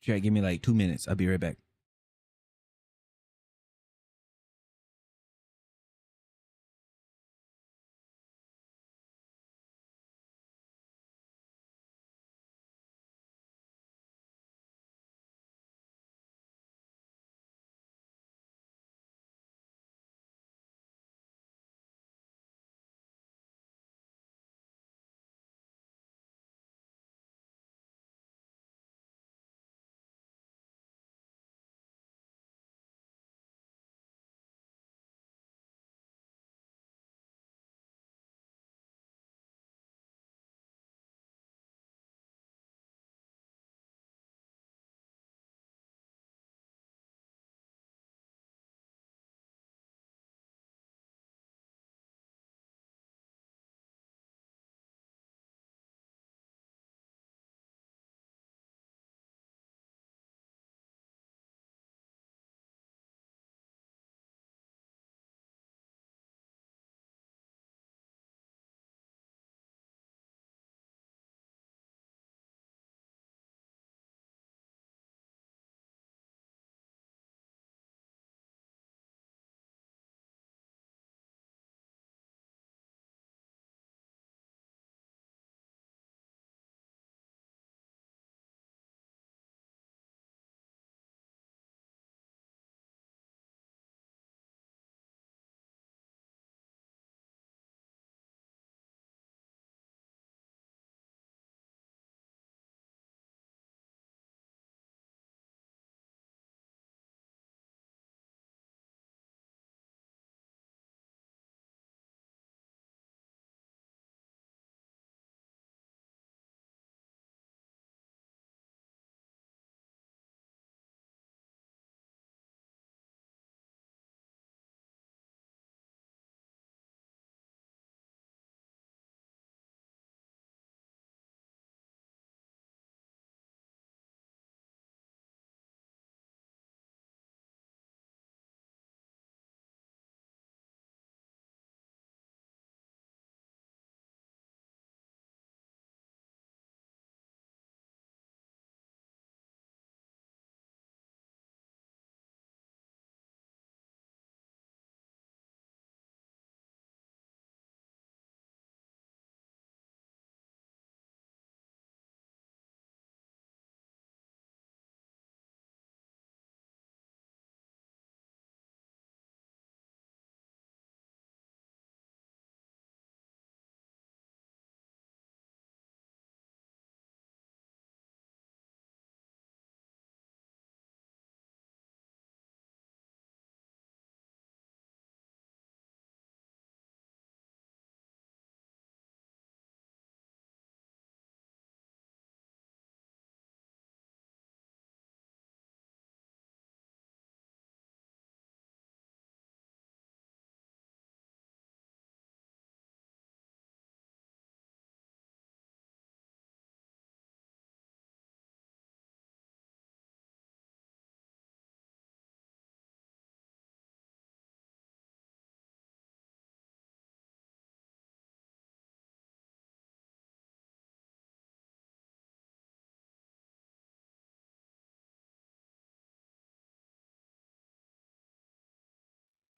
Chat, give me like 2 minutes. I'll be right back.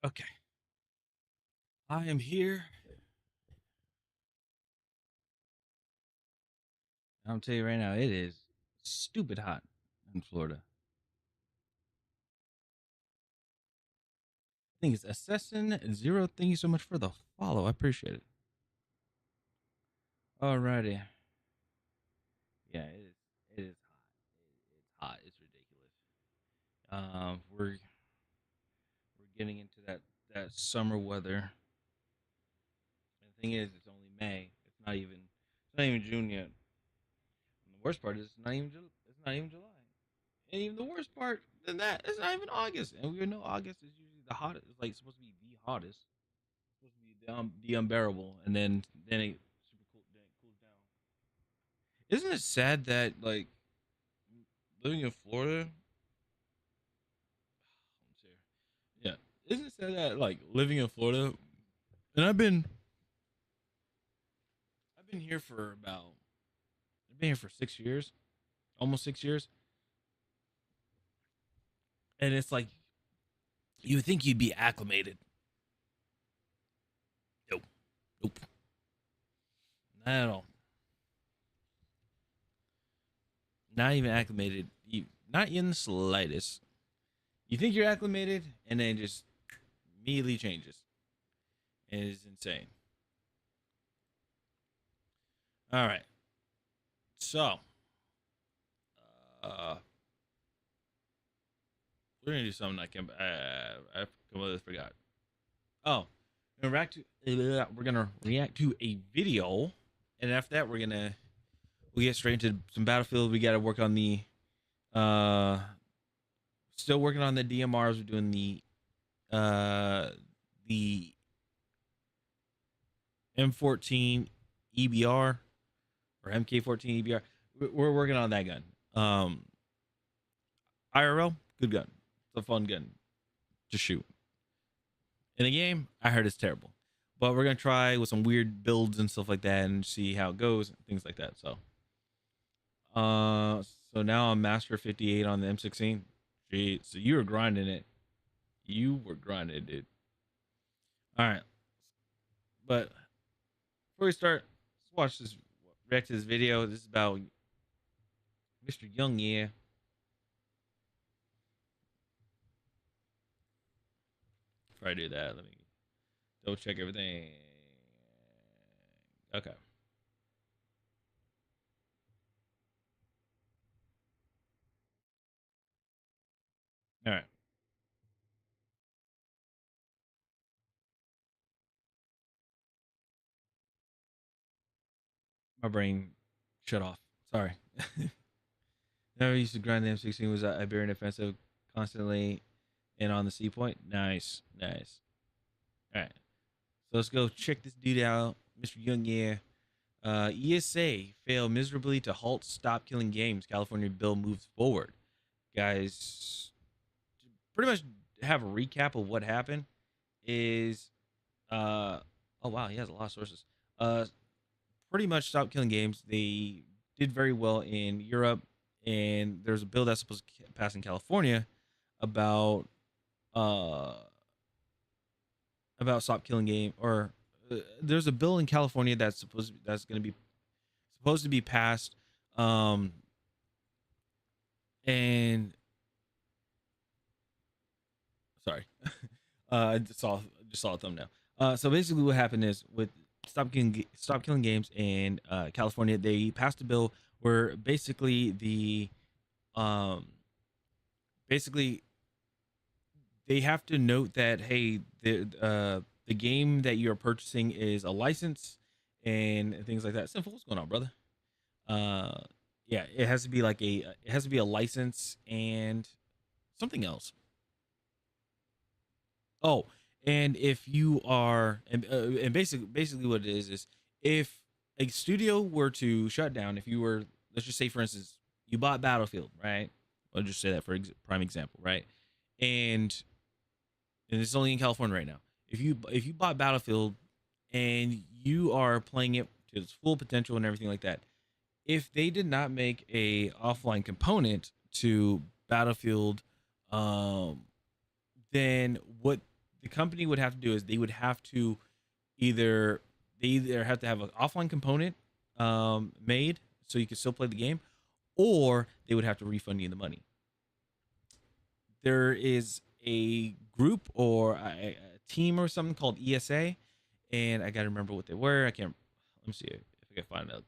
Okay, I am here. I'll tell you right now, it is stupid hot in Florida. I think it's Assassin0. Thank you so much for the follow. I appreciate it. Alrighty. Yeah, it is. It is hot. It's hot. It's ridiculous. We're getting into that summer weather. And the thing is, it's only May. It's not even June yet. And the worst part is it's not even July. And even the worst part than that, it's not even August. And we know August is usually the hottest. It's like supposed to be the hottest. It's supposed to be the unbearable, and then it super cool. Then it cools down. Isn't it sad that like living in Florida? Yeah, isn't it sad that like living in Florida, and I've been here for about I've been here for 6 years, almost 6 years. And it's like you would think you'd be acclimated. Nope, nope, not at all. Not even acclimated. Not in the slightest. You think you're acclimated, and then just immediately changes. It is insane. All right, so uh, we're gonna do something I completely forgot. Oh, we're gonna react to a video, and after that, we get straight into some Battlefield. We got to work on the uh, still working on the DMRs. We're doing the M14 EBR or MK14 EBR. We're working on that gun. IRL, good gun. It's a fun gun to shoot. In the game, I heard it's terrible, but we're gonna try with some weird builds and stuff like that and see how it goes, things like that. So now I'm Master 58 on the M16. Gee, so you were grinding it. You were grinding it. All right, but before we start, let's watch this. React to this video. This is about Mr. Young. Yeah. Before I do that, let me double check everything. Okay. All right. My brain shut off. Sorry. Never used to grind the M16 was Iberian offensive constantly and on the C point. Nice. Nice. All right. So let's go check this dude out. Mr. Young, yeah. ESA failed miserably to halt stop killing games. California bill moves forward. Guys, pretty much have a recap of what happened is oh wow, he has a lot of sources. Pretty much stop killing games. They did very well in Europe, and there's a bill that's supposed to pass in California about uh stop killing game or there's a bill in California that's going to be supposed to be passed um and sorry. I just saw a thumbnail. So basically what happened is with stop killing games in California, they passed a bill where basically um basically they have to note that hey, the game that you're purchasing is a license and things like that. Simple, what's going on, brother? Uh, yeah, it has to be like it has to be a license and something else. Oh, and if you are and basically what it is if a studio were to shut down, if you were, let's just say for instance you bought Battlefield, right? I'll just say that for prime example, right? And it's only in California right now. If you bought Battlefield and you are playing it to its full potential and everything like that, if they did not make a offline component to Battlefield, um, then what the company would have to do is they would have to either they either have to have an offline component made so you can still play the game, or they would have to refund you the money. There is a group or a team or something called ESA, and I gotta remember what they were. I can't. Let me see if I can find a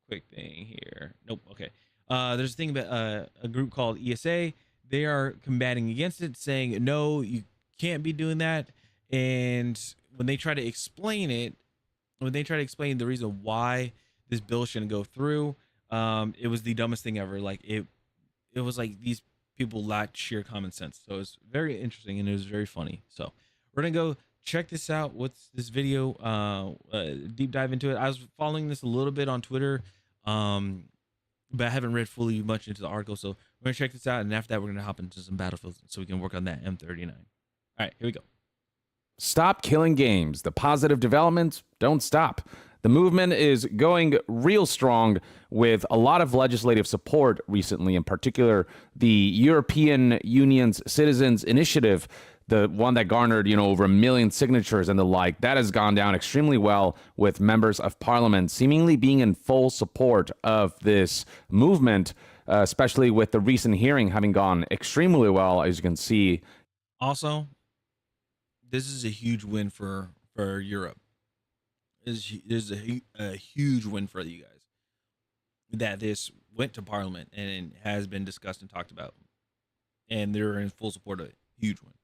quick thing here. Nope. Okay. There's a thing about a group called ESA. They are combating against it, saying no, you can't be doing that. And when they try to explain it, when they try to explain the reason why this bill shouldn't go through, it was the dumbest thing ever. Like it was like these people lacked sheer common sense. So it's very interesting and it was very funny. So we're gonna go check this out. What's this video? Deep dive into it. I was following this a little bit on Twitter, but I haven't read fully much into the article. So we're gonna check this out, and after that, we're gonna hop into some Battlefield so we can work on that M39. All right, here we go. Stop killing games. The positive developments don't stop. The movement is going real strong with a lot of legislative support recently, in particular the European Union's Citizens Initiative, the one that garnered, over 1 million signatures and the like. That has gone down extremely well with members of parliament seemingly being in full support of this movement, especially with the recent hearing having gone extremely well, as you can see. Also, this is a huge win for Europe. This is a huge win for you guys that this went to parliament and has been discussed and talked about, and they're in full support of it. Huge win.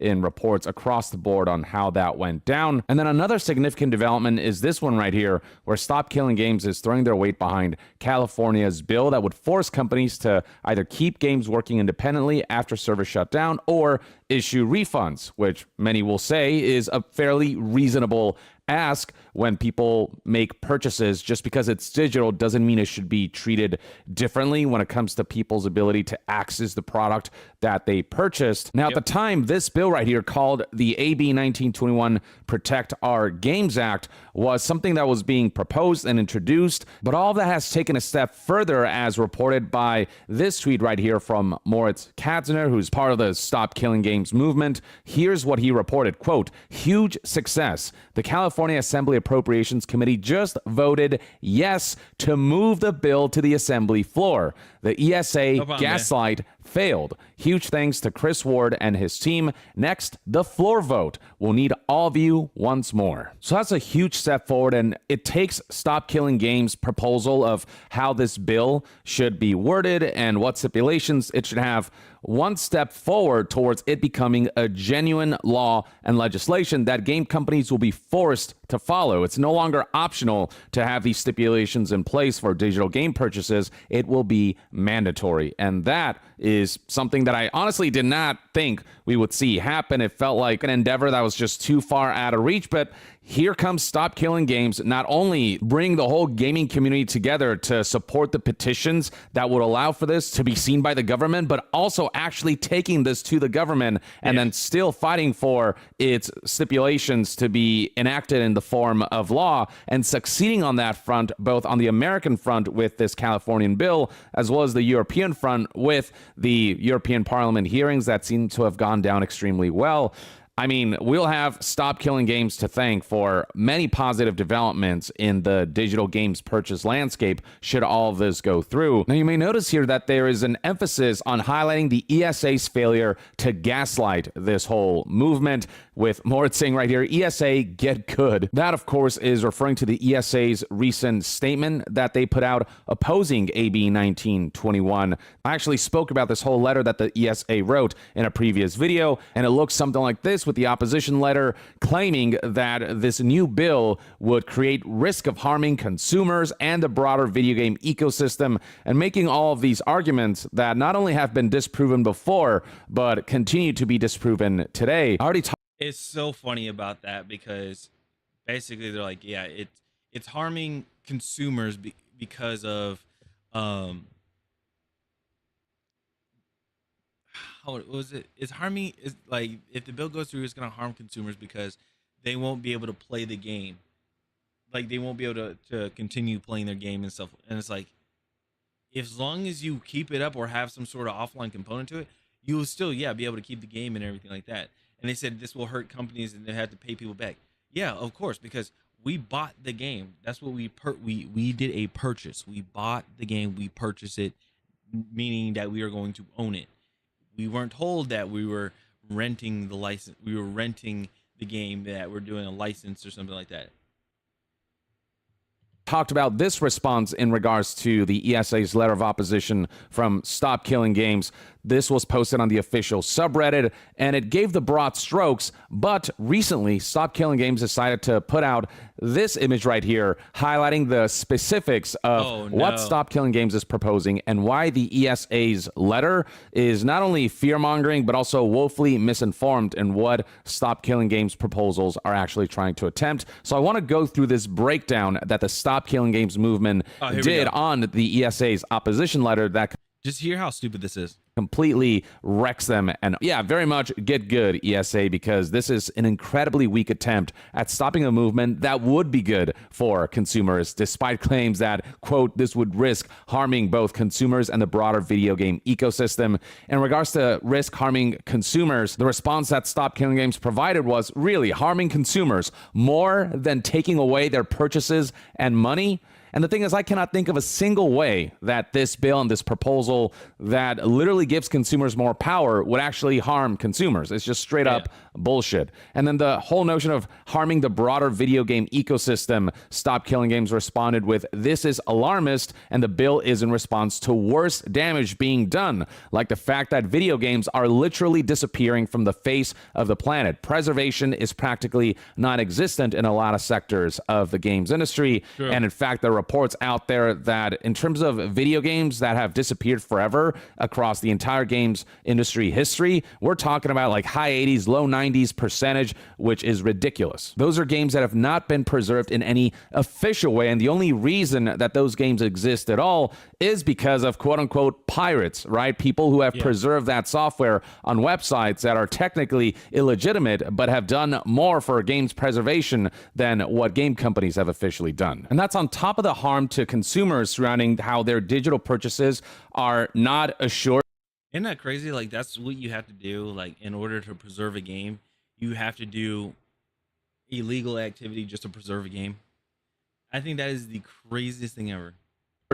In reports across the board on how that went down. And then another significant development is this one right here, where Stop Killing Games is throwing their weight behind California's bill that would force companies to either keep games working independently after servers shut down or issue refunds, which many will say is a fairly reasonable ask when people make purchases. Just because it's digital doesn't mean it should be treated differently when it comes to people's ability to access the product that they purchased. Now, at the time, this bill right here, called the AB 1921 Protect Our Games Act, was something that was being proposed and introduced, but all of that has taken a step further, as reported by this tweet right here from Moritz Katzner, who's part of the Stop Killing Games movement. Here's what he reported, quote, "Huge success. The California Assembly Appropriations Committee just voted yes to move the bill to the Assembly floor. The ESA gaslight failed. Huge thanks to Chris Ward and his team. Next, the floor vote. We'll need all of you once more." So that's a huge step forward, and it takes Stop Killing Games' proposal of how this bill should be worded and what stipulations it should have one step forward towards it becoming a genuine law and legislation that game companies will be forced to follow. It's no longer optional to have these stipulations in place for digital game purchases. It will be mandatory. And that is something that I honestly did not think we would see happen. It felt like an endeavor that was just too far out of reach, but here comes Stop Killing Games, not only bring the whole gaming community together to support the petitions that would allow for this to be seen by the government, but also actually taking this to the government and then still fighting for its stipulations to be enacted in the form of law, and succeeding on that front, both on the American front with this Californian bill, as well as the European front with the European Parliament hearings that seem to have gone down extremely well. I mean, we'll have Stop Killing Games to thank for many positive developments in the digital games purchase landscape should all of this go through. Now, you may notice here that there is an emphasis on highlighting the ESA's failure to gaslight this whole movement, with Moritz saying right here, ESA, get good. That, of course, is referring to the ESA's recent statement that they put out opposing AB 1921. I actually spoke about this whole letter that the ESA wrote in a previous video, and it looks something like this, with the opposition letter claiming that this new bill would create risk of harming consumers and the broader video game ecosystem, and making all of these arguments that not only have been disproven before, but continue to be disproven today. It's so funny about that, because basically they're like, yeah, it's harming consumers because of how was it? It's harming. Is like, if the bill goes through, it's gonna harm consumers because they won't be able to play the game. Like, they won't be able to continue playing their game and stuff. And it's like, as long as you keep it up or have some sort of offline component to it, you will still, be able to keep the game and everything like that. And they said this will hurt companies and they have to pay people back. Yeah, of course, because we bought the game. That's what we did a purchase. We bought the game, we purchased it, meaning that we are going to own it. We weren't told that we were renting the license. We were renting the game, that we're doing a license or something like that. Talked about this response in regards to the ESA's letter of opposition from Stop Killing Games. This was posted on the official subreddit, and it gave the broad strokes, but recently Stop Killing Games decided to put out this image right here, highlighting the specifics of what Stop Killing Games is proposing and why the ESA's letter is not only fear-mongering, but also woefully misinformed in what Stop Killing Games proposals are actually trying to attempt. So I want to go through this breakdown that the Stop Killing Games movement did on the ESA's opposition letter. That Just hear how stupid this is. Completely wrecks them. And yeah, very much get good, ESA, because this is an incredibly weak attempt at stopping a movement that would be good for consumers, despite claims that, quote, this would risk harming both consumers and the broader video game ecosystem. In regards to risk harming consumers, the response that Stop Killing Games provided was really harming consumers more than taking away their purchases and money. And the thing is, I cannot think of a single way that this bill and this proposal that literally gives consumers more power would actually harm consumers. It's just straight up bullshit. And then the whole notion of harming the broader video game ecosystem, Stop Killing Games responded with, this is alarmist, and the bill is in response to worse damage being done, like the fact that video games are literally disappearing from the face of the planet. Preservation is practically non-existent in a lot of sectors of the games industry. Sure. And in fact, there are reports out there that in terms of video games that have disappeared forever across the entire games industry history, we're talking about like high 80s, low 90s percentage, which is ridiculous. Those are games that have not been preserved in any official way. And the only reason that those games exist at all is because of quote unquote pirates, right? People who have preserved that software on websites that are technically illegitimate, but have done more for games preservation than what game companies have officially done. And that's on top of the harm to consumers surrounding how their digital purchases are not assured. Isn't that crazy? Like, that's what you have to do. Like, in order to preserve a game, you have to do illegal activity just to preserve a game. I think that is the craziest thing ever.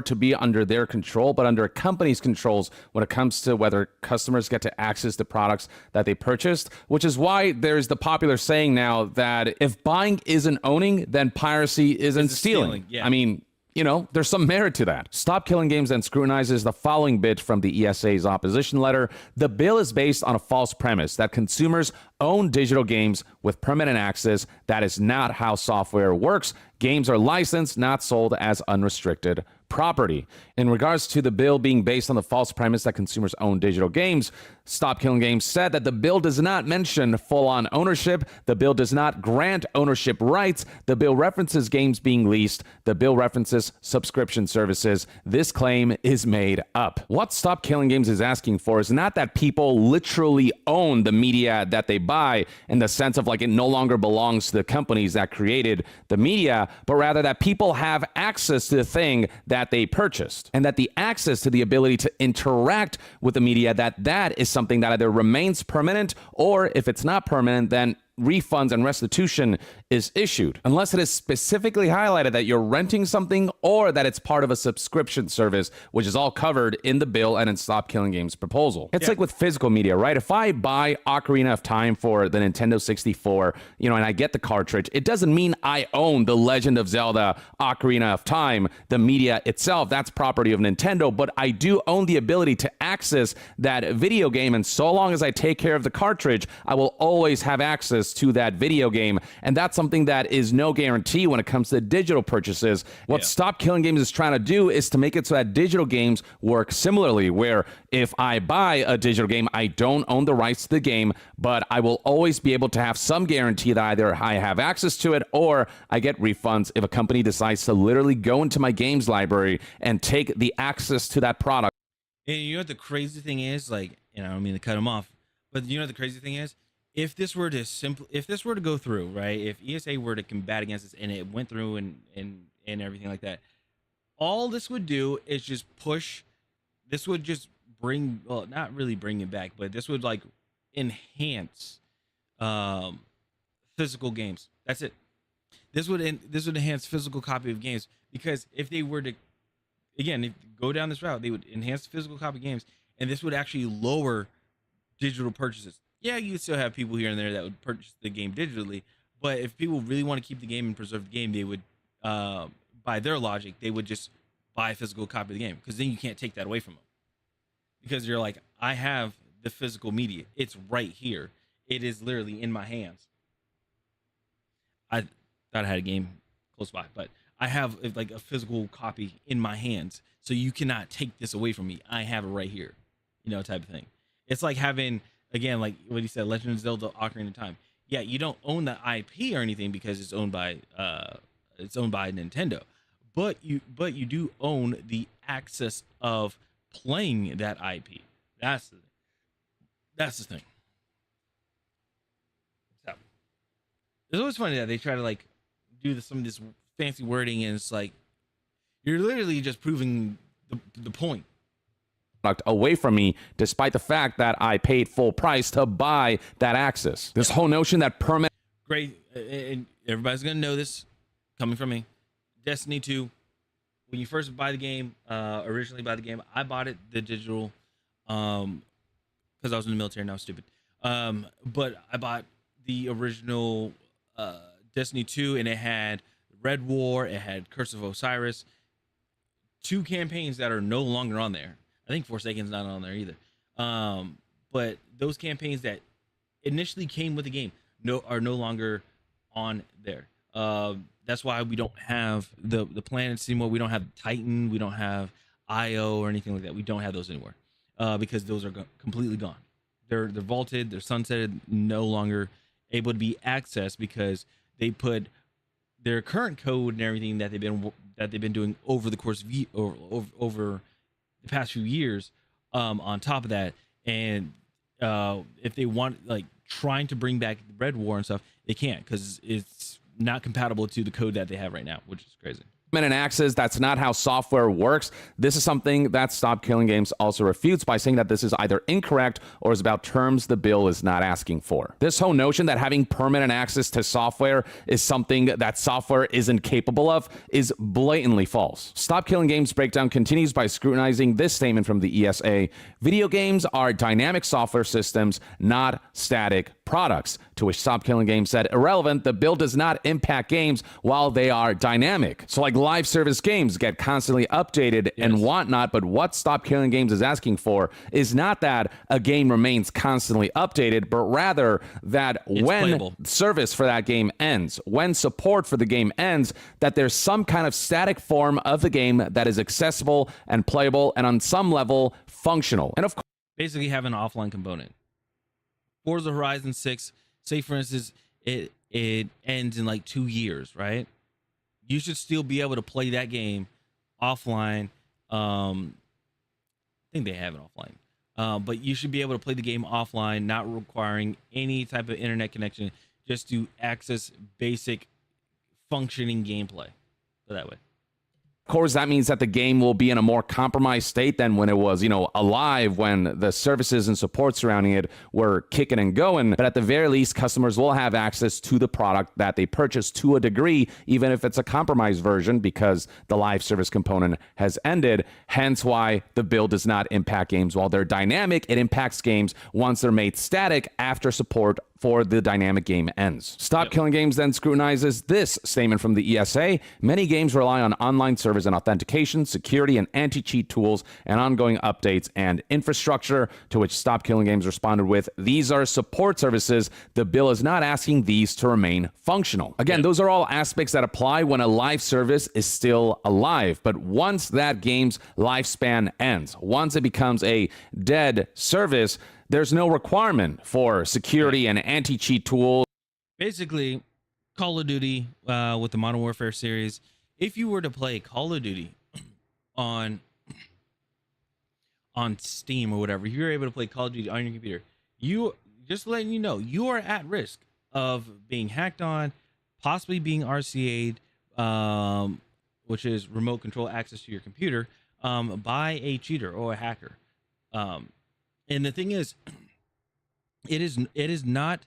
To be under their control, but under a company's controls when it comes to whether customers get to access the products that they purchased, which is why there's the popular saying now that if buying isn't owning, then piracy isn't stealing. Yeah. I mean, you know, there's some merit to that. Stop Killing Games then scrutinizes the following bit from the ESA's opposition letter. The bill is based on a false premise that consumers own digital games with permanent access. That is not how software works. Games are licensed, not sold as unrestricted property. In regards to the bill being based on the false premise that consumers own digital games, Stop Killing Games said that the bill does not mention full-on ownership. The bill does not grant ownership rights. The bill references games being leased. The bill references subscription services. This claim is made up. What Stop Killing Games is asking for is not that people literally own the media that they buy in the sense of like it no longer belongs to the companies that created the media, but rather that people have access to the thing that they purchased, and that the access to the ability to interact with the media, that is something that either remains permanent, or if it's not permanent, then refunds and restitution is issued, unless it is specifically highlighted that you're renting something or that it's part of a subscription service, which is all covered in the bill and in Stop Killing Games proposal. It's like with physical media, right? If I buy Ocarina of Time for the Nintendo 64, you know, and I get the cartridge, it doesn't mean I own the Legend of Zelda Ocarina of Time, the media itself. That's property of Nintendo, but I do own the ability to access that video game, and so long as I take care of the cartridge, I will always have access to that video game. And that's something that is no guarantee when it comes to digital purchases. What Stop Killing Games is trying to do is to make it so that digital games work similarly, where if I buy a digital game, I don't own the rights to the game, but I will always be able to have some guarantee that either I have access to it or I get refunds if a company decides to literally go into my games library and take the access to that product. And you know what the crazy thing is? Like, and I don't mean to cut him off, but you know what the crazy thing is? If this were to go through, right? If ESA were to combat against this and it went through and everything like that, all this would do is just push. This would just bring, well, not really bring it back, but this would like enhance physical games. That's it. This would enhance physical copy of games, because if they were to, again, if go down this route, they would enhance physical copy games, and this would actually lower digital purchases. Yeah, you still have people here and there that would purchase the game digitally, but if people really want to keep the game and preserve the game, they would, by their logic, they would just buy a physical copy of the game, because then you can't take that away from them. Because you're like, I have the physical media. It's right here. It is literally in my hands. I thought I had a game close by, but I have like a physical copy in my hands, so you cannot take this away from me. I have it right here, you know, type of thing. It's like having, again, like what he said, Legend of Zelda Ocarina of Time. Yeah, you don't own the IP or anything because it's owned by Nintendo, but you do own the access of playing that IP. That's the thing. So it's always funny that they try to like do some of this fancy wording, and it's like you're literally just proving the point. Away from me, despite the fact that I paid full price to buy that access. This whole notion that permanent. Great, and everybody's gonna know this coming from me. Destiny 2, when you first buy the game, originally buy the game, I bought it the digital, because I was in the military and I was stupid. But I bought the original Destiny 2, and it had Red War, it had Curse of Osiris, 2 campaigns that are no longer on there. I think Forsaken's not on there either. But those campaigns that initially came with the game are no longer on there. That's why we don't have the planets anymore. We don't have Titan. We don't have Io or anything like that. We don't have those anymore because those are completely gone. They're vaulted. They're sunsetted. No longer able to be accessed because they put their current code and everything that they've been doing over the course of over the past few years on top of that. And if they want like trying to bring back Red War and stuff, they can't because it's not compatible to the code that they have right now, which is crazy. And access, that's not how software works. This is something that Stop Killing Games also refutes by saying that this is either incorrect or is about terms the bill is not asking for. This whole notion that having permanent access to software is something that software isn't capable of is blatantly false. Stop Killing Games breakdown continues by scrutinizing this statement from the ESA. Video games are dynamic software systems, not static products. To which Stop Killing Games said, irrelevant, the bill does not impact games while they are dynamic. So like live service games get constantly updated and whatnot, but what Stop Killing Games is asking for is not that a game remains constantly updated, but rather that it's when playable. Service for that game ends, when support for the game ends, that there's some kind of static form of the game that is accessible and playable and on some level functional. And of course, basically have an offline component. Forza Horizon 6, say for instance, it ends in like 2 years, right? You should still be able to play that game offline. I think they have it offline. But you should be able to play the game offline, not requiring any type of internet connection, just to access basic functioning gameplay. So that way. Of course, that means that the game will be in a more compromised state than when it was, alive, when the services and support surrounding it were kicking and going. But at the very least, customers will have access to the product that they purchased to a degree, even if it's a compromised version, because the live service component has ended. Hence why the bill does not impact games while they're dynamic. It impacts games once they're made static after support for the dynamic game ends. Stop Killing Games then scrutinizes this statement from the ESA. Many games rely on online servers and authentication, security, and anti-cheat tools, and ongoing updates and infrastructure, to which Stop Killing Games responded with, these are support services. The bill is not asking these to remain functional. Again, those are all aspects that apply when a live service is still alive. But once that game's lifespan ends, once it becomes a dead service, there's no requirement for security and anti-cheat tools. Basically, Call of Duty with the Modern Warfare series, if you were to play Call of Duty on Steam or whatever, if you're able to play Call of Duty on your computer, you just letting you know, you are at risk of being hacked on, possibly being RCA'd, which is remote control access to your computer, by a cheater or a hacker. And the thing is, it is not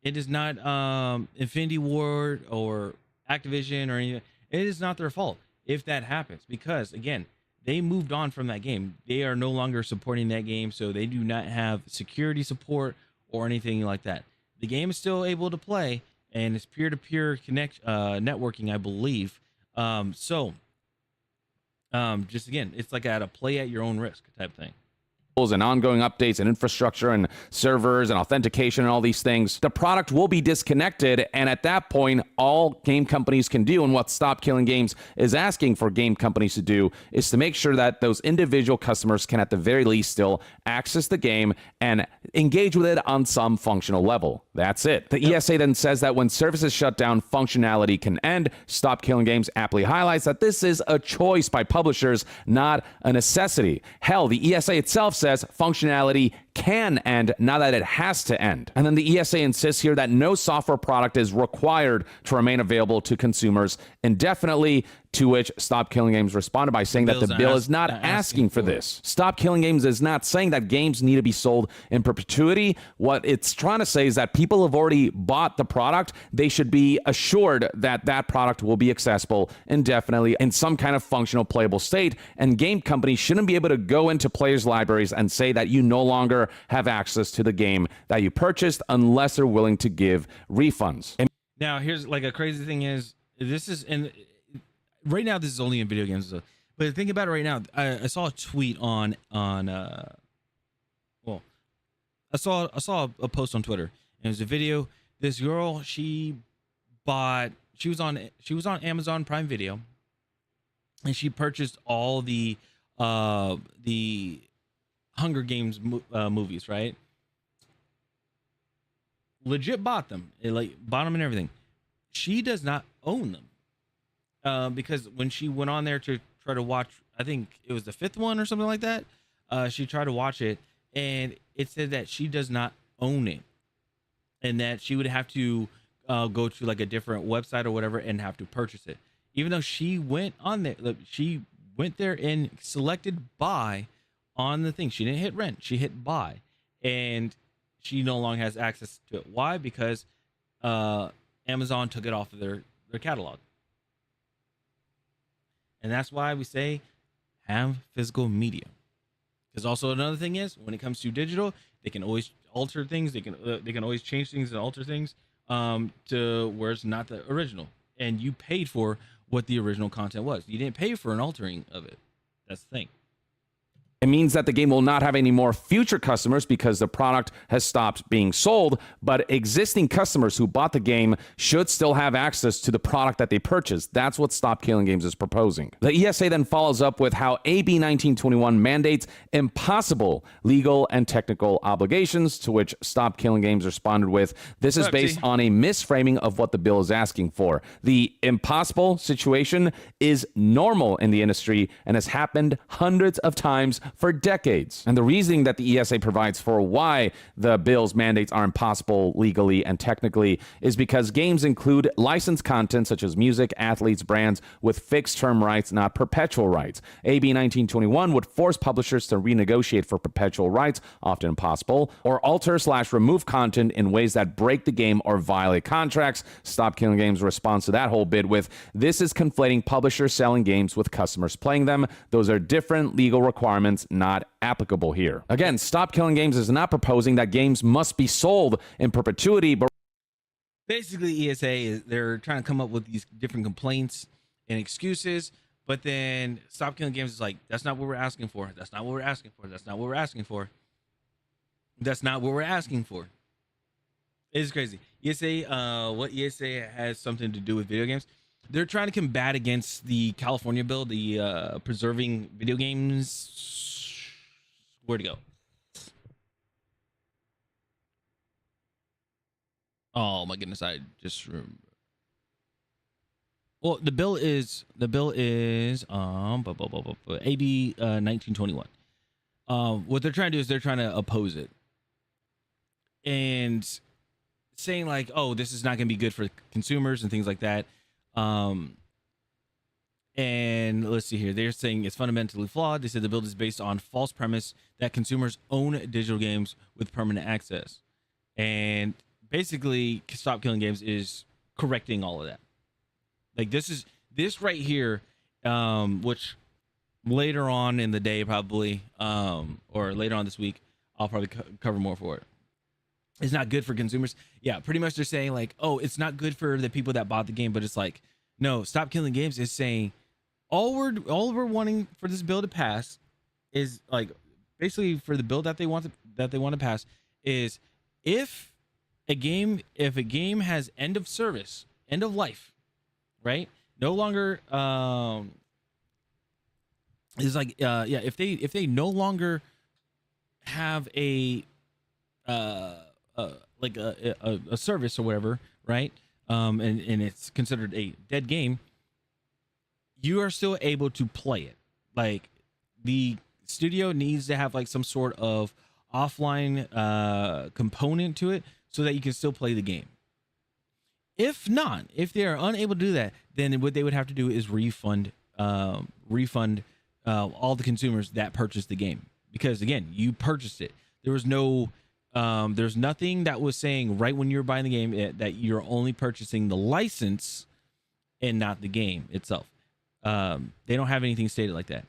Infinity Ward or Activision or anything. It is not their fault if that happens, because again, they moved on from that game. They are no longer supporting that game, so they do not have security support or anything like that. The game is still able to play, and it's peer-to-peer networking, I believe. Just again, it's like a play at your own risk type thing. and ongoing updates and infrastructure and servers and authentication and all these things, the product will be disconnected. And at that point, all game companies can do, and what Stop Killing Games is asking for game companies to do, is to make sure that those individual customers can at the very least still access the game and engage with it on some functional level. That's it. The ESA then says that when services shut down, functionality can end. Stop Killing Games aptly highlights that this is a choice by publishers, not a necessity. Hell, the ESA itself says functionality can end, not that it has to end. And then the ESA insists here that no software product is required to remain available to consumers indefinitely, to which Stop Killing Games responded by saying that the bill is not asking for this. Stop Killing Games is not saying that games need to be sold in perpetuity. What it's trying to say is that people have already bought the product. They should be assured that that product will be accessible indefinitely in some kind of functional playable state, and game companies shouldn't be able to go into players' libraries and say that you no longer have access to the game that you purchased unless they're willing to give refunds. Now, here's like a crazy thing is, this is in right now, this is only in video games, but think about it right now. I saw a tweet on well, I saw a post on Twitter, and it was a video. This girl, she was on Amazon Prime Video, and she purchased all the Hunger Games movies, right? Legit bought them, bought them and everything. She does not own them. Because when she went on there to try to watch, I think it was the 5th one or something like that, she tried to watch it, and it said that she does not own it, and that she would have to go to like a different website or whatever and have to purchase it. Even though she went on there, she went there and selected buy on the thing. She didn't hit rent, she hit buy, and she no longer has access to it. Why? Because Amazon took it off of their catalog. And that's why we say have physical media. Because also another thing is, when it comes to digital, they can always alter things. They can always change things and alter things to where it's not the original. And you paid for what the original content was. You didn't pay for an altering of it. That's the thing. It means that the game will not have any more future customers because the product has stopped being sold, but existing customers who bought the game should still have access to the product that they purchased. That's what Stop Killing Games is proposing. The ESA then follows up with how AB 1921 mandates impossible legal and technical obligations, to which Stop Killing Games responded with, this is based on a misframing of what the bill is asking for. The impossible situation is normal in the industry and has happened hundreds of times for decades. And the reasoning that the ESA provides for why the bill's mandates are impossible legally and technically is because games include licensed content such as music, athletes, brands with fixed term rights, not perpetual rights. AB 1921 would force publishers to renegotiate for perpetual rights, often impossible, or alter/remove content in ways that break the game or violate contracts. Stop Killing Games responds to that whole bit with, this is conflating publishers selling games with customers playing them. Those are different legal requirements, not applicable here. Again, Stop Killing Games is not proposing that games must be sold in perpetuity, but basically ESA is they're trying to come up with these different complaints and excuses, but then Stop Killing Games is like, that's not what we're asking for. That's not what we're asking for. That's not what we're asking for. That's not what we're asking for. It's crazy. ESA, what ESA has something to do with video games. They're trying to combat against the California bill, the preserving video games. Where'd it go? Oh my goodness, I just remember. Well, the bill is AB 1921. What they're trying to do is they're trying to oppose it and saying like, oh, this is not going to be good for consumers and things like that. And let's see here. They're saying it's fundamentally flawed. They said the bill is based on false premise that consumers own digital games with permanent access. And basically, Stop Killing Games is correcting all of that. Like this right here, which later on in the day, probably, or later on this week, I'll probably cover more for it. It's not good for consumers. Yeah, pretty much they're saying like, oh, it's not good for the people that bought the game, but it's like, no, Stop Killing Games is saying all we're wanting for this bill to pass is like basically for the bill that they want to pass is if a game has end of service, end of life, right? No longer is like if they no longer have a like a service or whatever, right? And it's considered a dead game, you are still able to play it. Like the studio needs to have like some sort of offline component to it so that you can still play the game. If not, if they are unable to do that, then what they would have to do is refund all the consumers that purchased the game, because again, you purchased it. There was no there's nothing that was saying right when you're buying the game that you're only purchasing the license and not the game itself. They don't have anything stated like that.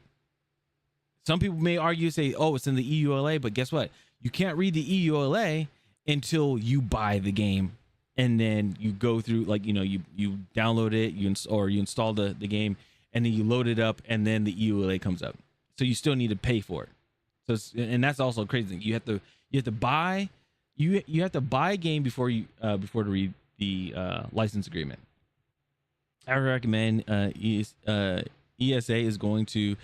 Some people may argue, say, oh, it's in the EULA, but guess what? You can't read the EULA until you buy the game, and then you go through, like, you download it, you install the game, and then you load it up, and then the EULA comes up. So you still need to pay for it. So and that's also a crazy thing. You have to buy a game before to read the license agreement. I recommend ESA is going to.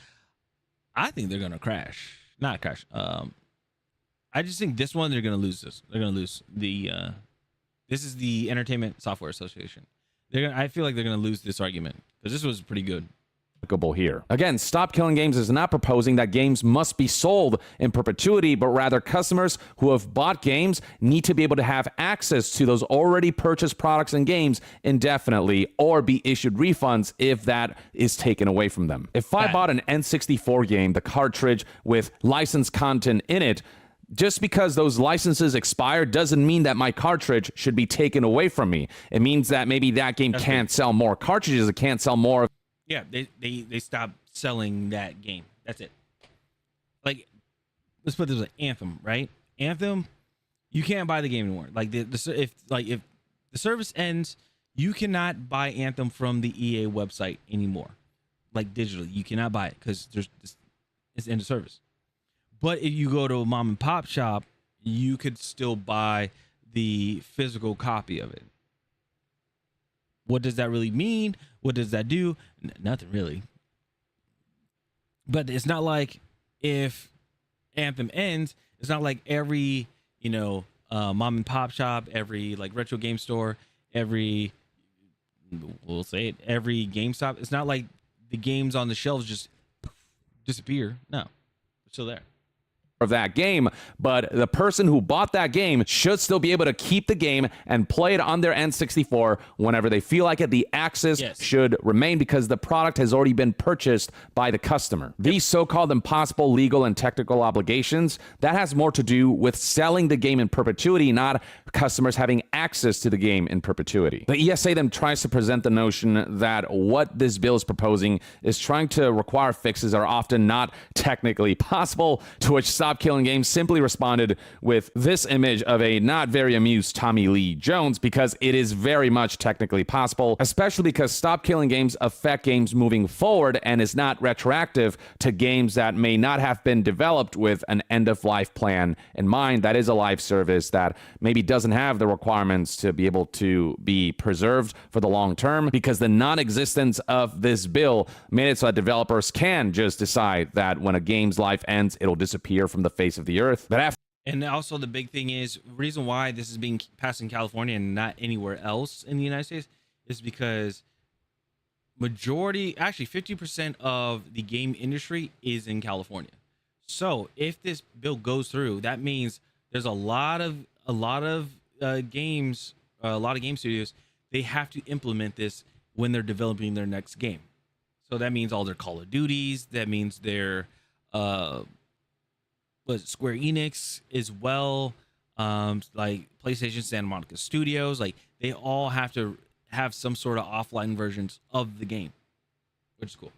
I think they're going to crash. Not crash. I just think this one they're going to lose this. They're going to lose the. This is the Entertainment Software Association. I feel like they're going to lose this argument because this was pretty good. Here. Again, Stop Killing Games is not proposing that games must be sold in perpetuity, but rather customers who have bought games need to be able to have access to those already purchased products and games indefinitely, or be issued refunds if that is taken away from them. If I bought an N64 game, the cartridge with licensed content in it, just because those licenses expire doesn't mean that my cartridge should be taken away from me. It means that maybe that game can't sell more cartridges, it can't sell more. Yeah, they stopped selling that game. That's it. Like, let's put this like Anthem, right? Anthem, you can't buy the game anymore. Like if the service ends, you cannot buy Anthem from the EA website anymore. Like digitally, you cannot buy it because it's end of service. But if you go to a mom and pop shop, you could still buy the physical copy of it. What does that really mean? What does that do? Nothing really. But it's not like if Anthem ends, it's not like every, mom and pop shop, every like retro game store, every GameStop. It's not like the games on the shelves just disappear. No, they're still there. Of that game, but the person who bought that game should still be able to keep the game and play it on their N64 whenever they feel like it. The access should remain because the product has already been purchased by the customer. These so-called impossible legal and technical obligations, that has more to do with selling the game in perpetuity, not customers having access to the game in perpetuity. The ESA then tries to present the notion that what this bill is proposing is trying to require fixes that are often not technically possible, to which Stop Killing Games simply responded with this image of a not very amused Tommy Lee Jones, because it is very much technically possible, especially because Stop Killing Games affect games moving forward and is not retroactive to games that may not have been developed with an end-of-life plan in mind. That is a live service that maybe doesn't have the requirements to be able to be preserved for the long term, because the non-existence of this bill made it so that developers can just decide that when a game's life ends, it'll disappear from the face of the earth. But and also the big thing is, reason why this is being passed in California and not anywhere else in the United States is because actually 50% of the game industry is in California. So if this bill goes through, that means there's a lot of game studios, they have to implement this when they're developing their next game. So that means all their Call of Duties, that means their Square Enix as well, like PlayStation, Santa Monica Studios, like they all have to have some sort of offline versions of the game, which is cool.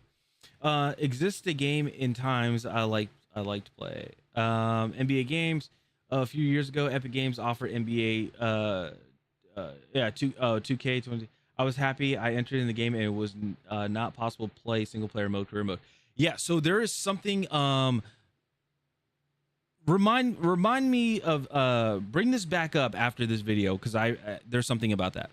Exists a game in times I like to play. NBA games. A few years ago, Epic Games offered NBA 2K20. I was happy. I entered in the game and it was not possible to play single player mode, career mode. Yeah, so there is something remind me of bring this back up after this video, because I there's something about that.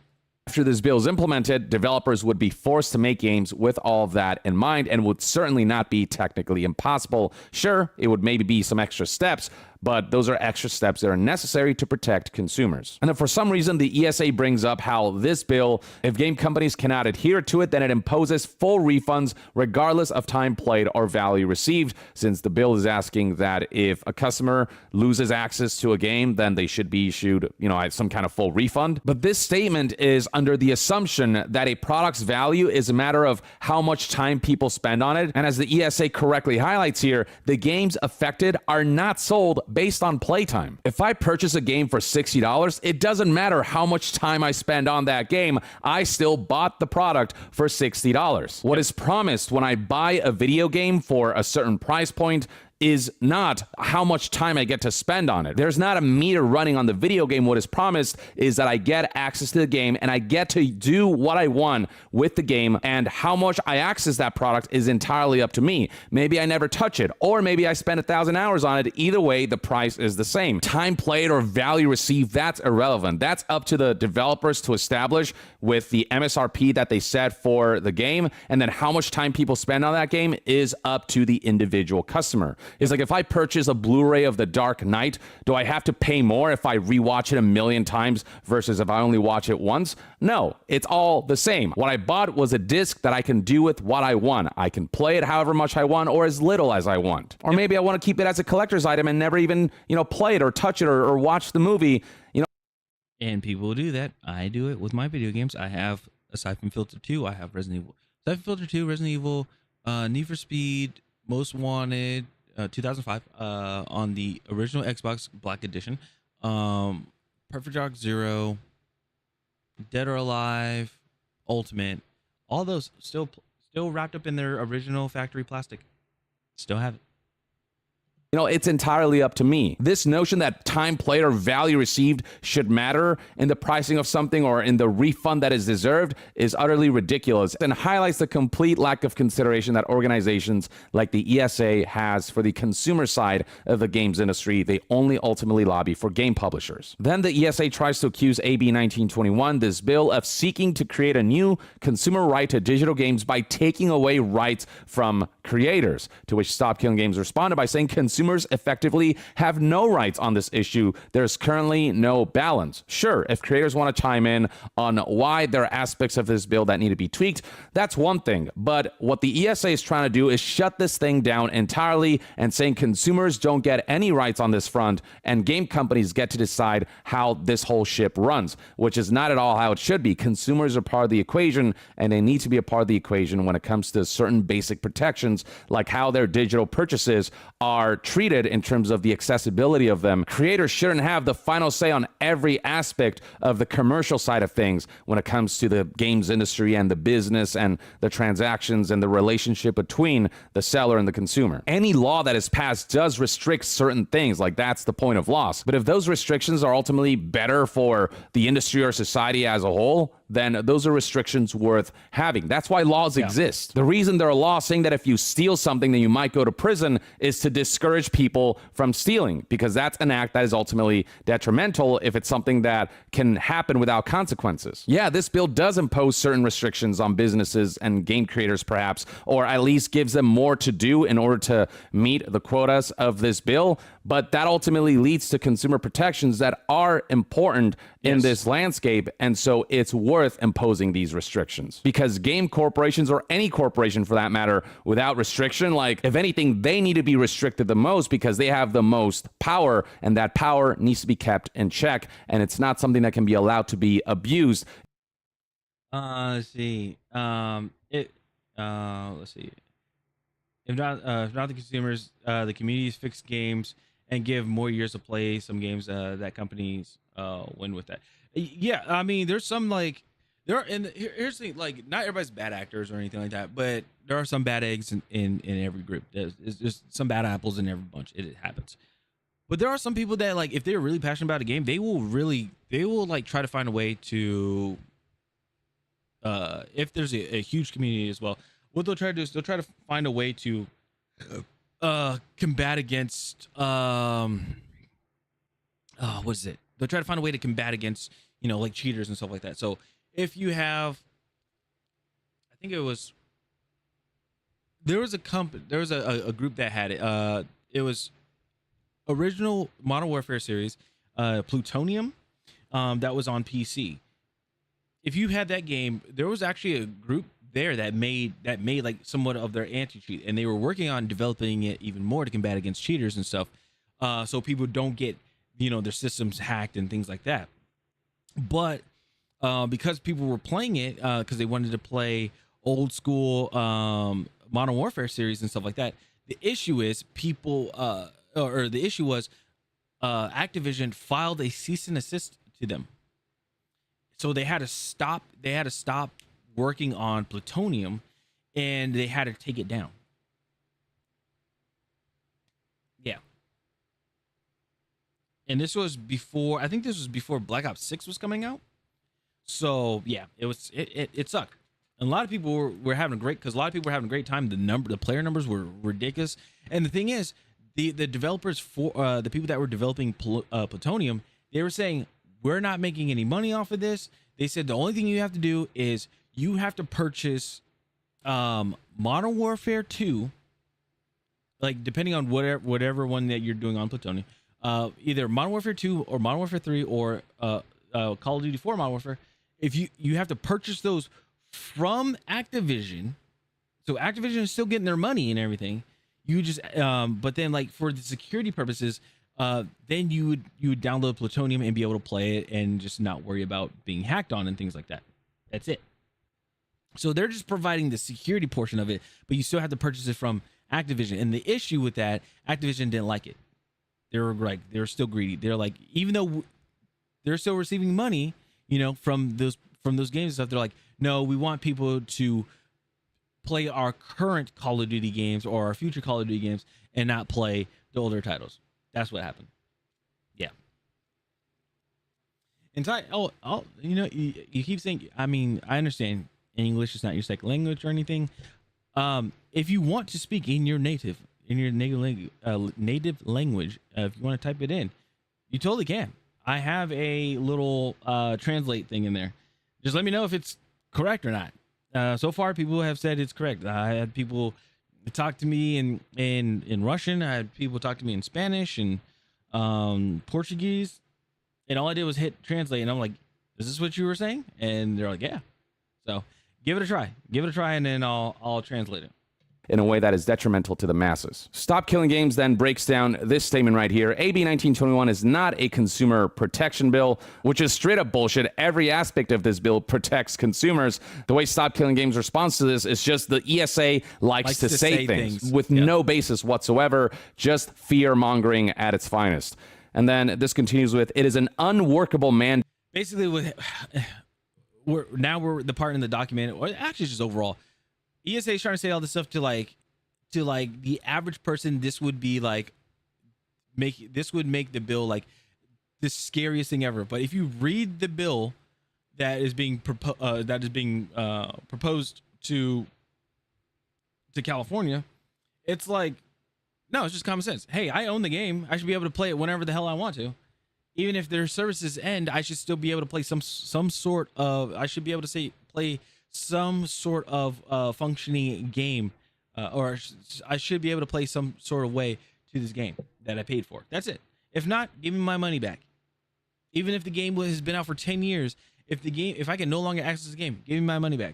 After this bill is implemented, developers would be forced to make games with all of that in mind and would certainly not be technically impossible. Sure, it would maybe be some extra steps, but those are extra steps that are necessary to protect consumers. And if for some reason the ESA brings up how this bill, if game companies cannot adhere to it, then it imposes full refunds regardless of time played or value received, since the bill is asking that if a customer loses access to a game, then they should be issued, some kind of full refund. But this statement is under the assumption that a product's value is a matter of how much time people spend on it. And as the ESA correctly highlights here, the games affected are not sold based on playtime. If I purchase a game for $60, it doesn't matter how much time I spend on that game, I still bought the product for $60. What is promised when I buy a video game for a certain price point is not how much time I get to spend on it. There's not a meter running on the video game. What is promised is that I get access to the game and I get to do what I want with the game, and how much I access that product is entirely up to me. Maybe I never touch it, or maybe I spend 1,000 hours on it. Either way, the price is the same. Time played or value received, that's irrelevant. That's up to the developers to establish with the MSRP that they set for the game, and then how much time people spend on that game is up to the individual customer. Is like, if I purchase a Blu-ray of The Dark Knight, do I have to pay more if I rewatch it a million times versus if I only watch it once? No, it's all the same. What I bought was a disc that I can do with what I want. I can play it however much I want or as little as I want. Or maybe I want to keep it as a collector's item and never even, play it or touch it or watch the movie. And people do that. I do it with my video games. I have, aside from Filter 2, I have Resident Evil. Aside from Filter 2, Resident Evil, Need for Speed, Most Wanted, 2005, on the original Xbox Black Edition, Perfect Dark Zero, Dead or Alive, Ultimate, all those still wrapped up in their original factory plastic. Still have it. It's entirely up to me. This notion that time played or value received should matter in the pricing of something or in the refund that is deserved is utterly ridiculous and highlights the complete lack of consideration that organizations like the ESA has for the consumer side of the games industry. They only ultimately lobby for game publishers. Then the ESA tries to accuse AB 1921, this bill, of seeking to create a new consumer right to digital games by taking away rights from creators, to which Stop Killing Games responded by saying consumers effectively have no rights on this issue. There's currently no balance. Sure, if creators want to chime in on why there are aspects of this bill that need to be tweaked, that's one thing. But what the ESA is trying to do is shut this thing down entirely and saying consumers don't get any rights on this front and game companies get to decide how this whole ship runs, which is not at all how it should be. Consumers are part of the equation, and they need to be a part of the equation when it comes to certain basic protections, like how their digital purchases are treated in terms of the accessibility of them. Creators shouldn't have the final say on every aspect of the commercial side of things when it comes to the games industry and the business and the transactions and the relationship between the seller and the consumer. Any law that is passed does restrict certain things, like that's the point of laws. But if those restrictions are ultimately better for the industry or society as a whole, then those are restrictions worth having. That's why laws exist. The reason there are laws saying that if you steal something, then you might go to prison is to discourage people from stealing, because that's an act that is ultimately detrimental if it's something that can happen without consequences. Yeah, this bill does impose certain restrictions on businesses and game creators, perhaps, or at least gives them more to do in order to meet the quotas of this bill, but that ultimately leads to consumer protections that are important in this landscape, and so it's worth imposing these restrictions. Because game corporations, or any corporation for that matter, without restriction, like, if anything, they need to be restricted the most because they have the most power, and that power needs to be kept in check, and it's not something that can be allowed to be abused. Let's see. Let's see. If not the consumers, the communities fix games and give more years to play. Some games that companies win with that. Yeah, I mean, there's some like here's the thing, like, not everybody's bad actors or anything like that, but there are some bad eggs in every group. There's just some bad apples in every bunch. It happens. But there are some people that, like, if they're really passionate about a game, they will like try to find a way to if there's a huge community as well, what they'll try to do is they'll try to find a way to combat against what is it? They'll try to find a way to combat against, like cheaters and stuff like that. So if you have, I think there was a group that had it. It was original Modern Warfare series, Plutonium, that was on PC. If you had that game, there was actually a group there that made like somewhat of their anti-cheat, and they were working on developing it even more to combat against cheaters and stuff, so people don't get their systems hacked and things like that. But because people were playing it because they wanted to play old school Modern Warfare series and stuff like that, the issue is the issue was Activision filed a cease and desist to them, so they had to stop working on Plutonium, and they had to take it down. Yeah. And this was before, I think this was before Black Ops 6 was coming out. So yeah, it sucked. And a lot of people were having a great time. The player numbers were ridiculous. And the thing is, the developers for the people that were developing Plutonium, they were saying, we're not making any money off of this. They said the only thing you have to do is you have to purchase Modern Warfare 2, like depending on whatever one that you're doing on Plutonium, either Modern Warfare 2 or Modern Warfare 3 or Call of Duty 4 Modern Warfare. If you have to purchase those from Activision, so Activision is still getting their money and everything. You just but then, like, for the security purposes, then you would download Plutonium and be able to play it and just not worry about being hacked on and things like that. That's it. So they're just providing the security portion of it, but you still have to purchase it from Activision. And the issue with that, Activision didn't like it. They were still greedy. They're like, even though they're still receiving money, from those games and stuff, they're like, no, we want people to play our current Call of Duty games or our future Call of Duty games and not play the older titles. That's what happened. Yeah. And you keep saying, I mean, I understand English is not your second language or anything. If you want to speak in your native language, if you want to type it in, you totally can. I have a little translate thing in there. Just let me know if it's correct or not. So far, people have said it's correct. I had people talk to me in Russian. I had people talk to me in Spanish and Portuguese, and all I did was hit translate, and I'm like, "Is this what you were saying?" And they're like, "Yeah." So give it a try, and then I'll translate it in a way that is detrimental to the masses. Stop Killing Games then breaks down this statement right here. AB 1921 is not a consumer protection bill, which is straight up bullshit. Every aspect of this bill protects consumers. The way Stop Killing Games responds to this is just the ESA likes to say things with no basis whatsoever, just fear-mongering at its finest. And then this continues with, it is an unworkable mandate. Basically, we're the part in the document, or actually just overall, ESA is trying to say all this stuff to the average person. This would be like this would make the bill like the scariest thing ever. But if you read the bill that is being proposed to California, it's like, no, it's just common sense. Hey, I own the game. I should be able to play it whenever the hell I want to. Even if their services end, I should still be able to play some sort of. I should be able to play some sort of functioning game, or I should be able to play some sort of way to this game that I paid for. That's it. If not, give me my money back. Even if the game has been out for 10 years, if I can no longer access the game, give me my money back.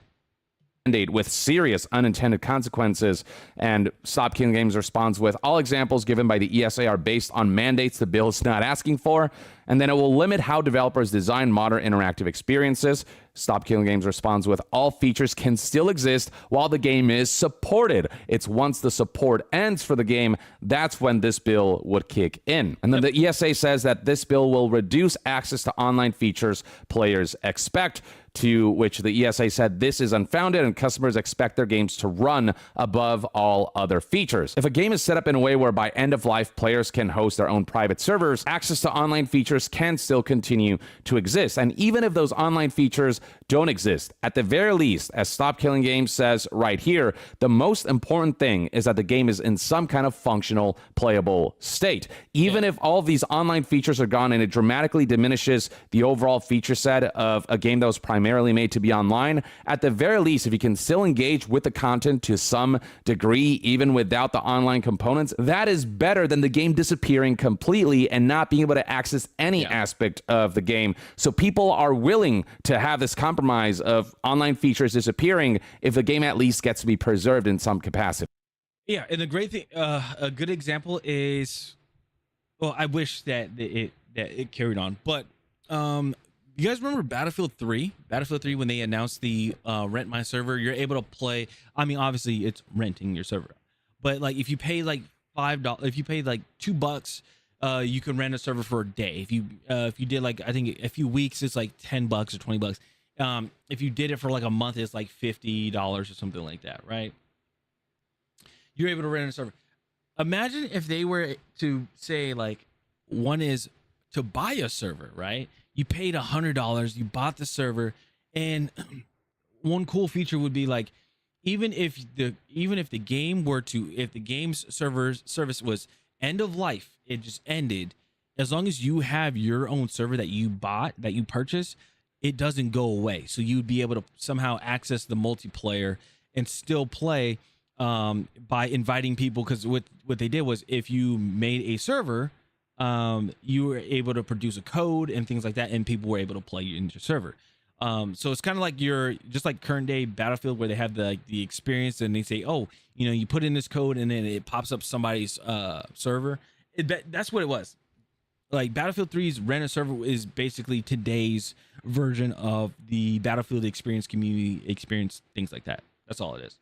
With serious unintended consequences. And Stop Killing Games responds with, all examples given by the ESA are based on mandates the bill is not asking for, and then it will limit how developers design modern interactive experiences. Stop Killing Games responds with, all features can still exist while the game is supported. It's once the support ends for the game, that's when this bill would kick in. And then the ESA says that this bill will reduce access to online features players expect, to which the ESA said this is unfounded and customers expect their games to run above all other features. If a game is set up in a way where by end of life players can host their own private servers, access to online features can still continue to exist. And even if those online features don't exist. At the very least, as Stop Killing Games says right here, the most important thing is that the game is in some kind of functional, playable state. Even if all of these online features are gone and it dramatically diminishes the overall feature set of a game that was primarily made to be online, at the very least, if you can still engage with the content to some degree, even without the online components, that is better than the game disappearing completely and not being able to access any aspect of the game. So people are willing to have this compromise of online features disappearing if the game at least gets to be preserved in some capacity. Yeah, and the great thing, a good example is, well, I wish that it carried on, but you guys remember Battlefield 3? Battlefield 3, when they announced the rent my server, you're able to play. I mean, obviously it's renting your server, but like if you pay like $5, if you pay like $2, you can rent a server for a day. If you did like, I think a few weeks, it's like $10 or $20. If you did it for like a month, it's like $50 or something like that, right? You're able to rent a server. Imagine if they were to say like, one is to buy a server, right? You paid $100, you bought the server, and one cool feature would be like, even if the game were to, if the game's service was end of life, it just ended, as long as you have your own server that you bought, that you purchased, it doesn't go away. So you'd be able to somehow access the multiplayer and still play by inviting people, because what they did was, if you made a server, you were able to produce a code and things like that, and people were able to play in your server. So it's kind of like just like current day Battlefield, where they have the experience, and they say, oh, you put in this code and then it pops up somebody's server. That's what it was. Like Battlefield 3's rent a server is basically today's version of the Battlefield experience, community experience, things like that. That's all it is.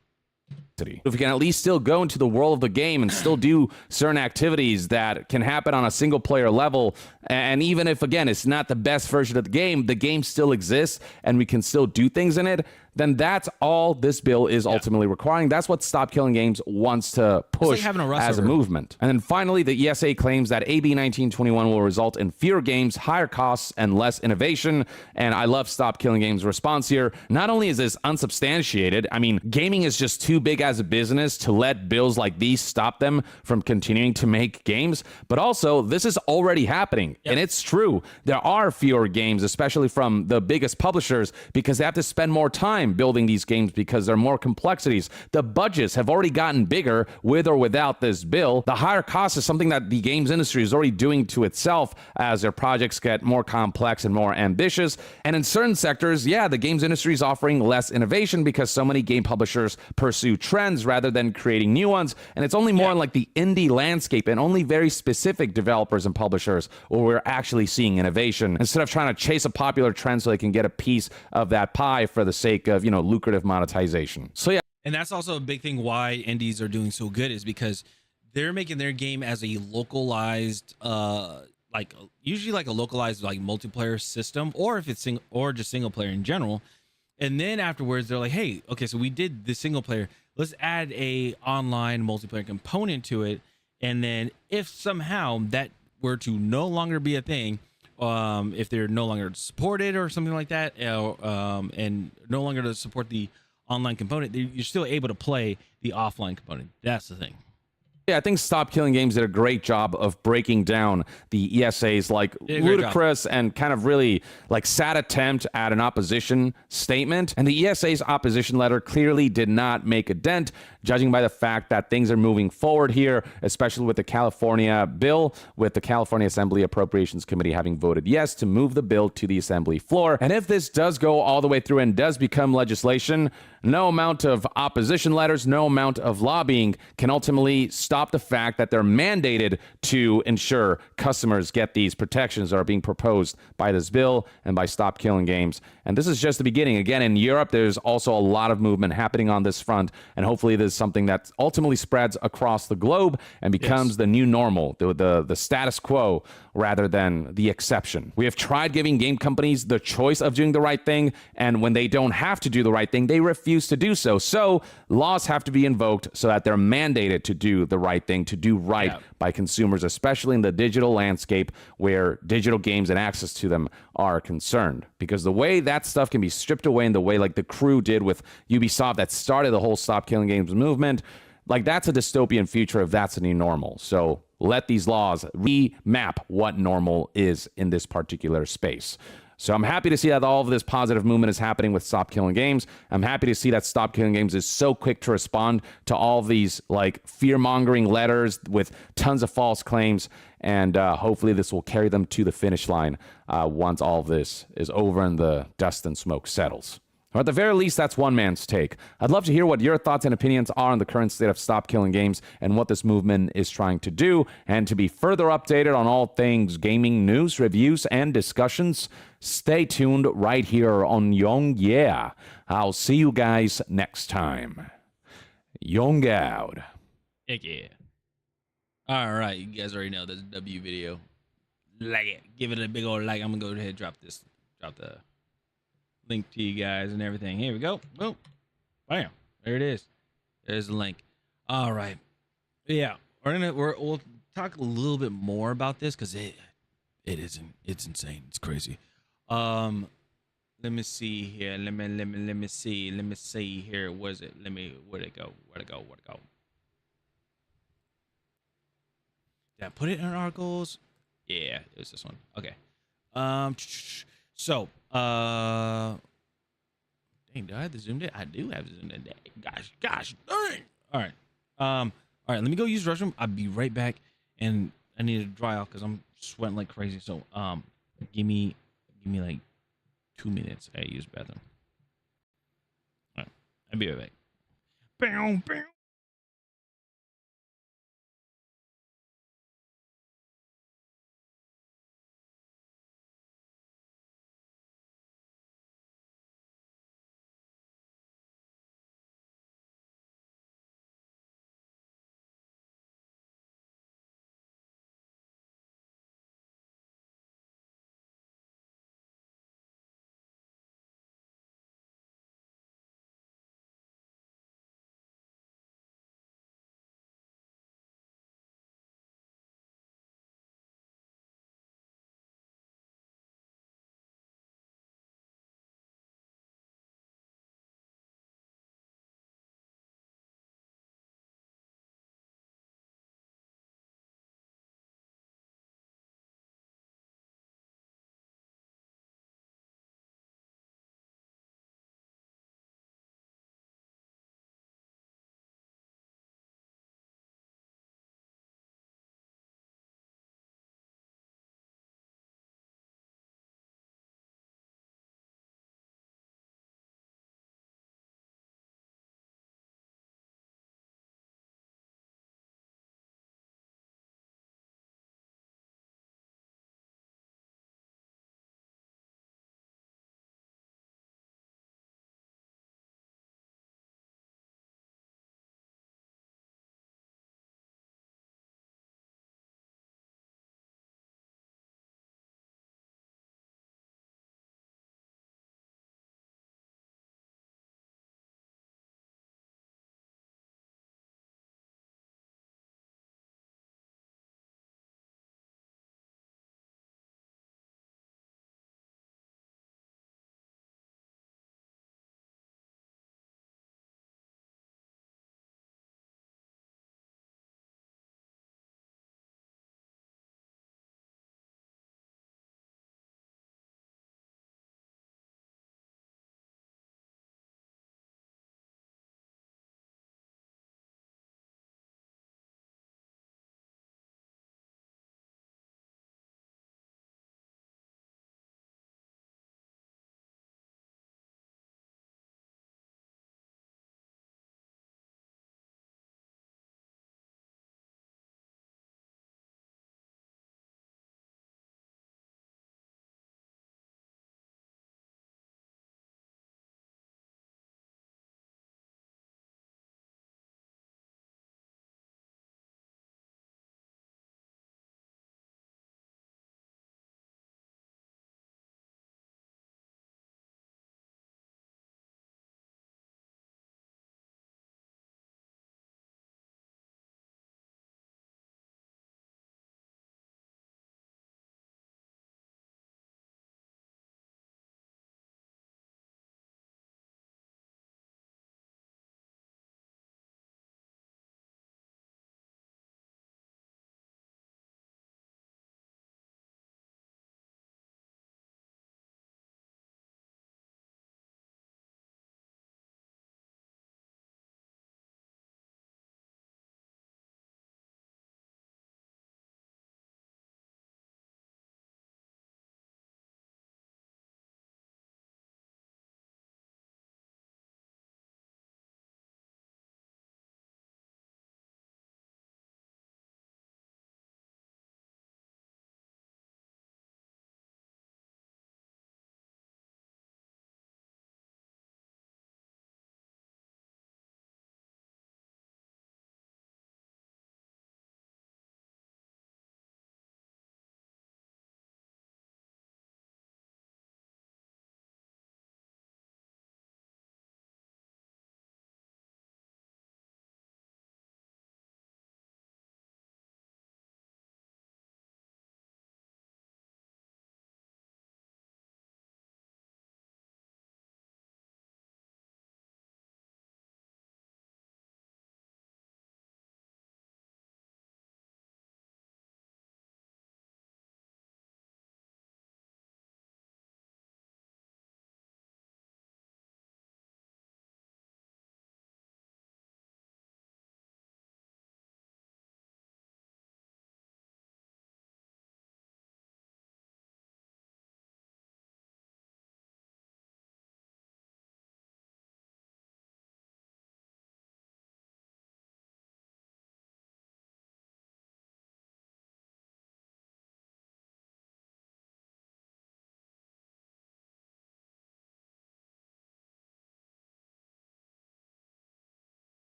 If we can at least still go into the world of the game and still do certain activities that can happen on a single player level, and even if, again, it's not the best version of the game still exists and we can still do things in it, then that's all this bill is ultimately requiring. That's what Stop Killing Games wants to push as a movement. And then finally, the ESA claims that AB 1921 will result in fewer games, higher costs, and less innovation. And I love Stop Killing Games' response here. Not only is this unsubstantiated, I mean, gaming is just too big as a business to let bills like these stop them from continuing to make games, but also this is already happening. And it's true. There are fewer games, especially from the biggest publishers, because they have to spend more time building these games because there are more complexities. The budgets have already gotten bigger with or without this bill. The higher cost is something that the games industry is already doing to itself as their projects get more complex and more ambitious. And in certain sectors, the games industry is offering less innovation because so many game publishers pursue trends rather than creating new ones. And it's only more in like the indie landscape and only very specific developers and publishers where we're actually seeing innovation, instead of trying to chase a popular trend so they can get a piece of that pie for the sake of, lucrative monetization. So and that's also a big thing why indies are doing so good, is because they're making their game as a localized, usually like a localized like multiplayer system, or if it's or just single player in general. And then afterwards, they're like, hey, okay, so we did the single player. Let's add a online multiplayer component to it. And then if somehow that were to no longer be a thing, if they're no longer supported or something like that, and no longer to support the online component, you're still able to play the offline component. That's the thing. I think Stop Killing Games did a great job of breaking down the ESA's like ludicrous and kind of really like sad attempt at an opposition statement. And the ESA's opposition letter clearly did not make a dent, judging by the fact that things are moving forward here, especially with the California bill, with the California Assembly Appropriations Committee having voted yes to move the bill to the Assembly floor. And if this does go all the way through and does become legislation, no amount of opposition letters, no amount of lobbying can ultimately stop the fact that they're mandated to ensure customers get these protections that are being proposed by this bill and by Stop Killing Games. And this is just the beginning. Again, in Europe, there's also a lot of movement happening on this front, and hopefully this is something that ultimately spreads across the globe and becomes the new normal, the status quo, rather than the exception. We have tried giving game companies the choice of doing the right thing, and when they don't have to do the right thing, they refuse to do so. So laws have to be invoked so that they're mandated to do the right thing, to do right by consumers, especially in the digital landscape where digital games and access to them are concerned. Because the way that stuff can be stripped away in the way like The Crew did with Ubisoft that started the whole Stop Killing Games movement, like that's a dystopian future if that's a new normal. So let these laws remap what normal is in this particular space. So I'm happy to see that all of this positive movement is happening with Stop Killing Games. I'm happy to see that Stop Killing Games is so quick to respond to all of these like fear-mongering letters with tons of false claims. And hopefully this will carry them to the finish line once all of this is over and the dust and smoke settles. Or at the very least, that's one man's take. I'd love to hear what your thoughts and opinions are on the current state of Stop Killing Games and what this movement is trying to do. And to be further updated on all things gaming news, reviews, and discussions, stay tuned right here on Young Yeah. I'll see you guys next time. Young out. Heck yeah. All right, you guys already know this W video. Like it. Give it a big old like. I'm going to go ahead and drop the link to you guys and everything. Here we go. Boom. Bam. There it is. There's the link. All right. Yeah. We'll talk a little bit more about this because it's insane. It's crazy. Let me see here. Let me see here. Where'd it go? Did I put it in articles? Yeah, it was this one. Okay. So, dang, do I have the zoomed in? I do have the zoomed in. Gosh, dang. All right. All right. Let me go use the restroom. I'll be right back, and I need to dry off because I'm sweating like crazy. So, give me like 2 minutes. I use the bathroom. All right. I'll be right back. Bow, bow.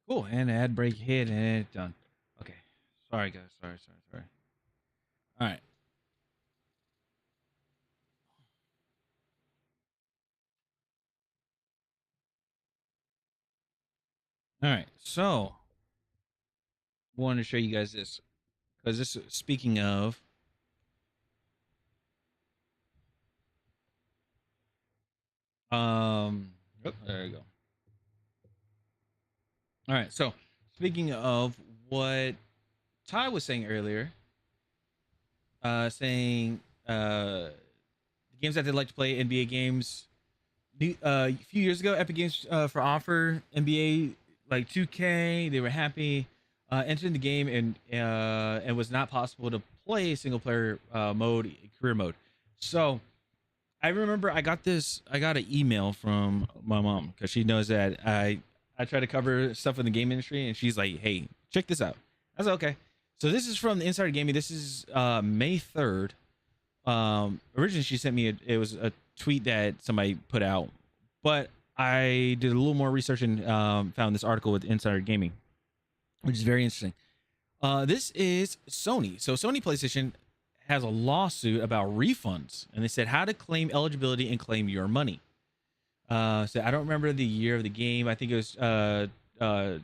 Cool. And ad break hit and it's done. Okay. Sorry, guys. Sorry. All right. All right. So, I wanted to show you guys this because this, speaking of, oh, there you go. All right. So, speaking of what Ty was saying earlier, saying the games that they like to play, NBA games. A few years ago, Epic Games for offer NBA like 2K. They were happy entering the game and was not possible to play single player mode, career mode. So I remember I got an email from my mom because she knows that I try to cover stuff in the game industry, and she's like, "Hey, check this out." I was like, "Okay." So this is from the Insider Gaming. This is May 3rd. Originally she sent me it was a tweet that somebody put out, but I did a little more research and found this article with Insider Gaming, which is very interesting. This is Sony. So Sony PlayStation has a lawsuit about refunds, and they said how to claim eligibility and claim your money. So I don't remember the year of the game. I think it was 21 or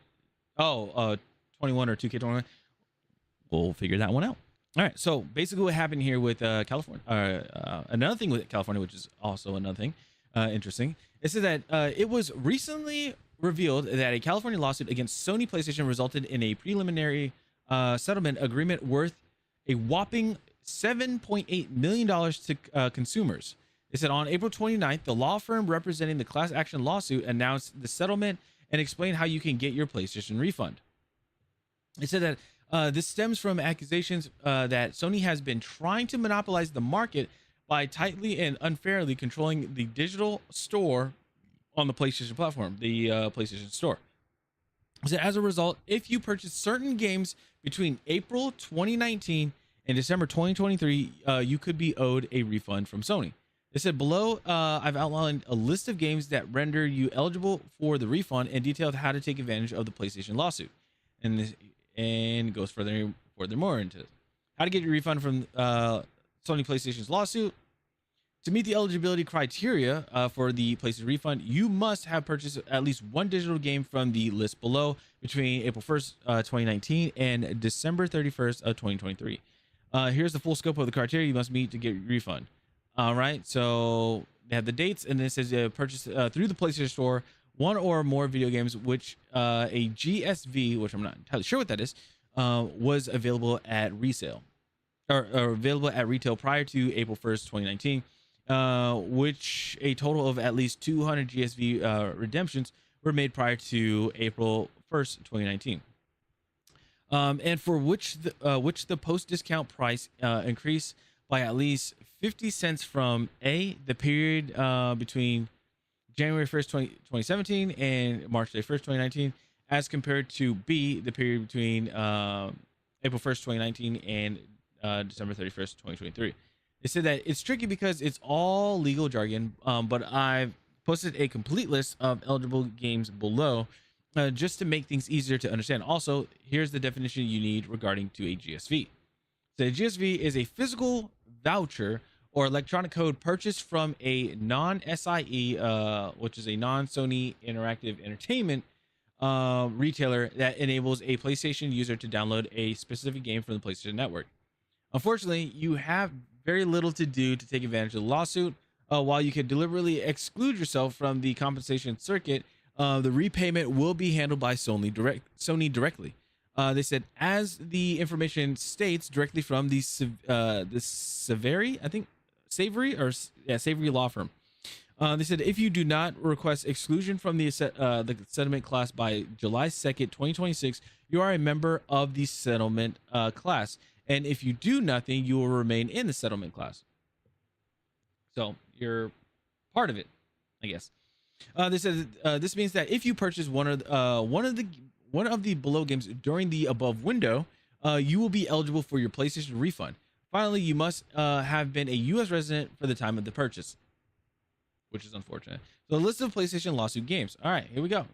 2K21. We'll figure that one out. All right. So basically, what happened here with California, another thing with California, which is also another thing interesting, is that it was recently revealed that a California lawsuit against Sony PlayStation resulted in a preliminary settlement agreement worth a whopping $7.8 million to consumers. It said on April 29th, the law firm representing the class action lawsuit announced the settlement and explained how you can get your PlayStation refund. It said that this stems from accusations that Sony has been trying to monopolize the market by tightly and unfairly controlling the digital store on the PlayStation platform, the PlayStation Store. So as a result, if you purchase certain games between April 2019 and December 2023, you could be owed a refund from Sony. They said below, I've outlined a list of games that render you eligible for the refund and detailed how to take advantage of the PlayStation lawsuit. And goes furthermore into this. How to get your refund from Sony PlayStation's lawsuit. To meet the eligibility criteria for the PlayStation refund, you must have purchased at least one digital game from the list below between April 1st, 2019 and December 31st of 2023. Here's the full scope of the criteria you must meet to get your refund. All right, so they have the dates, and then it says purchase through the PlayStation Store one or more video games which a GSV, which I'm not entirely sure what that is, was available at resale or available at retail prior to April 1st, 2019, which a total of at least 200 GSV redemptions were made prior to April 1st, 2019. And for which the post discount price increased by at least 50 cents from A, the period between January 1st, 2017 and March 31st, 2019, as compared to B, the period between April 1st, 2019 and December 31st, 2023. They said that it's tricky because it's all legal jargon, but I've posted a complete list of eligible games below just to make things easier to understand. Also, here's the definition you need regarding to a GSV. So a GSV is a physical voucher or electronic code purchased from a non-SIE, which is a non-Sony Interactive Entertainment retailer that enables a PlayStation user to download a specific game from the PlayStation Network. Unfortunately, you have very little to do to take advantage of the lawsuit. While you could deliberately exclude yourself from the compensation circuit, the repayment will be handled by Sony directly. They said, as the information states directly from the Savory, I think, Savory law firm. They said if you do not request exclusion from the settlement class by July 2nd, 2026, you are a member of the settlement class. And if you do nothing, you will remain in the settlement class. So you're part of it, I guess. They said this means that if you purchase one of the below games during the above window, you will be eligible for your PlayStation refund. Finally, you must have been a U.S. resident for the time of the purchase, which is unfortunate. So, the list of PlayStation lawsuit games. All right, here we go.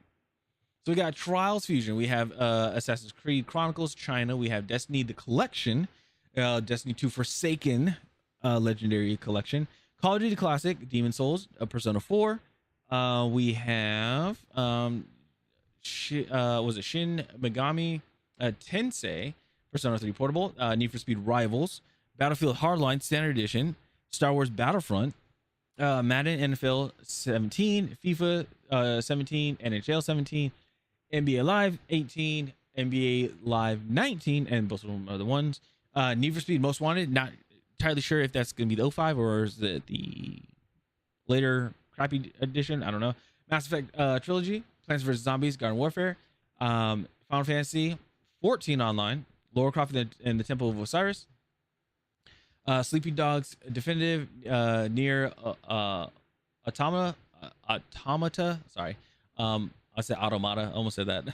So we got Trials Fusion. We have Assassin's Creed Chronicles China. We have Destiny the Collection, Destiny 2 Forsaken Legendary Collection, Call of Duty Classic, Demon Souls, Persona 4. We have was it Shin Megami Tensei, Persona 3 Portable, Need for Speed Rivals, Battlefield Hardline Standard Edition, Star Wars Battlefront, Madden NFL 17, FIFA 17, NHL 17, NBA Live 18, NBA Live 19, and both of them are the ones. Need for Speed Most Wanted. Not entirely sure if that's going to be the 05 or is it the later crappy edition. I don't know. Mass Effect Trilogy, Plants vs. Zombies, Garden Warfare, Final Fantasy 14 Online, Lara Croft and the Temple of Osiris, Sleepy Dogs Definitive, Near Automata. Sorry. I said Automata. I almost said that.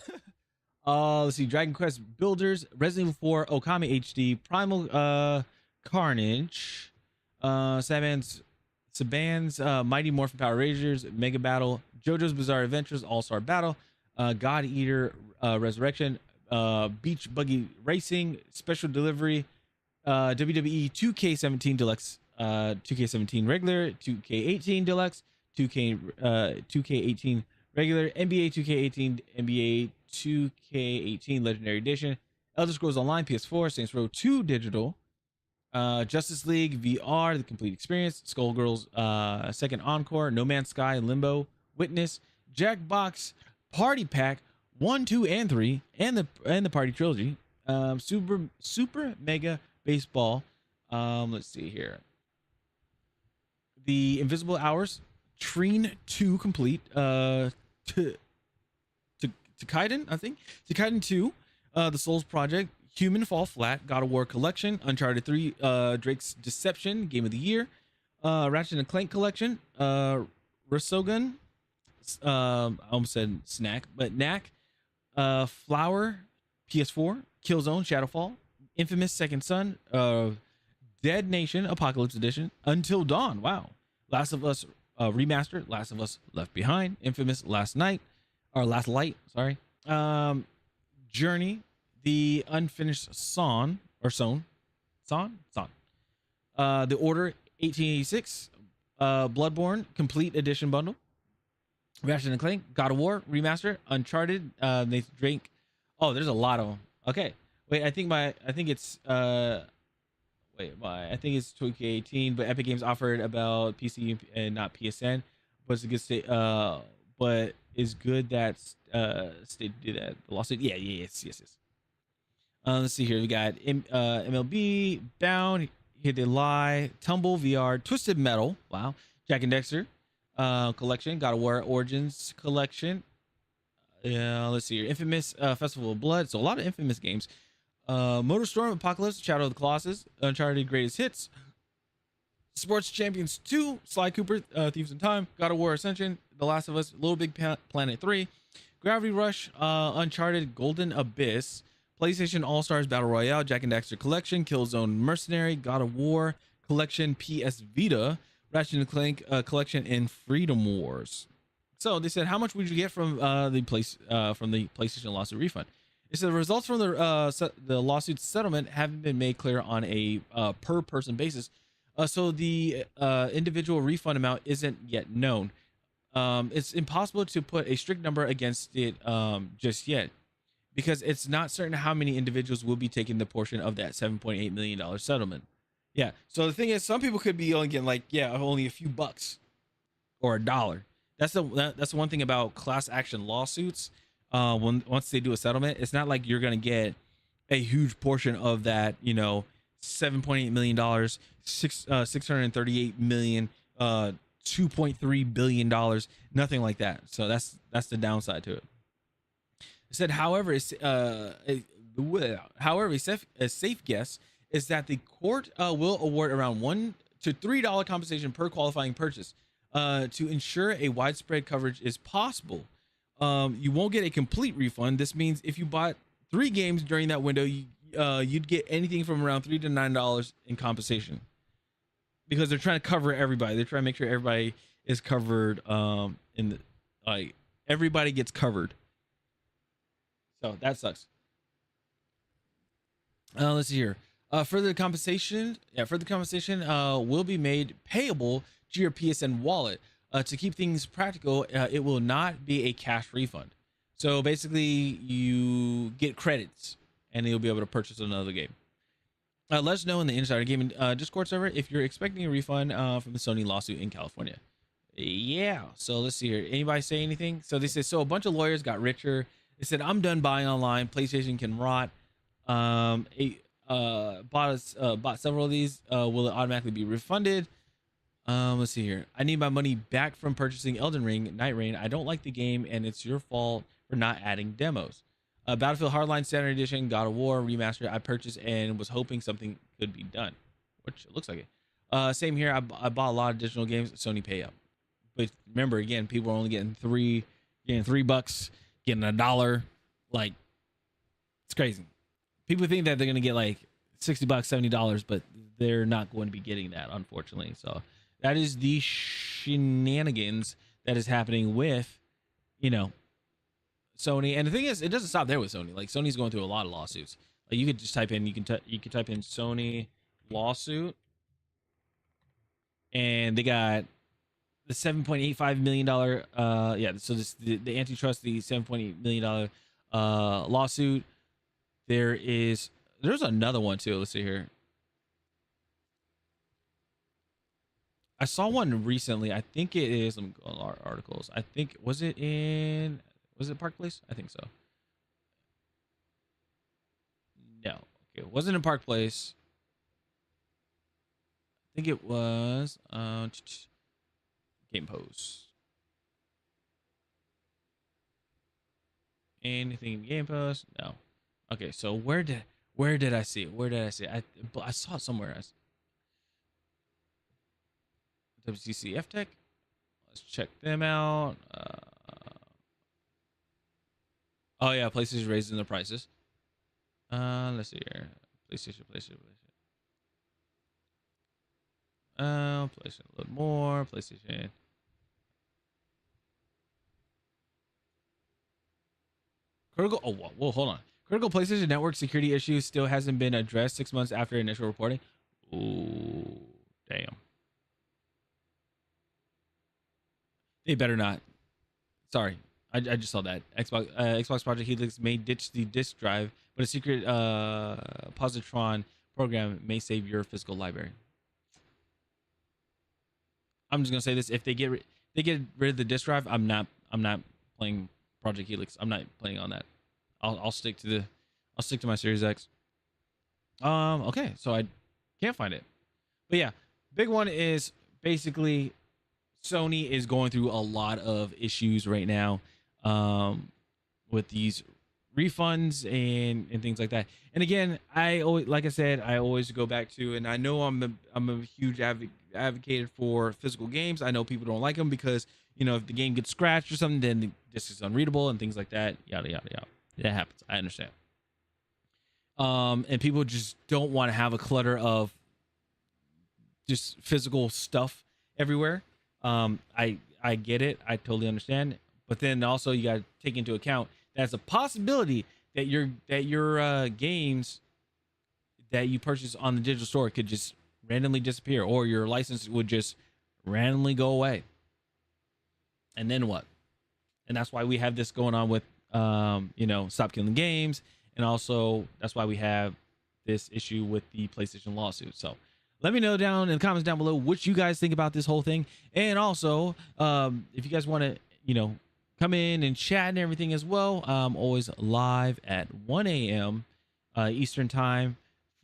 Let's see. Dragon Quest Builders, Resident Evil 4, Okami HD, Primal Carnage, Saban's Mighty Morphin Power Rangers, Mega Battle, JoJo's Bizarre Adventures, All-Star Battle, God Eater Resurrection, Beach Buggy Racing, Special Delivery, WWE 2K17 Deluxe, 2K17 Regular, 2K18 Deluxe, 2K18 Regular, NBA 2K18, NBA 2K18 Legendary Edition, Elder Scrolls Online PS4, Saints Row 2 Digital, Justice League VR, the complete experience, Skullgirls Second Encore, No Man's Sky, Limbo, Witness, Jackbox Party Pack 1, 2, and 3, and the Party Trilogy, Super Mega Baseball. Let's see here. The Invisible Hours, Trine 2 complete, Kaiden, I think. Kaiden 2, The Souls Project, Human Fall Flat, God of War Collection, Uncharted 3, Drake's Deception, Game of the Year, Ratchet and Clank Collection, Resogun, I almost said Snack, but Knack, Flower, PS4, Killzone, Shadowfall, Infamous Second Son, Dead Nation, Apocalypse Edition, Until Dawn, wow, Last of Us Remastered, Last of Us Left Behind, Infamous Last Light, sorry, Journey, The Unfinished Son, The Order 1886, Bloodborne Complete Edition Bundle, Ratchet and Clank, God of War Remastered, Uncharted, Nathan Drake. Oh, there's a lot of them. Okay, wait, I think it's 2K18, but Epic Games offered about PC and not PSN. But it's a good state, but it's good that state did that. The lawsuit, yes. Let's see here. We got MLB, Bound, Hit the Lie, Tumble VR, Twisted Metal. Wow, Jack and Dexter collection, God of War Origins collection. Let's see here. Infamous Festival of Blood. So a lot of Infamous games. Motorstorm, Apocalypse, Shadow of the Colossus, Uncharted Greatest Hits, Sports Champions 2, Sly Cooper, Thieves in Time, God of War Ascension, The Last of Us, Little Big Planet 3, Gravity Rush, Uncharted Golden Abyss, PlayStation All-Stars Battle Royale, Jack and Daxter Collection, Killzone Mercenary, God of War Collection, PS Vita, Ratchet and Clank Collection, and Freedom Wars. So they said, how much would you get from the PlayStation lawsuit refund? It said the results from the lawsuit settlement haven't been made clear on a per person basis, so the individual refund amount isn't yet known. It's impossible to put a strict number against it just yet, because it's not certain how many individuals will be taking the portion of that $7.8 million settlement. Yeah. So the thing is, some people could be only getting only a few bucks or a dollar. That's the one thing about class action lawsuits. Once they do a settlement, it's not like you're gonna get a huge portion of that. $7.8 million, 638 million, $2.3 billion, nothing like that. So that's the downside to it. It said, however, a safe guess is that the court will award around $1 to $3 compensation per qualifying purchase to ensure a widespread coverage is possible. You won't get a complete refund. This means if you bought 3 games during that window, you'd get anything from around $3 to $9 in compensation, because they're trying to cover everybody. They're trying to make sure everybody is covered. Everybody gets covered. So that sucks. Let's see here. Further compensation will be made payable to your PSN wallet. To keep things practical, it will not be a cash refund. So basically, you get credits, and you'll be able to purchase another game. Let us know in the Insider Gaming Discord server if you're expecting a refund from the Sony lawsuit in California. Yeah. So let's see here. Anybody say anything? So they said, so a bunch of lawyers got richer. They said, I'm done buying online. PlayStation can rot. Bought several of these. Will it automatically be refunded? Let's see here. I need my money back from purchasing Elden Ring, Night Rain. I don't like the game, and it's your fault for not adding demos. Battlefield Hardline Standard Edition, God of War Remastered. I purchased and was hoping something could be done, which it looks like it. Same here. I bought a lot of digital games. Sony pay up, but remember, again, people are only getting $3, getting $3, getting $1. Like, it's crazy. People think that they're gonna get like $60, $70, but they're not going to be getting that, unfortunately. So that is the shenanigans that is happening with, Sony. And the thing is, it doesn't stop there with Sony. Like, Sony's going through a lot of lawsuits. Like, you could just type in, you can type in Sony lawsuit, and they got the $7.85 million. So the antitrust, the $7.8 million lawsuit. There's another one too. Let's see here. I saw one recently. I think it is. Let me go on our articles. I think was it Park Place? I think so. No, okay, it wasn't in Park Place. I think it was Game Post. Anything in Game Post? No. Okay, so where did I see it? Where did I see it? I saw it somewhere. WCCF Tech. Let's check them out. Oh yeah, PlayStation raising their prices. Let's see here. PlayStation. PlayStation a little more. PlayStation. Critical. Oh, whoa, hold on. Critical PlayStation Network security issues still hasn't been addressed 6 months after initial reporting. Ooh, damn. They better not. Sorry, I just saw that. Xbox Project Helix may ditch the disk drive, but a secret positron program may save your physical library. I'm just gonna say this: if they get rid of the disk drive, I'm not playing Project Helix. I'm not playing on that. I'll stick to my Series X. Okay, so I can't find it, but yeah, big one is basically Sony is going through a lot of issues right now, with these refunds and things like that. And again, I always go back to, and I know I'm a huge advocate for physical games. I know people don't like them because if the game gets scratched or something, then the disc is unreadable and things like that. Yada yada yada. That happens. I understand. And people just don't want to have a clutter of just physical stuff everywhere. I get it. I totally understand. But then also you got to take into account that's a possibility that your games that you purchase on the digital store could just randomly disappear, or your license would just randomly go away. And then what? And that's why we have this going on with Stop Killing Games, and also that's why we have this issue with the PlayStation lawsuit. So let me know down in the comments down below what you guys think about this whole thing. And also, if you guys want to, come in and chat and everything as well, I'm always live at 1 a.m. Eastern time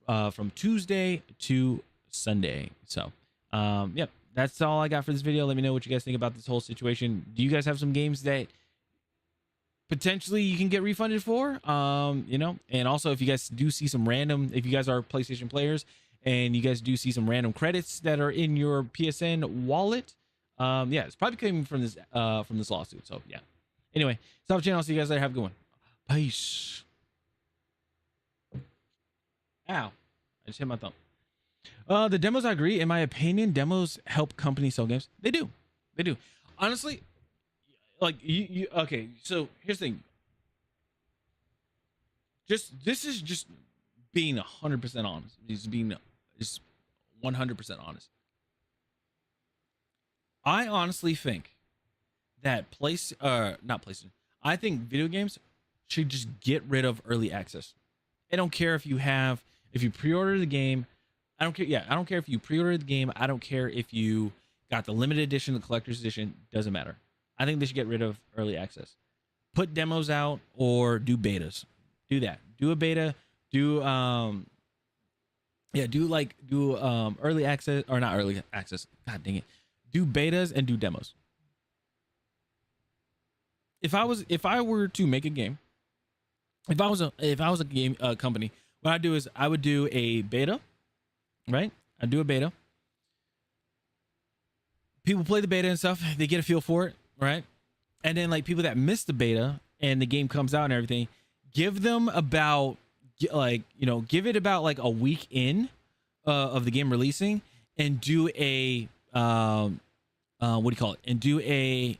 from Tuesday to Sunday. So, yep, that's all I got for this video. Let me know what you guys think about this whole situation. Do you guys have some games that potentially you can get refunded for? And also if you guys do see some if you guys are PlayStation players, and you guys do see some random credits that are in your PSN wallet, it's probably coming from this lawsuit. So yeah. Anyway, stop the channel. See you guys later. Have a good one. Peace. Ow! I just hit my thumb. The demos, I agree. In my opinion, demos help companies sell games. They do. They do. Honestly, like you okay. So here's the thing. This is just being 100% honest. Just 100% honest. I honestly think that not PlayStation. I think video games should just get rid of early access. I don't care if you pre-order the game. I don't care. Yeah, I don't care if you pre-order the game. I don't care if you got the limited edition, the collector's edition. Doesn't matter. I think they should get rid of early access. Put demos out or do betas. Do that. Do a beta. Do yeah, do early access, or not early access. God dang it. Do betas and do demos. If I were to make a game, if I was a game company, what I'd do is I would do a beta, right? I'd do a beta. People play the beta and stuff. They get a feel for it, right? And then like people that miss the beta and the game comes out and everything, give them about give it about like a week in of the game releasing, and do a what do you call it? And do a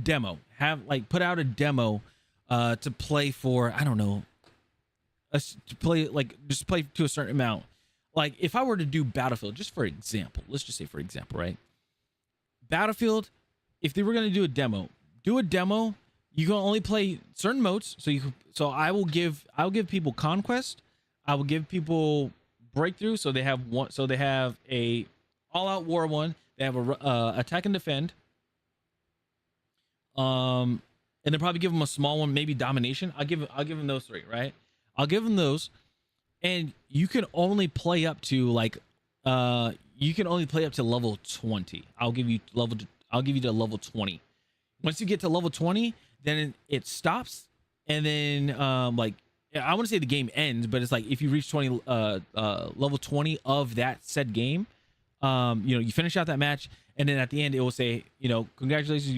demo. Have like put out a demo to play for, I don't know, to play like just play to a certain amount. Like if I were to do Battlefield, just for example, let's just say for example, right? Battlefield, if they were going to do a demo, do a demo. You can only play certain modes. So I'll give people Conquest. I will give people Breakthrough. So they have one. So they have a All Out War one. They have a Attack and Defend. And then probably give them a small one, maybe Domination. I'll give them those three, right? I'll give them those, and you can only play up to like level 20. I'll give you to level 20. Once you get to level 20, then it stops, and then like I want to say the game ends, but it's like if you reach level 20 of that said game, you finish out that match, and then at the end it will say, congratulations,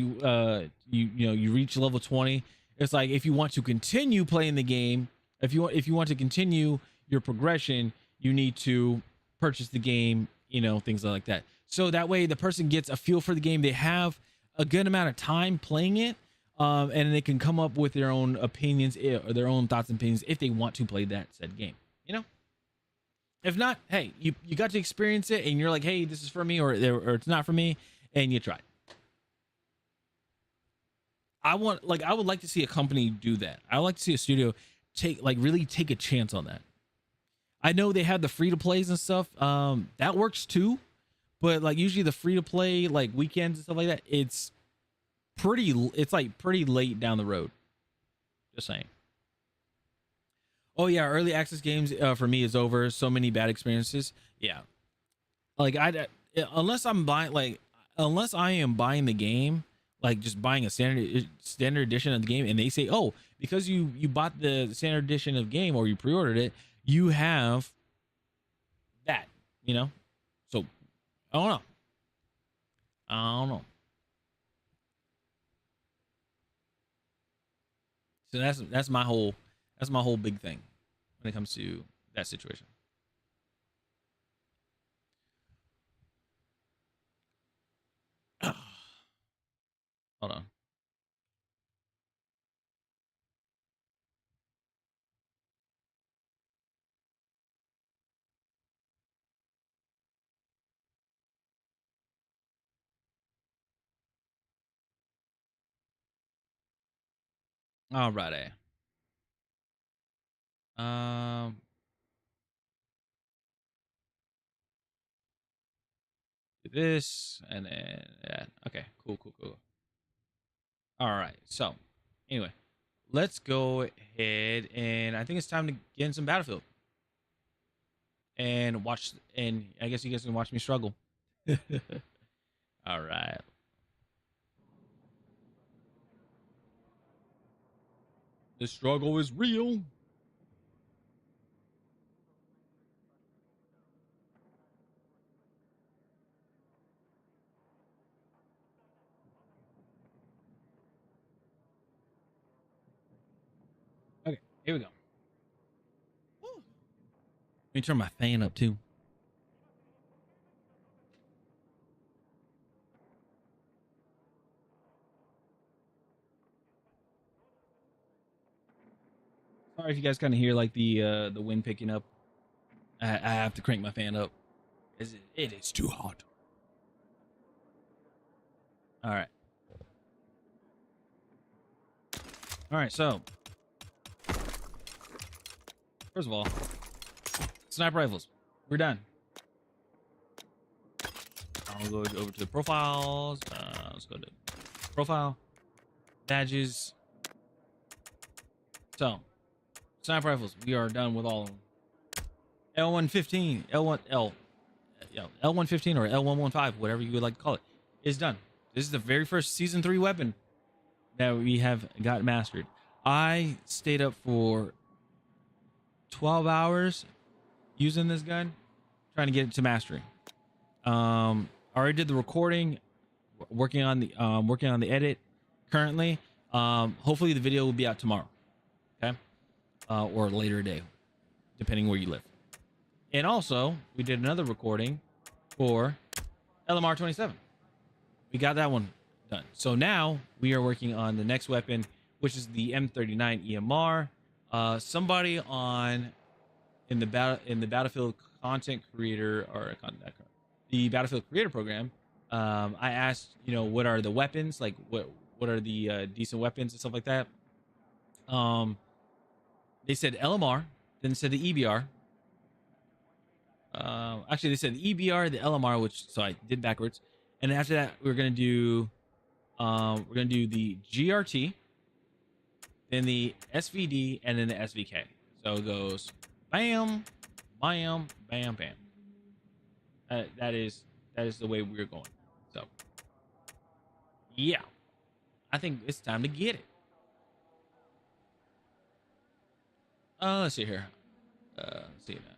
you reach level 20. It's like if you want to continue playing the game, if you want to continue your progression, you need to purchase the game, things like that. So that way the person gets a feel for the game. They have a good amount of time playing it, and they can come up with their own opinions or their own thoughts and opinions if they want to play that said game. If not, hey, you got to experience it, and you're like, hey, this is for me, or it's not for me, and you try. I would like to see a company do that. I would like to see a studio really take a chance on that. I know they have the free to plays and stuff. That works too, but like usually the free to play like weekends and stuff like that, it's pretty late down the road. Just saying. Oh yeah, early access games for me is over. So many bad experiences. Yeah, like unless I am buying the game, like just buying a standard edition of the game, and they say, oh, because you bought the standard edition of the game or you pre-ordered it, you have that. So I don't know. So that's my whole big thing when it comes to that situation. Hold on. All righty. Um, do this and then that. Okay, cool. All right. So, anyway, let's go ahead, and I think it's time to get in some Battlefield and watch. And I guess you guys can watch me struggle. All right. The struggle is real. Okay, here we go. Woo. Let me turn my fan up too. Sorry if you guys kind of hear like the wind picking up. I have to crank my fan up. It is too hot. All right. All right. So first of all, sniper rifles. We're done. I'll go over to the profiles. Let's go to profile badges. So sniper rifles. We are done with all of them. L115, L115 or L115, whatever you would like to call it, is done. This is the very first season 3 weapon that we have got mastered. I stayed up for 12 hours using this gun, trying to get it to mastery. I already did the recording, working on the edit currently. Hopefully the video will be out tomorrow, okay, or later today, depending where you live. And also, we did another recording for LMR 27. We got that one done. So now we are working on the next weapon, which is the M39 EMR. Somebody in the Battlefield content creator the Battlefield creator program, I asked, what are the weapons, like what are the decent weapons and stuff like that. They said LMR, then said the EBR. Actually, they said the EBR, the LMR, which so I did backwards, and after that we're gonna do the GRT, then the SVD, and then the SVK. So it goes bam, bam, bam, bam. That is the way we're going. So yeah, I think it's time to get it. Let's see here. Let's see that.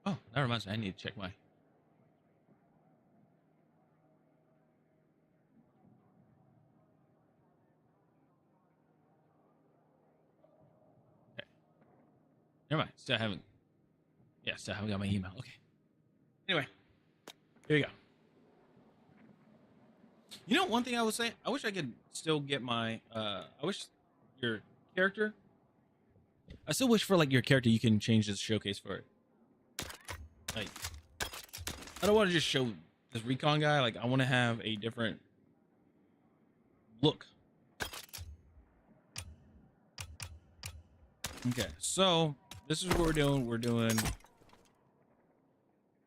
Oh, that reminds me. I need to check my. Okay. Never mind. Still haven't got my email. Okay. Anyway, here we go. One thing I would say, I wish I could still get my. I wish your character. I still wish for like your character, you can change this showcase for it. Like, I don't want to just show this recon guy. Like, I want to have a different look. Okay, so this is what we're doing. We're doing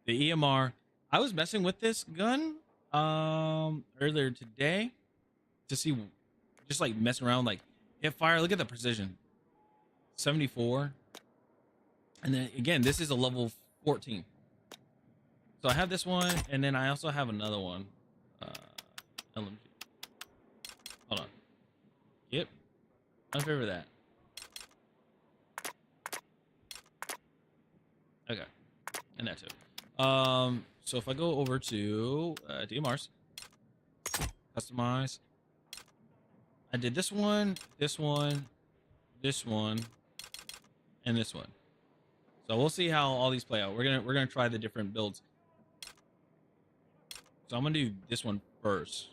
the EMR. I was messing with this gun earlier today to see, just like messing around, like hip fire. Look at the precision, 74, and then again, this is a level 14. So I have this one, and then I also have another one. LMG. Hold on. Yep. I'm in favor of that. Okay. And that too. So if I go over to DMRs, customize. I did this one, this one, this one, and this one. So we'll see how all these play out. We're gonna try the different builds. So I'm gonna do this one first,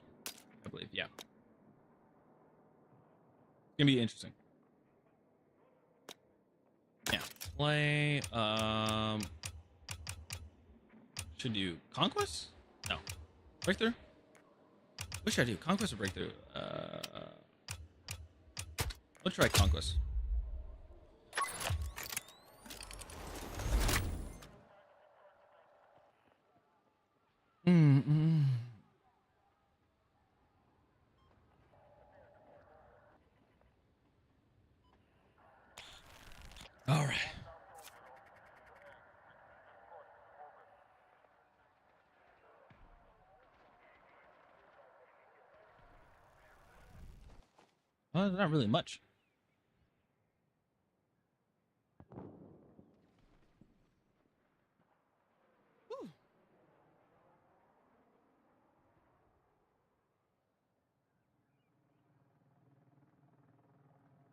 I believe. Yeah. It's gonna be interesting. Yeah. Play. Should do Conquest? No. Breakthrough? What should I do? Conquest or Breakthrough? Let's try Conquest. All right. Well, not really much. Woo.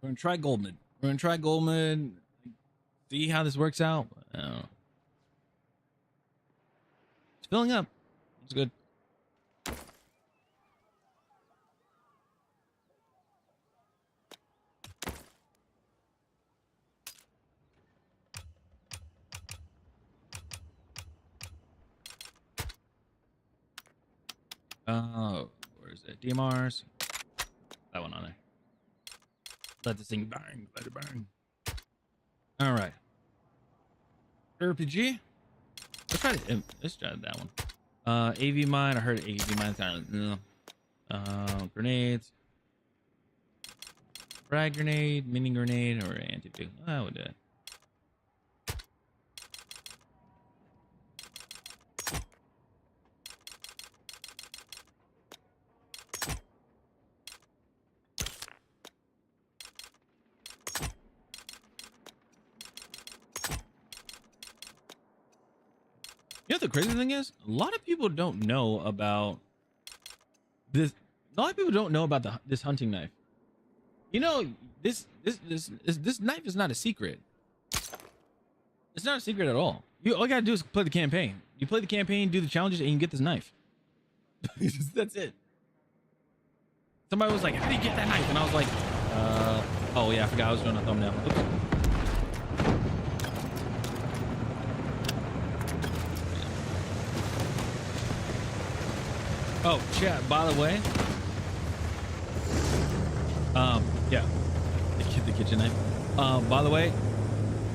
We're gonna try Goldman. We're gonna try Goldman. See how this works out. I don't know. It's filling up. It's good. Where is it? DMRs. That one on there. Let this thing bang. Let it bang. All right. RPG. Let's try that one. AV mine. I heard AV mine kind of. Grenades. Frag grenade, mini grenade, or anti-vehicle. I would do it. You know what the crazy thing is? A lot of people don't know about this. A lot of people don't know about this hunting knife. You know, this knife is not a secret. It's not a secret at all. All you gotta do is play the campaign. You play the campaign, do the challenges, and you can get this knife. That's it. Somebody was like, "How do you get that knife?" And I was like, "Oh yeah, I forgot I was doing a thumbnail." Oops. Oh, chat, by the way. Yeah. The kitchen knife. By the way,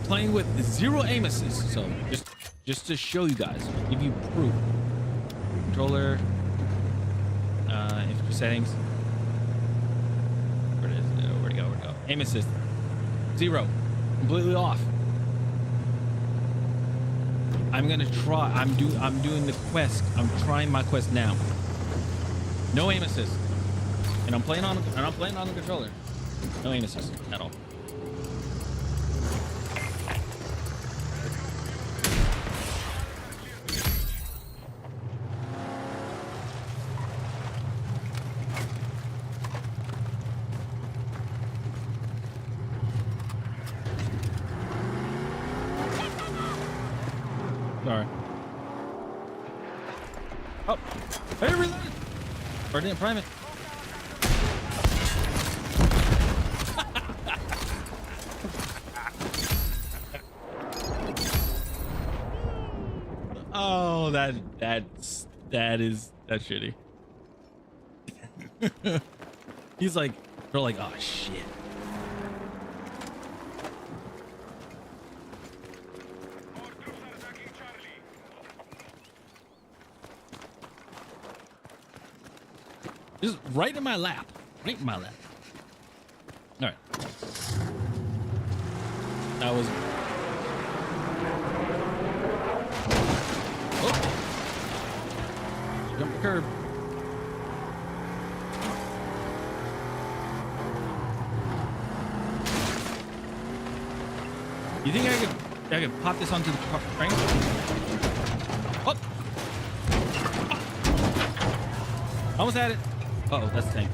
playing with 0 aim assist. So just to show you guys, give you proof. Controller, infantry settings. Where it is? Where'd it go? Where'd it go? Aim assist. 0. Completely off. I'm gonna try. I'm doing the quest. I'm trying my quest now. No aim assist, and I'm playing on the controller. No aim assist at all. Sorry. Oh, hey, reload. Or didn't prime it. Oh, that's shitty. He's like, they're like, oh shit. Just right in my lap. Right in my lap. All right. That was. Oh. Jump the curb. You think I could pop this onto the frame? Oh. Almost had it. Uh-oh, that's the tank.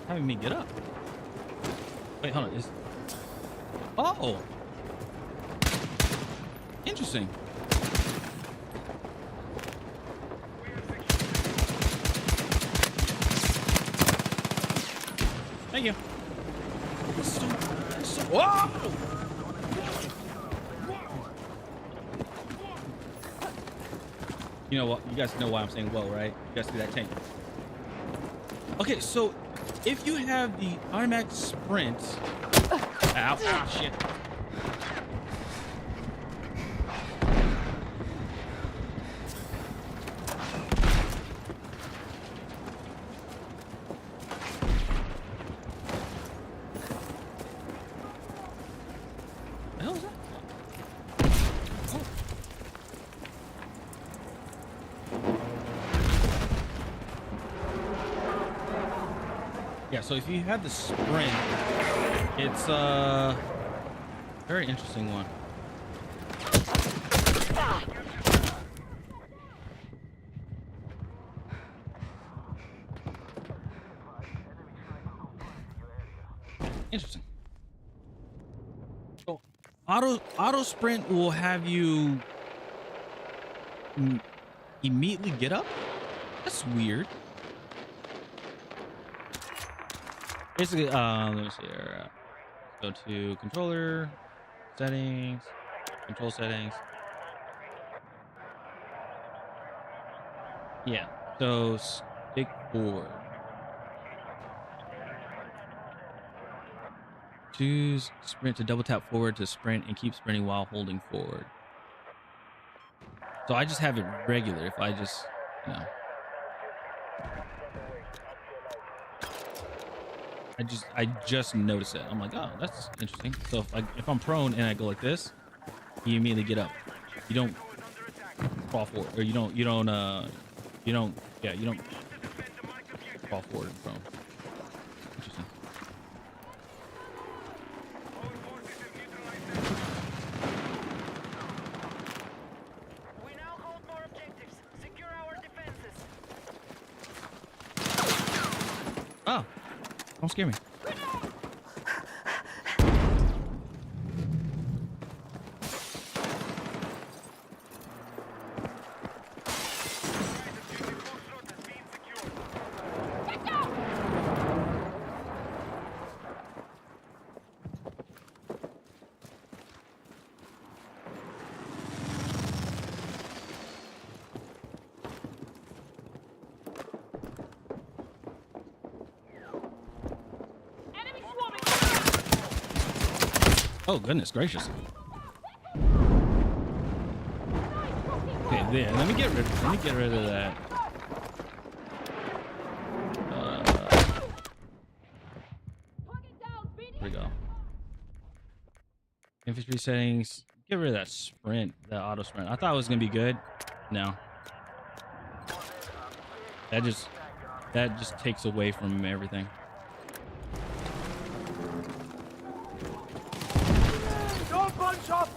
Having me get up. Wait, hold on. Oh, interesting. Thank you. Whoa! You know what? You guys know why I'm saying whoa, right? You guys see that tank? Okay, so if you have the automatic sprint, ow, shit. Yeah, so if you have the sprint, it's a very interesting one. Interesting. So auto sprint will have you immediately get up. That's weird. Basically, let me see here. Go to controller settings, control settings. Yeah. So stick forward. Choose sprint to double tap forward to sprint and keep sprinting while holding forward. So I just have it regular. If I just, you know, I just notice it. I'm like, oh, that's interesting. So if I'm prone and I go like this, you immediately get up. You don't fall forward, or you don't fall forward and prone. Interesting. We now hold more objectives. Secure our defenses. Oh, don't scare me. Oh, goodness gracious. Okay, there. Let me get rid of that. Here we go. Infantry settings. Get rid of that sprint, that auto sprint. I thought it was gonna be good. No. That just takes away from everything. Don't bunch up!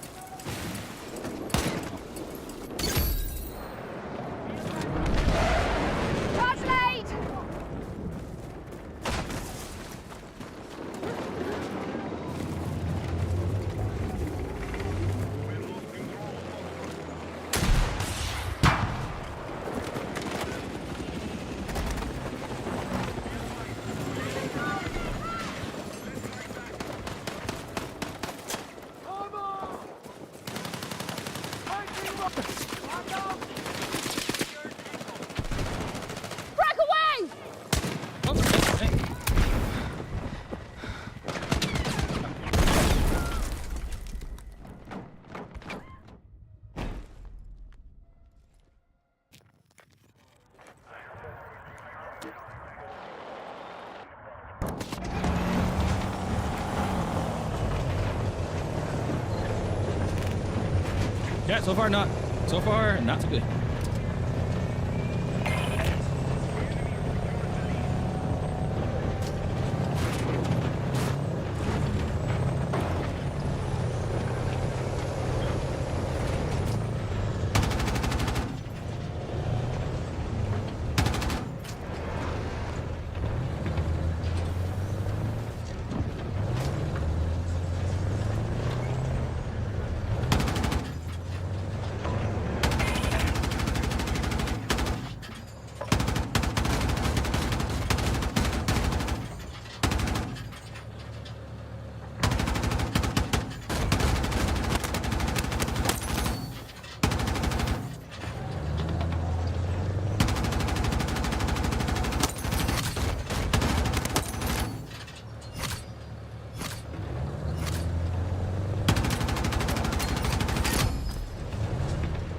Yeah, so far not so good.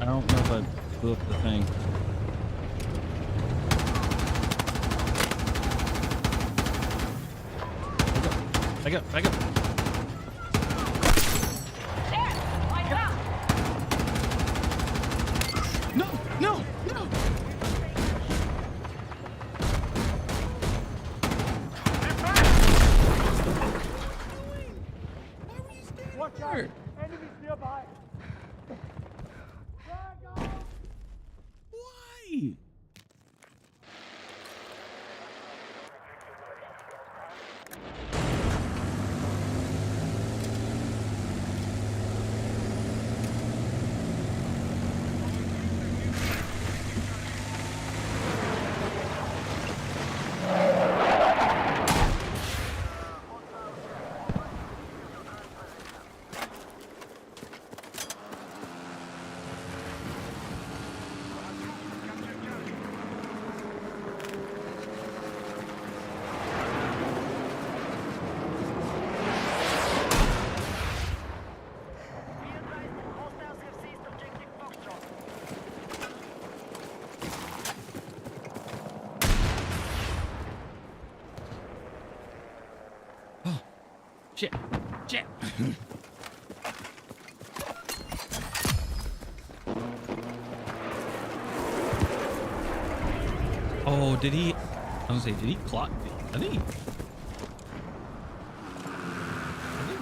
I don't know if I blew up the thing. Back up, back up. No, no, no. Shit. Shit. Oh, did he? I was gonna say, did he clock? I think he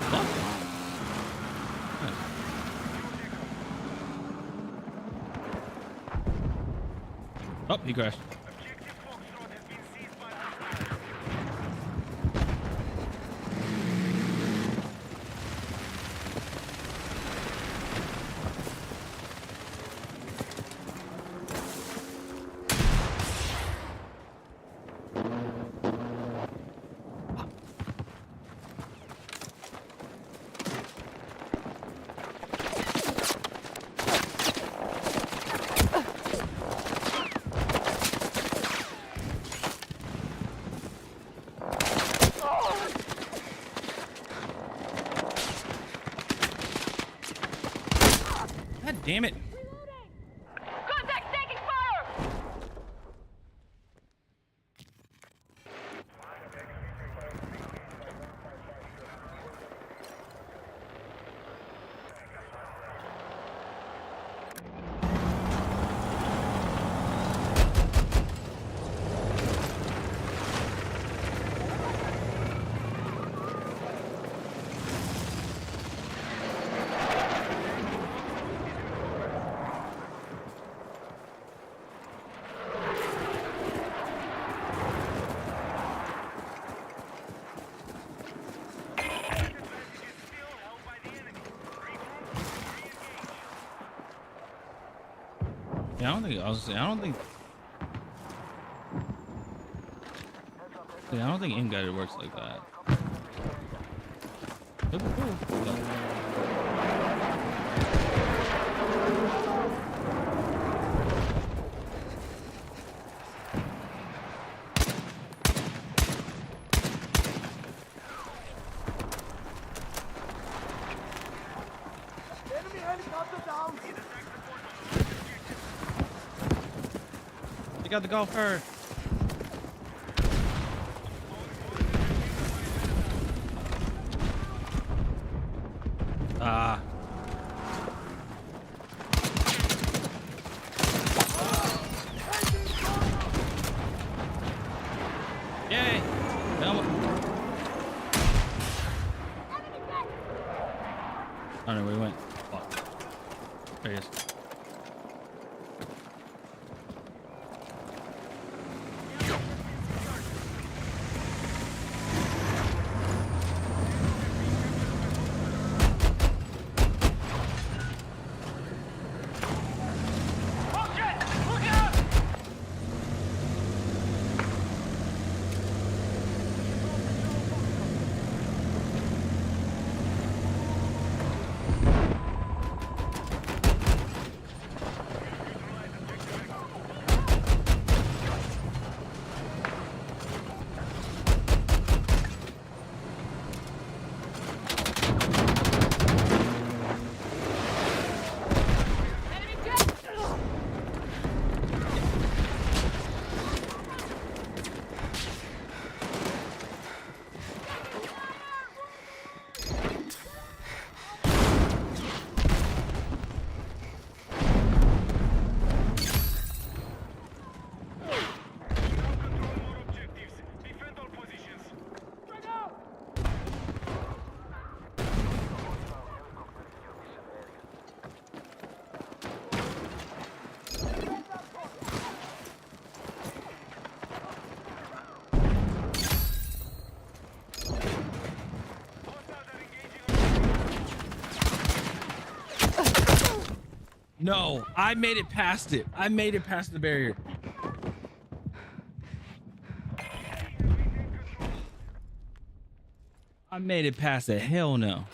clocked him. Nice. Oh, he crashed. God damn it. Contact taking fire! Yeah, I don't think I was. I don't think. Yeah, I don't think in-guided works like that. That'd be cool. Enemy helicopter down! They got the golfer. Ah. Yay! Helmet. I don't know where he went. Fuck. There he is. Oh shit! Look out! Enemy jet! No, I made it past it. I made it past the barrier. I made it past it. Hell no.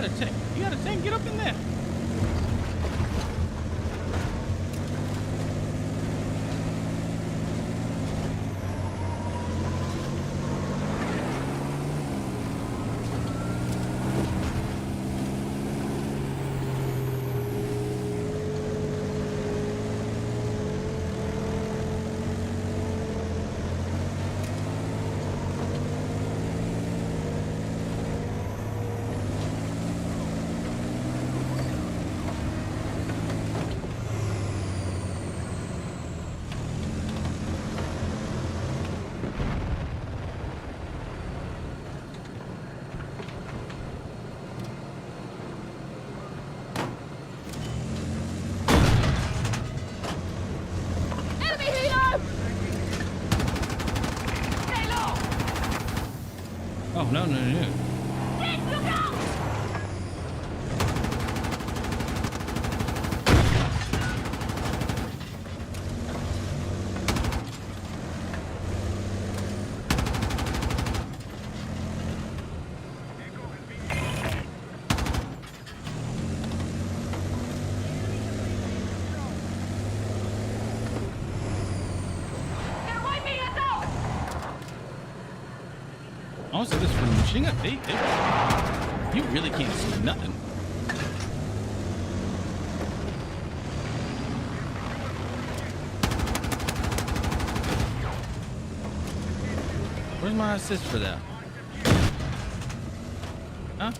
got a tank. You got a tank. Get up in there. Enemy helo! Stay low! Oh no. Dick, look out! They're wiping us out! Honestly, this from machine gun, you really can't see nothing. Where's my assist for that? Huh?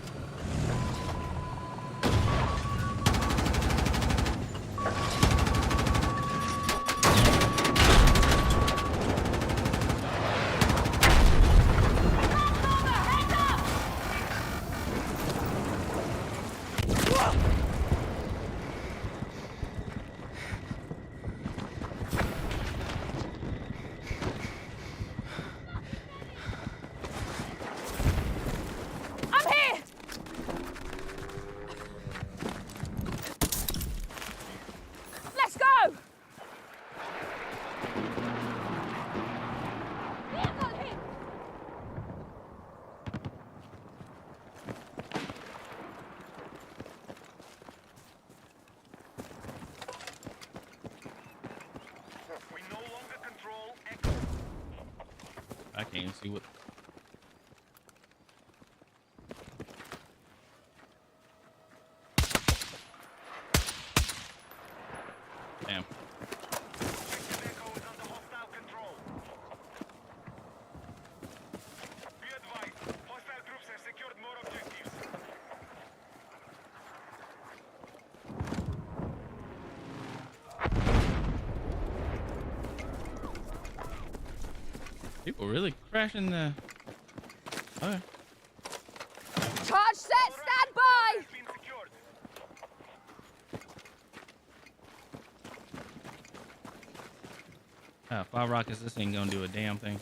I'm here! Let's go! Vehicle hit! We no longer control Echo. I can't even see what. Damn. Objective Echo is under hostile control. Be advised, hostile troops have secured more objectives. People really crashing the. Okay. Charge set, stand by! Has been secured. Ah, 5 rockets. This ain't gonna do a damn thing.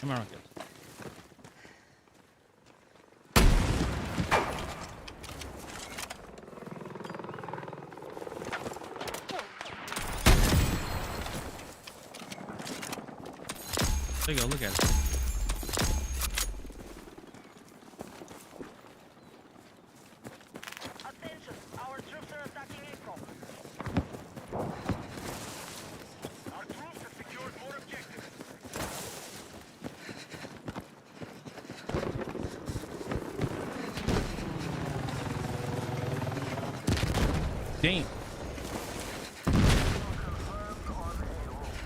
Come on, rockets. There you go. Look at it. Attention, our troops are attacking Echo. Our troops have secured more objectives. Damn.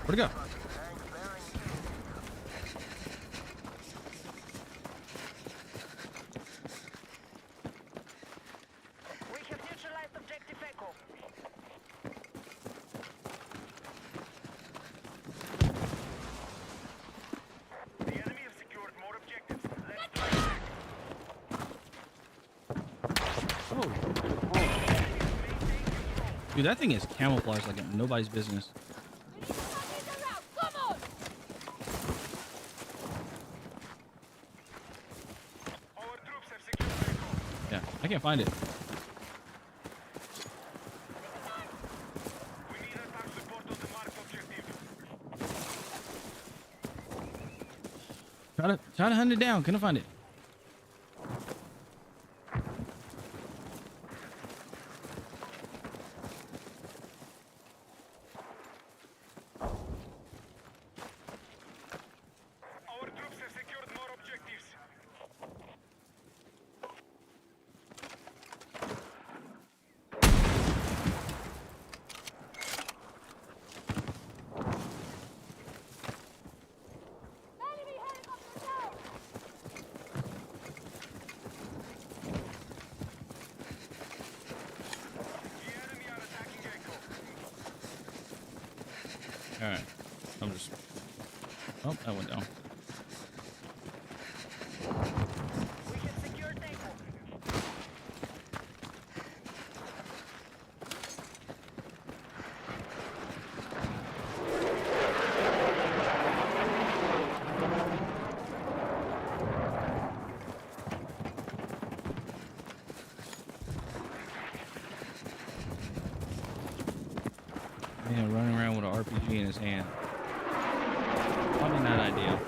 Where'd it go? We have neutralized objective Echo. The enemy have secured more objectives. Let's try Dude, that thing is camouflaged like nobody's business. We need to knock these around, come on! Our troops have secured Echo. Yeah, I can't find it. We need attack support on the marked objective. Try to hunt it down. Couldn't find it. Our troops have secured more objectives. The enemy are attacking Echo. All right. I'm just. Oh, that went down. We can secure Tango. Man, running around with an RPG in his hand. Probably not ideal.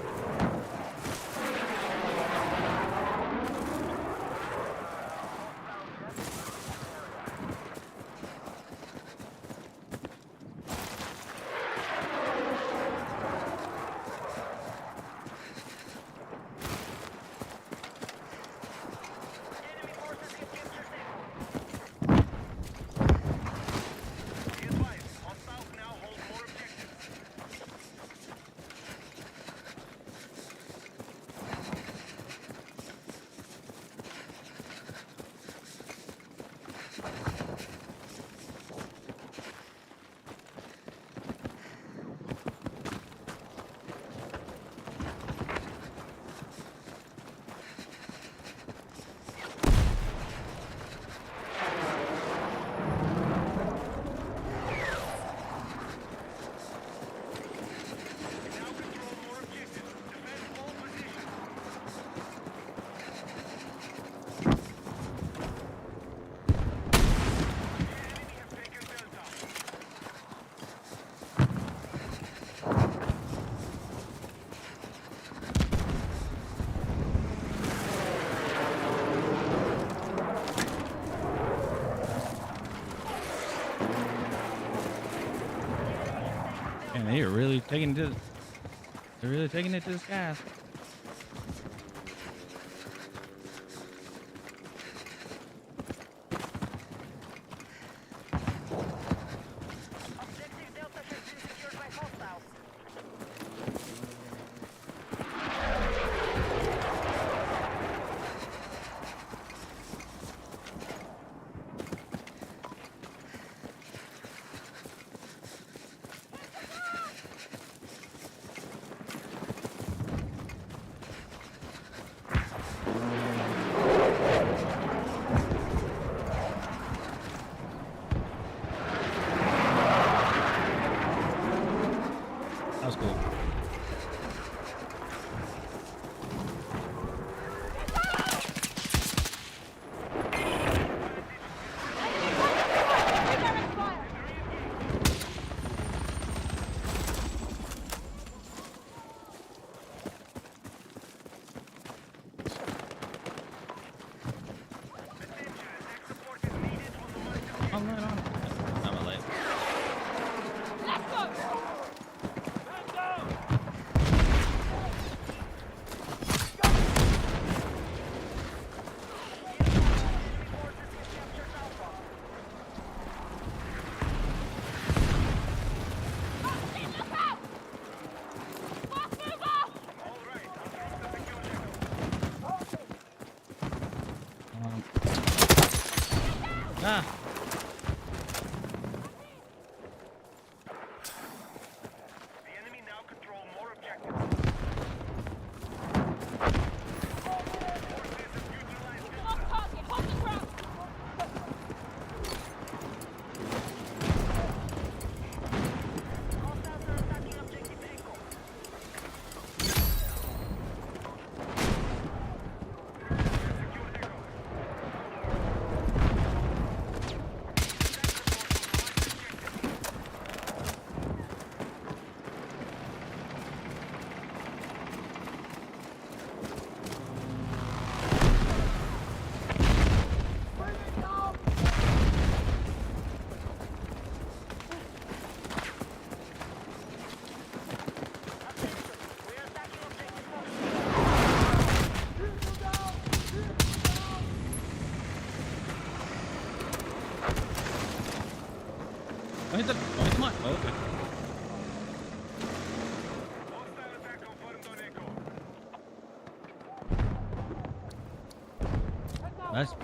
Enemy forces have captured Tango. Be advised, hostiles now hold more objectives. Now control more objectives. Defend all positions. The enemy have taken Delta. Man, they are really taking it to. They're really taking it to the skies. Objective Delta has been secured by hostiles. That was cool. Attention, attack support is needed on the marked objective. I'm right on it. Not my life. Enemy forces have captured Alpha. All right, our troops have secured Echo. Ah. The enemy now control more objectives. Forces have neutralized Delta. Hostiles are attacking Objective Echo. We have secured Echo. That's.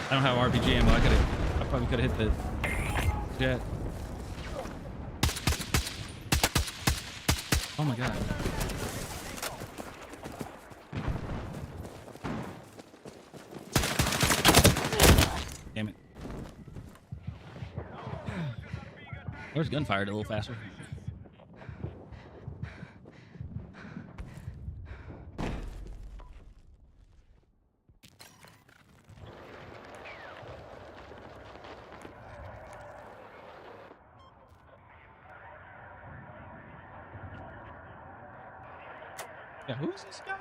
I don't have RPG ammo. I probably could have hit the jet. Oh my god. Damn it. There's gunfire a little faster. Yeah, who is this guy?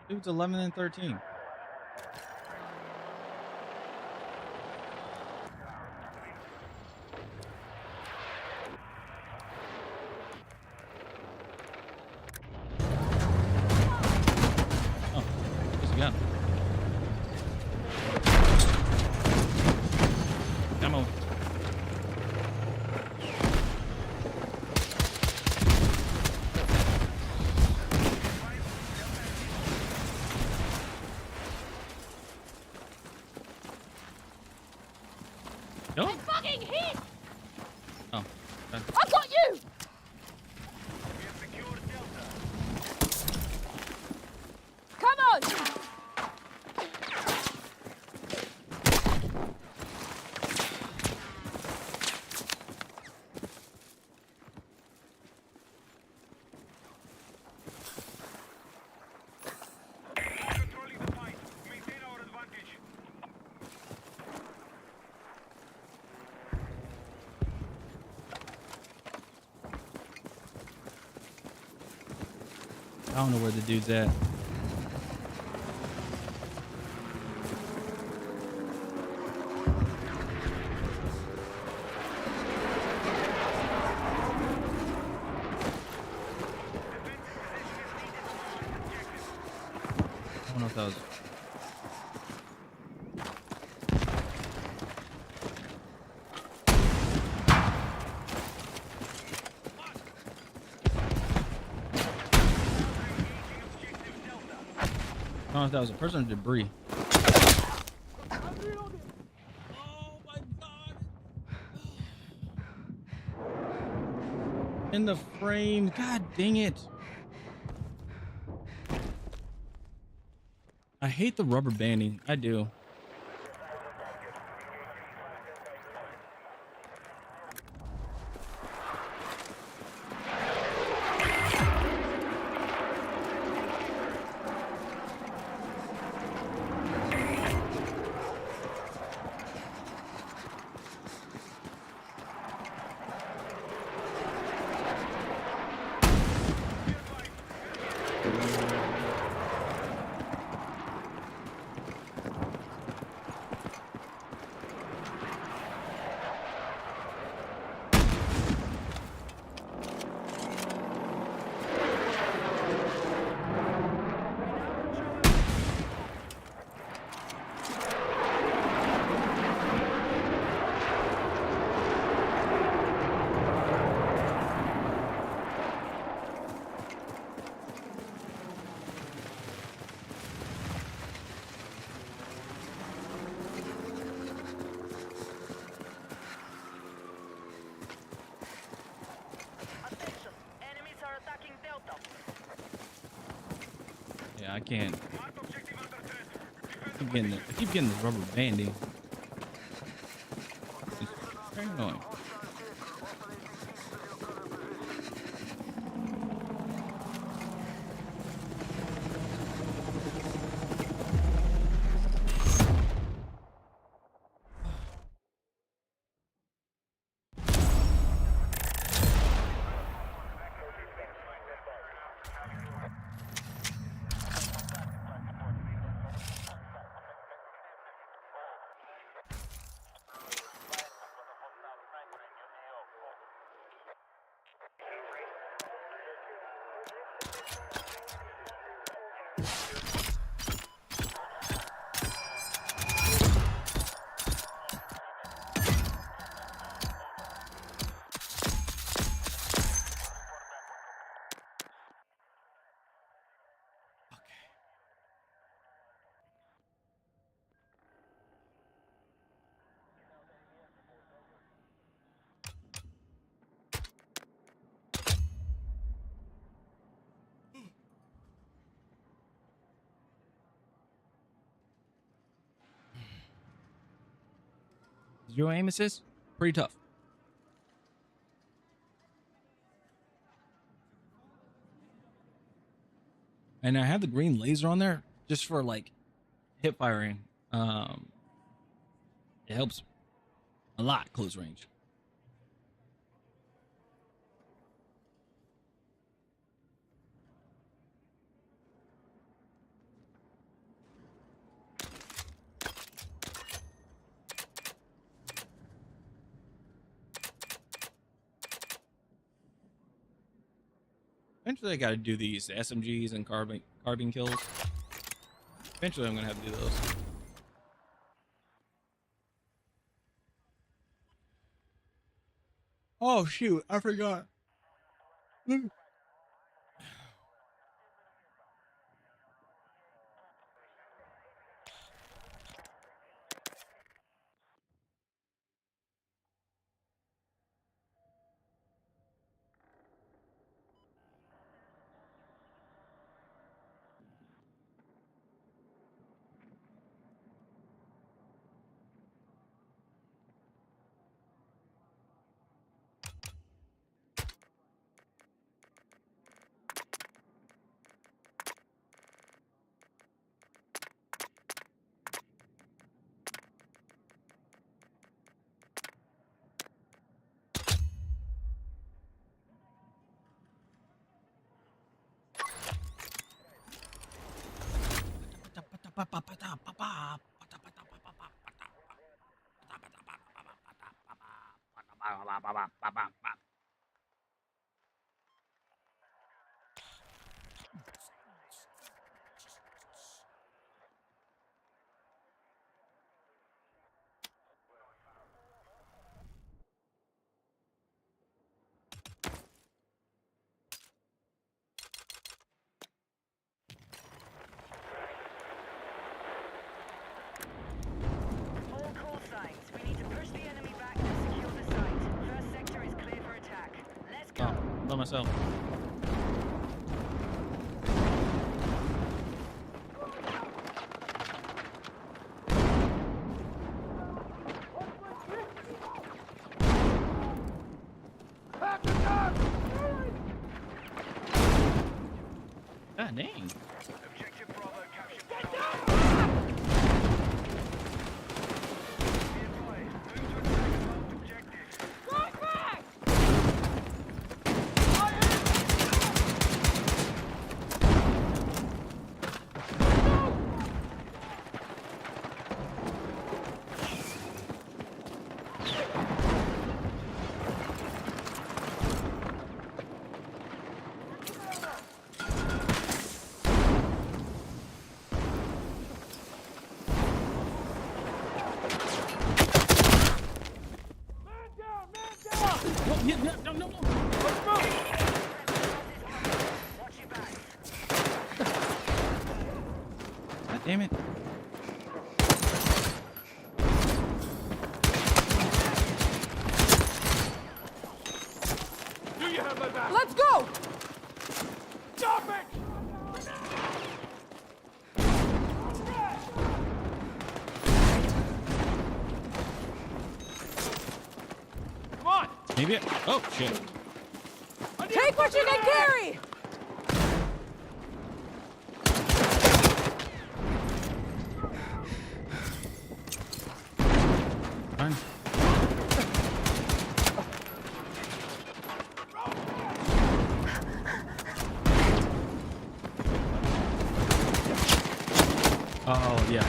Dude's 11 and 13. Oh, where's the gun? Come on. No? Fucking hit! Oh. I got you! We have secured Delta. Come on! Controlling the fight. Maintain our advantage. I don't know where the dude's at. I don't know if that was. I don't know if that was a person or debris. Oh my god! In the frame. God dang it. I hate the rubber banding. I do. Attention! Enemies are attacking Delta. Yeah, I can't. Mark objective under threat. Defend I keep getting this rubber banding. It's very annoying. Zero aim assist, pretty tough. And I have the green laser on there just for like hip firing. It helps a lot close range. Eventually, I got to do these SMGs and carbine kills. Eventually, I'm gonna have to do those. Oh shoot! I forgot. All call signs. We need to push the enemy back and secure the site. First sector is clear for attack. Let's go. Oh, by myself. God dang. Objective Bravo captured. Be advised, move to attack marked objectives. Oh, yeah, no. Watch your back. God damn it. Do you have my back? Let's go! Stop it! Come on! Maybe. Oh shit. Take what you can carry! Fine. Oh yeah.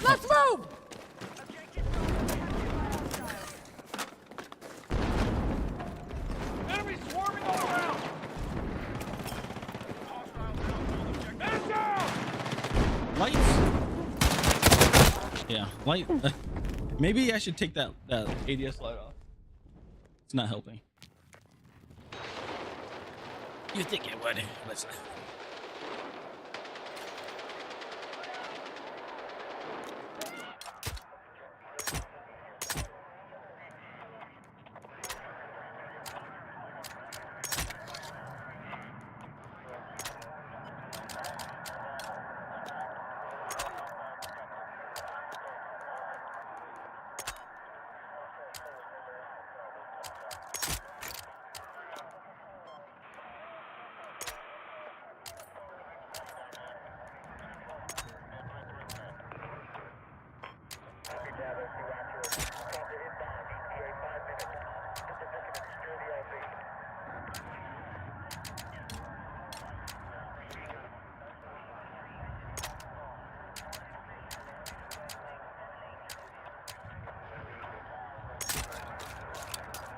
Let's move! Objective Bravo captured by hostiles. Enemy swarming all around! Man down! Lights. Yeah, light. Maybe I should take that ADS light off. It's not helping. You think it would? Listen.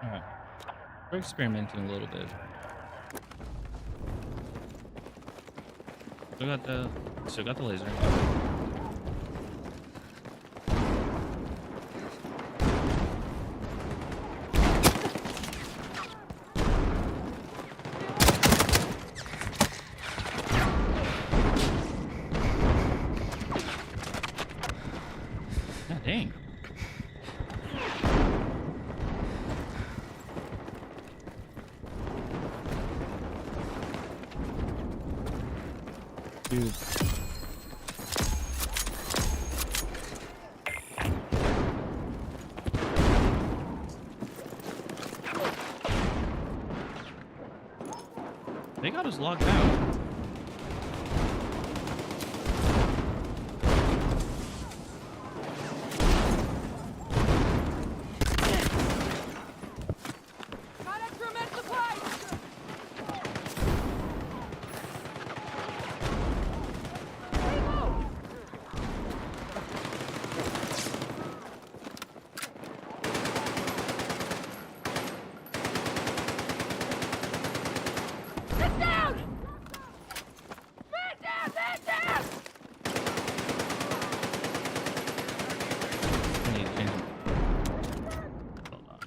All right, we're experimenting a little bit. Still got the laser. God dang. Dude. They got us locked out. Got extra med supplies! Get down! Man down! Man down! I need to change it. Hold on.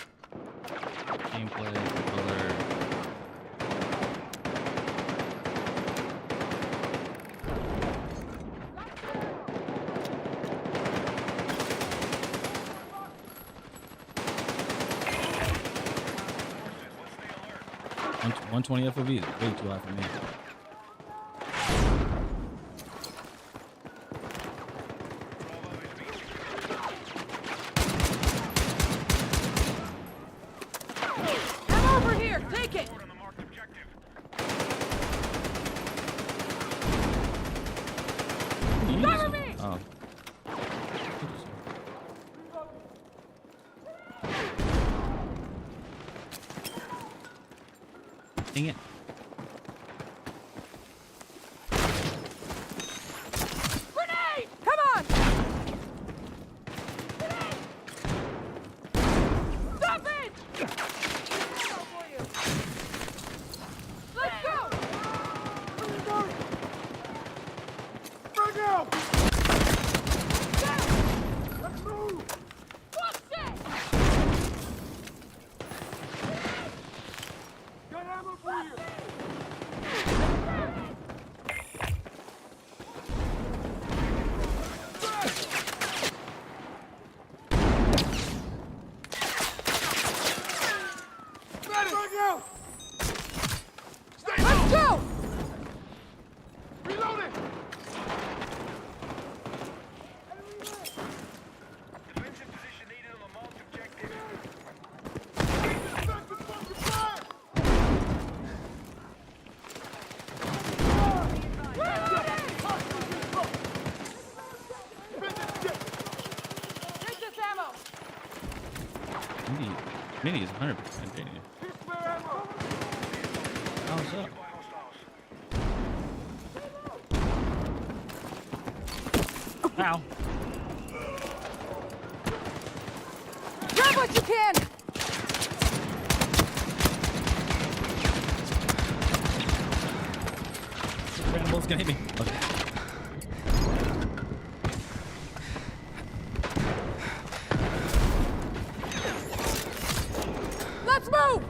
Gameplay, color. Let's stay alert. 120 FOV is way too high for me. Come over here! Take it! Forward on the marked objective. Cover me! Oh. Dang it. Grenade! Come on! Grenade! Stop it! Let's go! Frag out! Let's move! Watch it! Got ammo for you! Frag out! Stay Let's go! Reloading! Defensive position needed on the marked objective. Take this ammo! Mini is 100% dating. How's up? Ow. Grab what you can! Randall's gonna hit me. Okay. Let's move!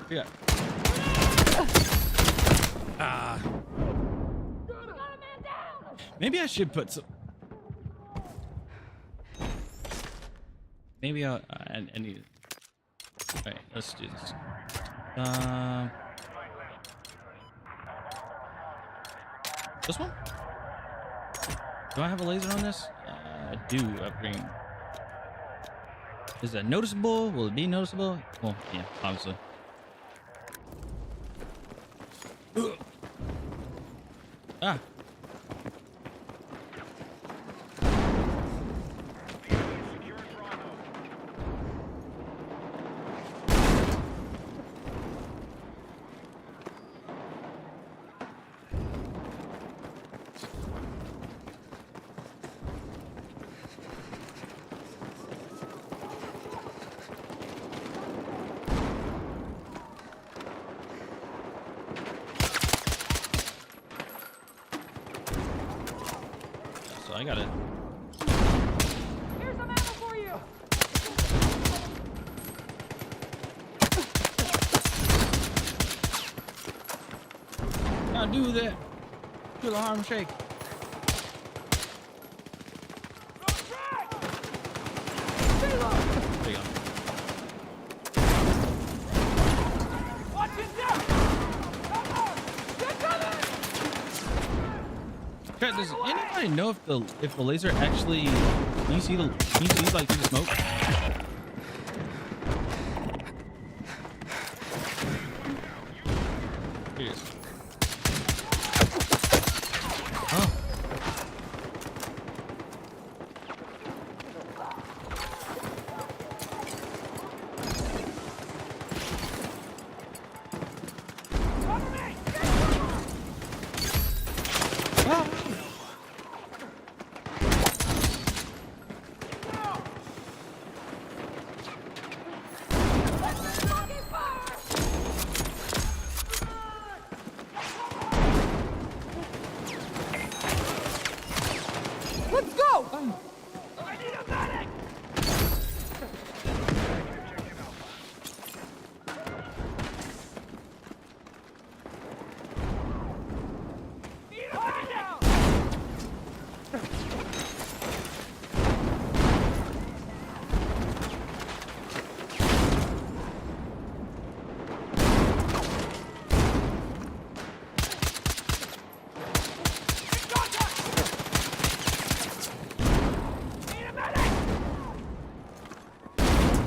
Yeah. Ah. Maybe I should put some. Maybe I need. All right, let's do this. This one? Do I have a laser on this? I do upgrade. Is that noticeable? Will it be noticeable? Well, yeah, obviously. Ugh. Ah. So I gotta. Here's some ammo for you. Gotta do that. Do the harm shake. There you go. Watch it down. Come on. Get coming. Chat, does anybody know if the laser actually can you see like through the smoke? Here it is. Oh. Cover me. Ah. Fucking fire. Let's go. I need a medic. Need a medic now.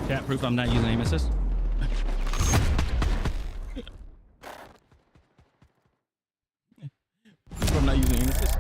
Chat, proof I'm not using aim assist. Proof I'm not using aim assist.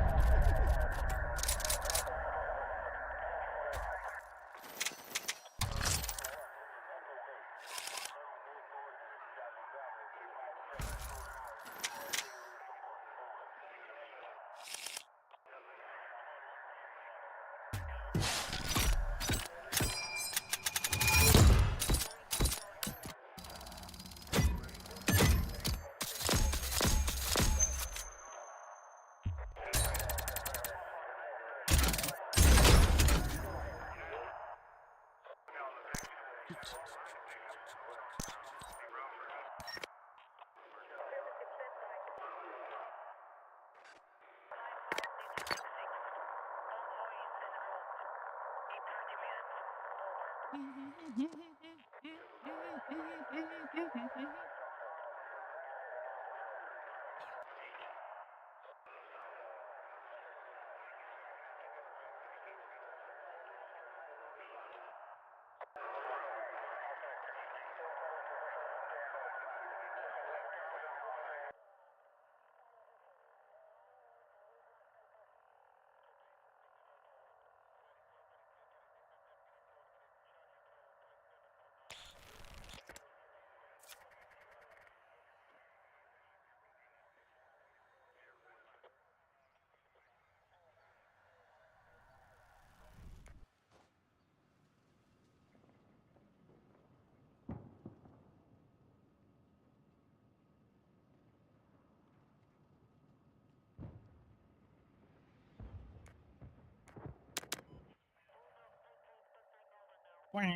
Bow,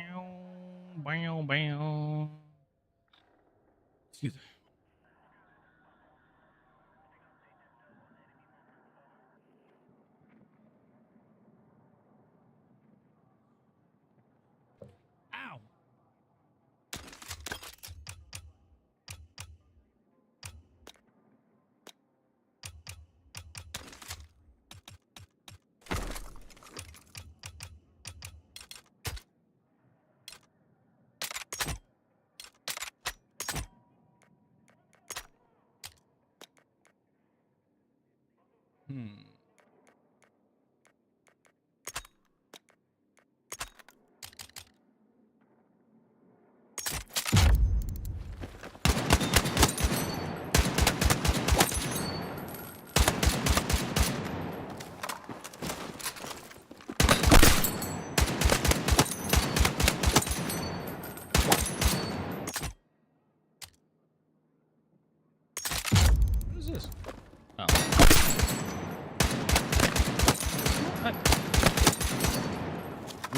bow, bow. Excuse me. Ow. What is this? Oh.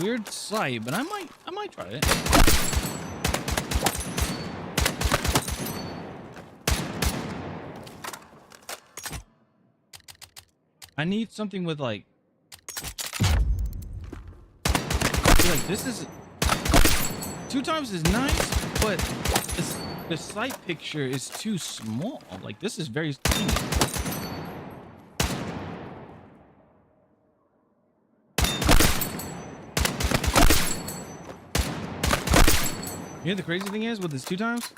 Weird sight, but I might try it. I need something with like this is 2 times is nice, but the sight picture is too small. Like this is very tiny. You know the crazy thing is with this 2 times,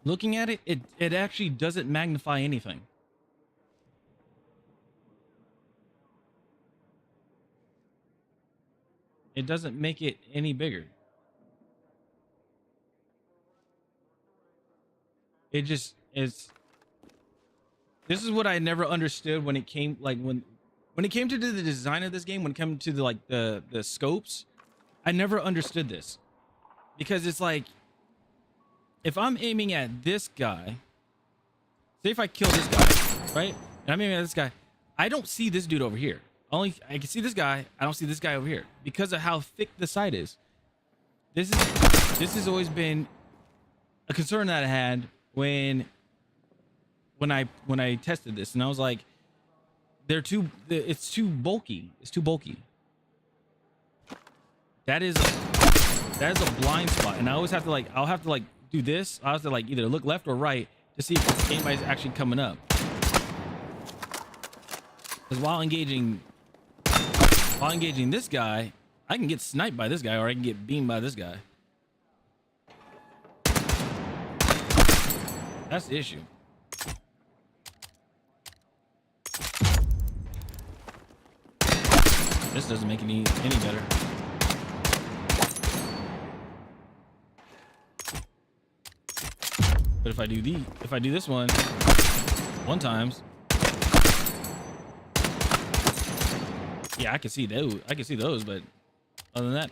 looking at it, it actually doesn't magnify anything. It doesn't make it any bigger. It just is. This is what I never understood when it came, like when it came to the design of this game, when it came to the scopes, I never understood this. Because it's like, if I'm aiming at this guy, say if I kill this guy, right? And I'm aiming at this guy, I don't see this dude over here. I can see this guy. I don't see this guy over here because of how thick the sight is. This has always been a concern that I had when I tested this, and I was like, it's too bulky. It's too bulky. That is a blind spot, and I always have to I'll have to do this. I have to either look left or right to see if anybody's actually coming up. Because while engaging this guy, I can get sniped by this guy, or I can get beamed by this guy. That's the issue. This doesn't make any better. But if I do this one times, yeah, I can see those. I can see those, but other than that,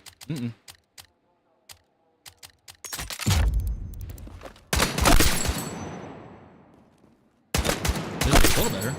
This is a little better.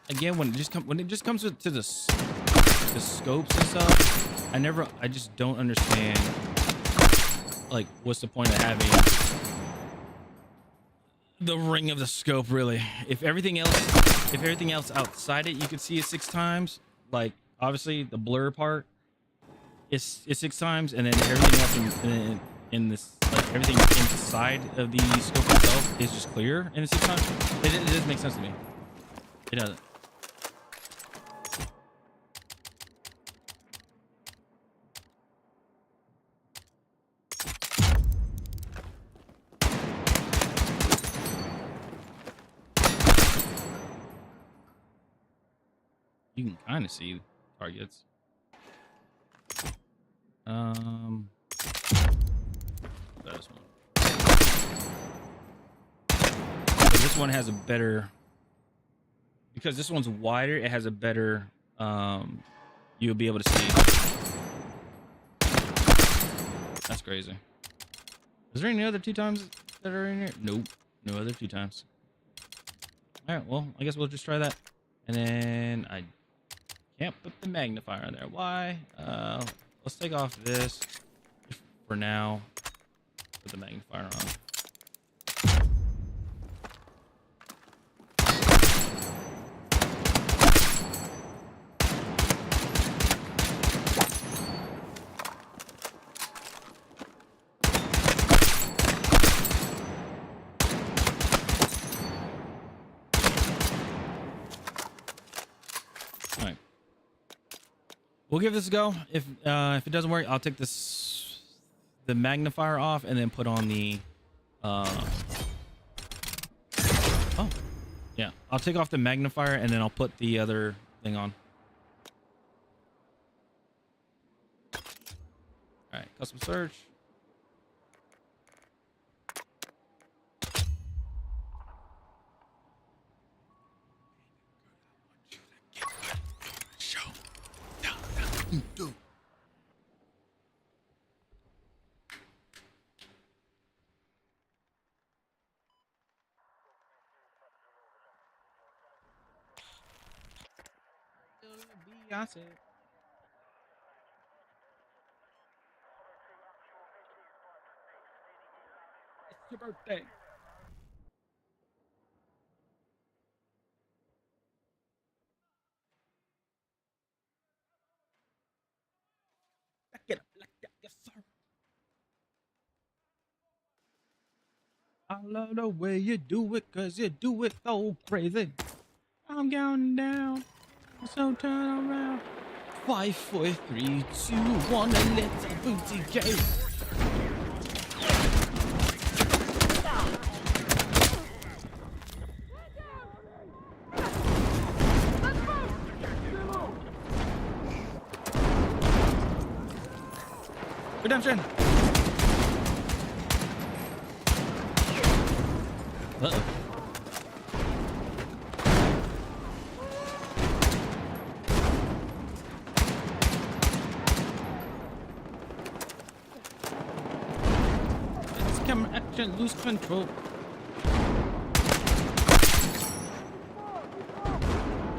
Again, when it just comes to the scopes and stuff, I just don't understand what's the point of having the ring of the scope, really. If everything else outside it you could see it 6 times, obviously the blur part is 6 times, and then everything else in this, everything inside of the scope itself is just clear in 6 times. It doesn't make sense to me. It doesn't. You can kind of see targets. This one. So this one has a better, because this one's wider. It has a better. You'll be able to see. That's crazy. Is there any other 2x that are in here? Nope. No other 2x. All right. Well, I guess we'll just try that. And then I can't put the magnifier on there. Why? Let's take off this for now. Put the magnifier on. All right. We'll give this a go. If it doesn't work, I'll take the magnifier off and then put on the oh yeah, I'll take off the magnifier and then I'll put the other thing on. All right, custom search. Beyonce. It's your birthday. Back it up like that, yes sir. I love the way you do it, cause you do it so crazy. I'm counting down, so turn around. 5, 4, 3, 2, 1, and let's booty go. Redemption. Uh-oh. It's camera action, lose control.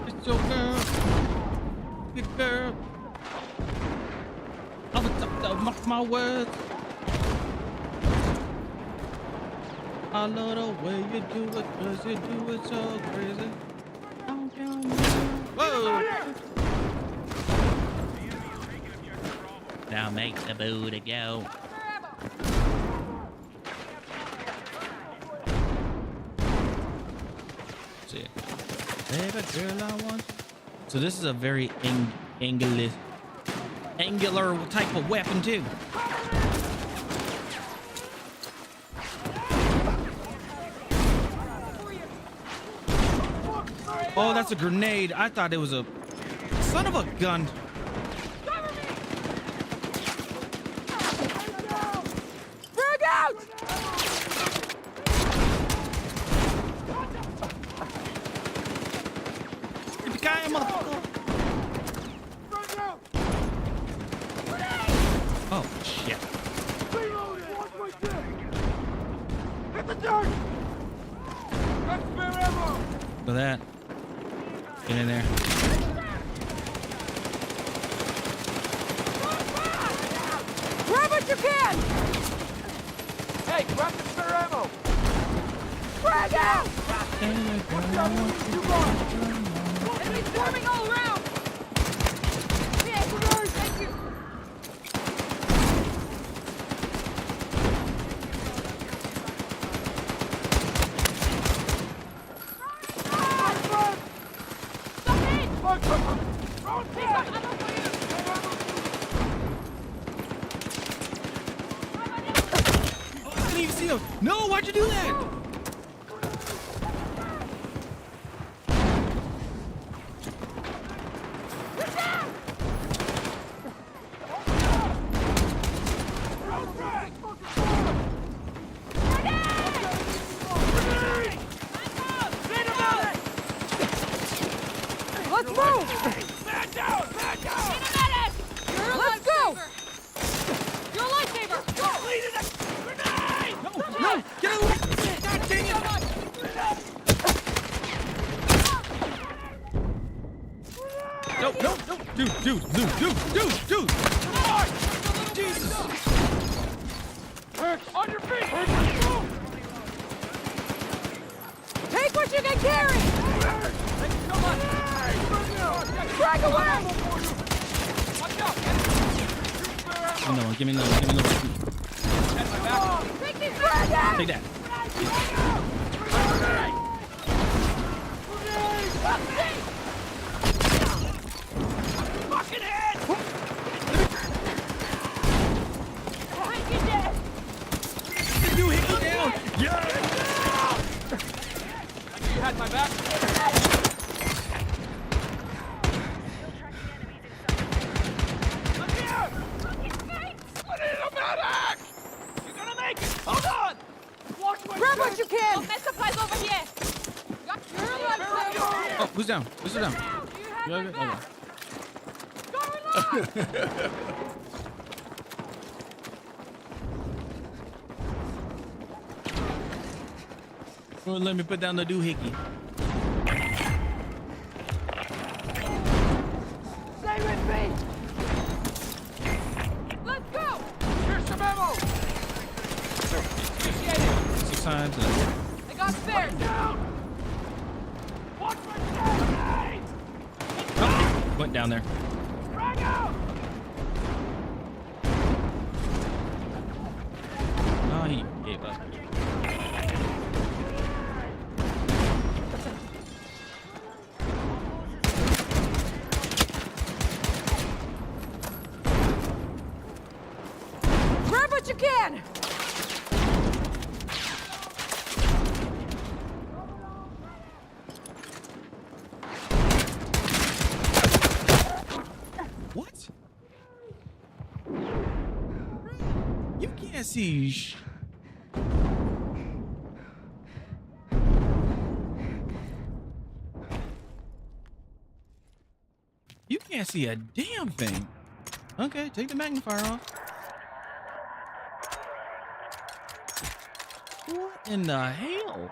It's your girl. Good girl. I was up to mark my words. I love the way you do it, cause you do it so crazy. Whoa! Now make the booty go. See it. Baby girl, I want. So this is a very angular type of weapon too. Oh, that's a grenade. I thought it was a son of a gun. Frag out! Yippee-ki-yay, motherfucker. Frag out! Oh, shit. Reloading! Watch my dick! Hit the dirt! That's spare ammo! Look at that. Get in there. Grab what you can! Hey, grab the spare ammo! Frag out! Watch out, you gone! Enemies swarming all around! Yeah, thank you! Oh, I didn't even see him. No, why'd you do that? Dude. Jesus. On your feet! Move! Take what you can carry! Thank you so much! Drag away! Watch out! Give me another one. At my back! Take these dragons! Take that. Fucking head! Take it dead! You hit me down. You had my back? Let me out! I need a medic! You're gonna make it! Hold on! Watch my Grab back! what you can! Med supplies over here! You're alive, Oh, who's down? Who's down? You have my back! Well, let me put down the doohickey. Stay with me! Let's go! Here's some ammo! Appreciate it! 6 times. I got spares! Watch my grenade! Went down there. Frag out! Oh, he gave up. Grab what you can! What? You can't see. You can't see a damn thing. Okay, take the magnifier off. What in the hell?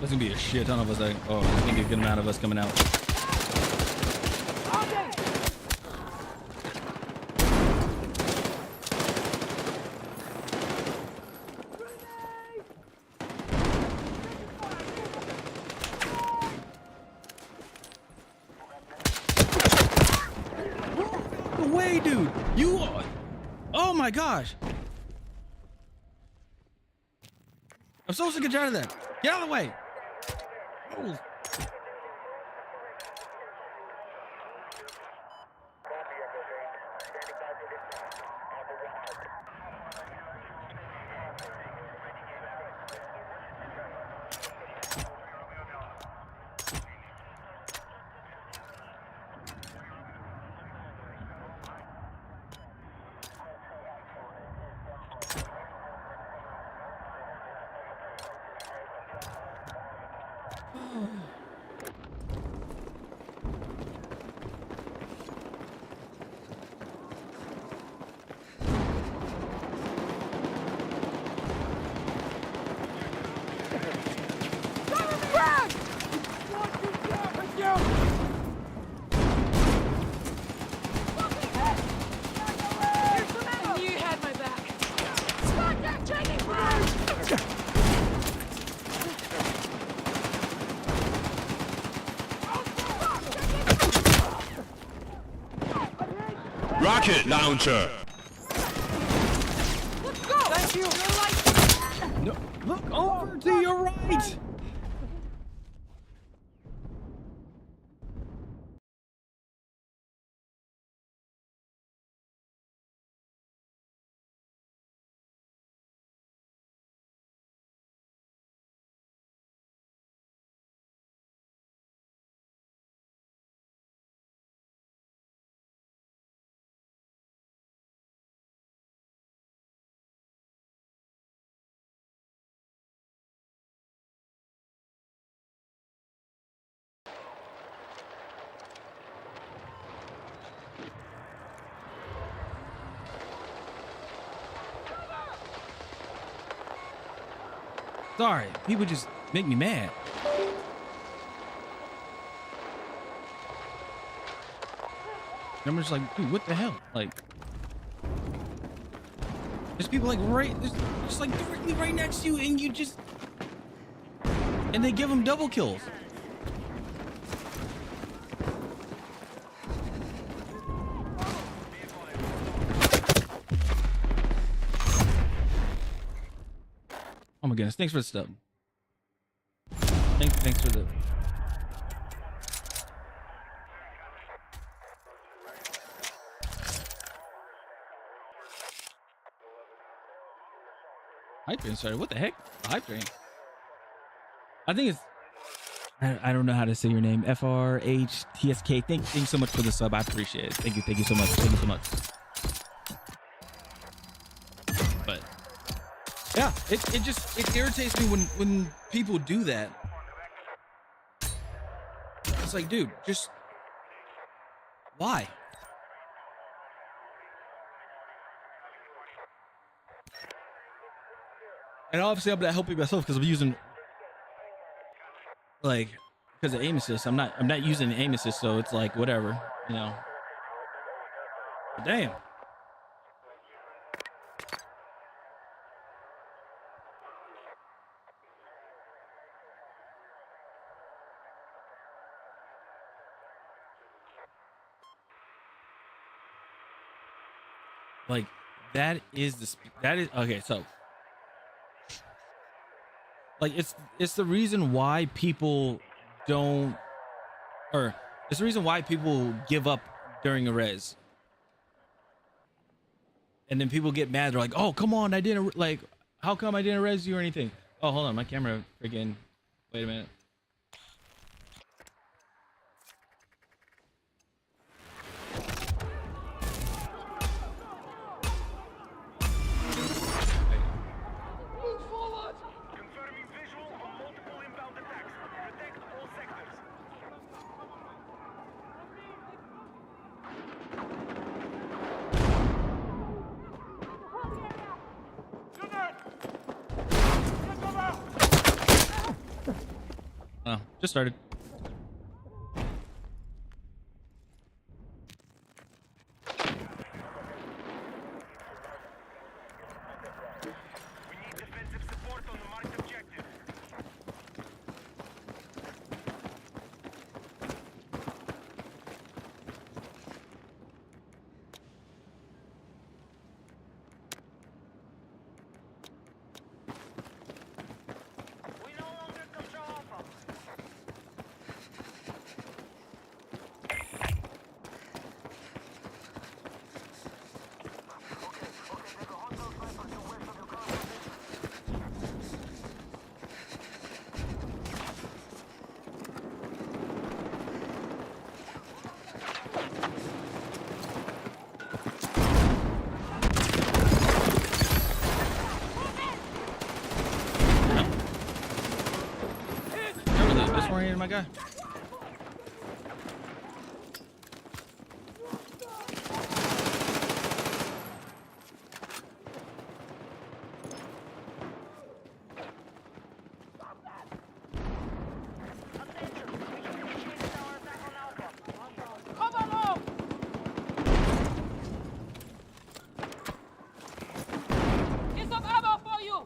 There's gonna be a shit ton of us. Like, oh, there's gonna be a good amount of us coming out. No way, dude. You are. Oh my gosh. I'm supposed to get you out of there. Get out of the way. Oh. I knew you had my back. Stop that training ground! Rocket launcher. Let's go! Thank you! No, look over to your right. sorry. People just make me mad. I'm just like, dude, what the hell? Like, there's people like there's just like directly right next to you, and you just, and they give them double kills. Oh my goodness! Thanks for the stuff. Thanks for the. Hype train started. What the heck? Hype train. I think it's. I don't know how to say your name. FRHTSK. Thanks so much for the sub. I appreciate it. Thank you so much. Thank you so much. But yeah, it irritates me when people do that. It's like, dude, just why? And obviously I'm not helping myself because I'm using like because of aim assist. I'm not using aim assist, so it's like whatever, you know. But damn. Like that is okay, so like it's the reason why people don't, or it's the reason why people give up during a res. And then people get mad. They're like, "Oh, come on, I didn't like. How come I didn't res you or anything?" Oh, hold on, my camera freaking. Wait a minute. Confirming visual on multiple inbound attacks. Protect all sectors. Oh, just started. We need defensive support on the marked objective. We no longer control Alpha. Remember this disoriented my guy? Attention, we can initiate our attack on Alpha. Cover now! Here's some ammo for you!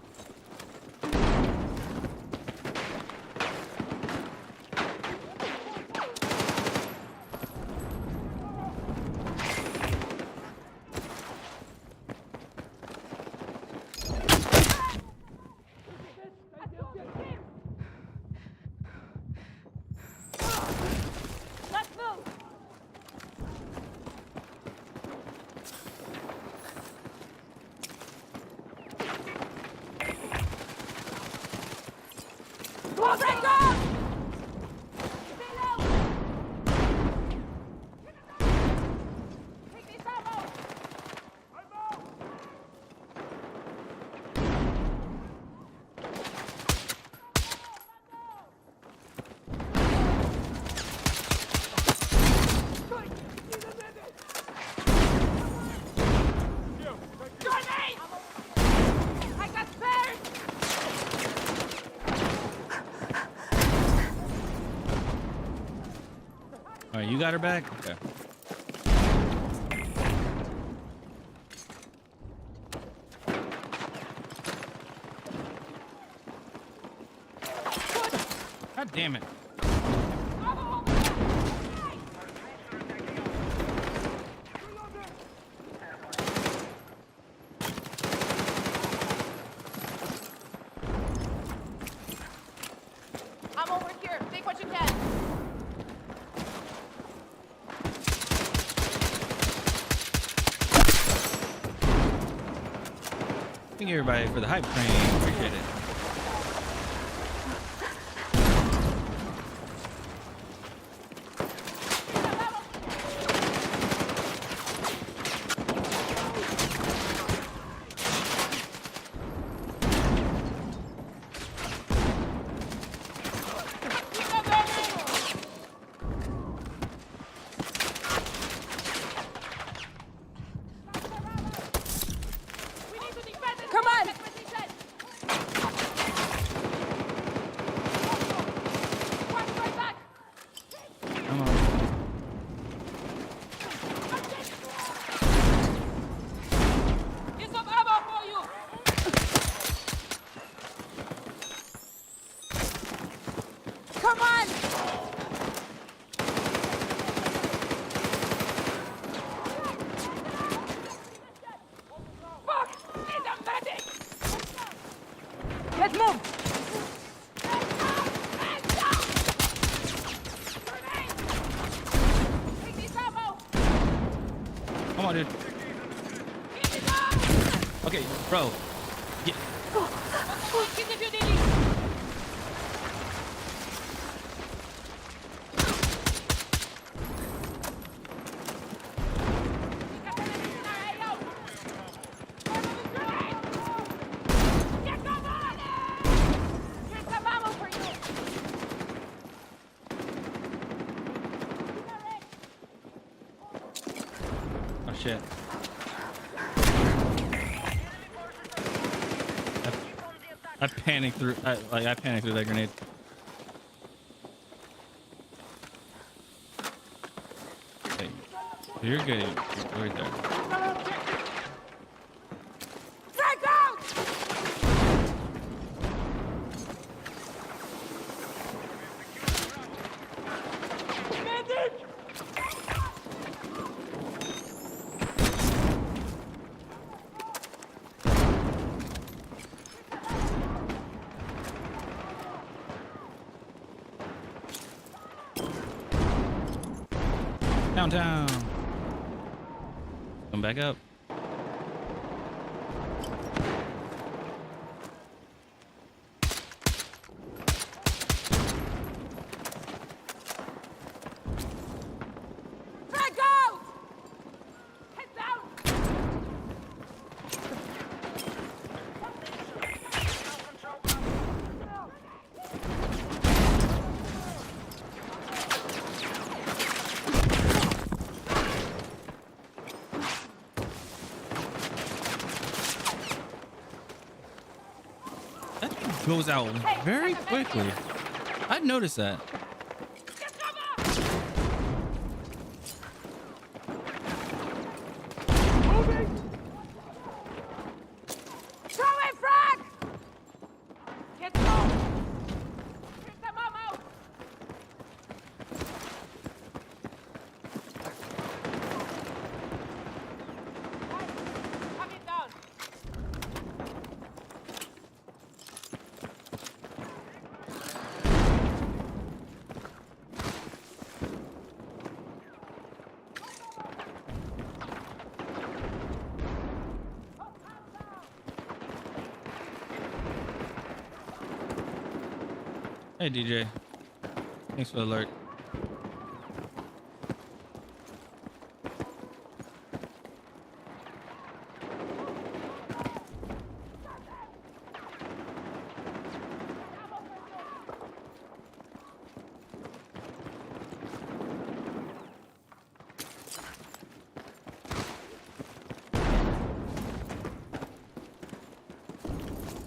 All right, you got her back. Okay. God damn it. I'm over here. Take what you can. Thank you everybody for the hype train. Appreciate it. We need to defend this. Come on. Watch my back. Come on. Here's some ammo for you. Come on. Fuck! Need a medic! Let's move! Take this ammo! Come on, dude. Keep it up! Okay, bro. Yeah. Get if you need it! Get some on it! Here's some ammo for you! Oh shit. I panicked through. I panicked through that grenade. Hey, you're good. You're right there. Frag out! Downtown. Come back up. Frag out! Head down! That thing goes out very quickly. I noticed that. Get cover! Throw a frag! Get low! Here's the ammo! Have it down! Hey DJ. Thanks for the alert.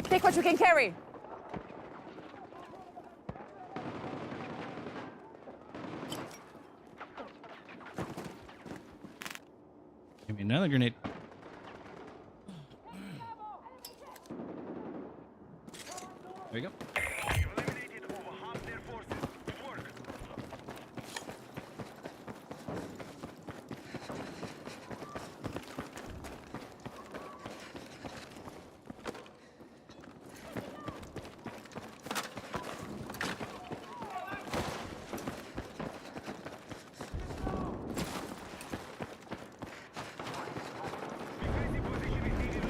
Take what you can carry. Give me another grenade. There you go. You've eliminated over half their forces. Good work. Defensive position is needed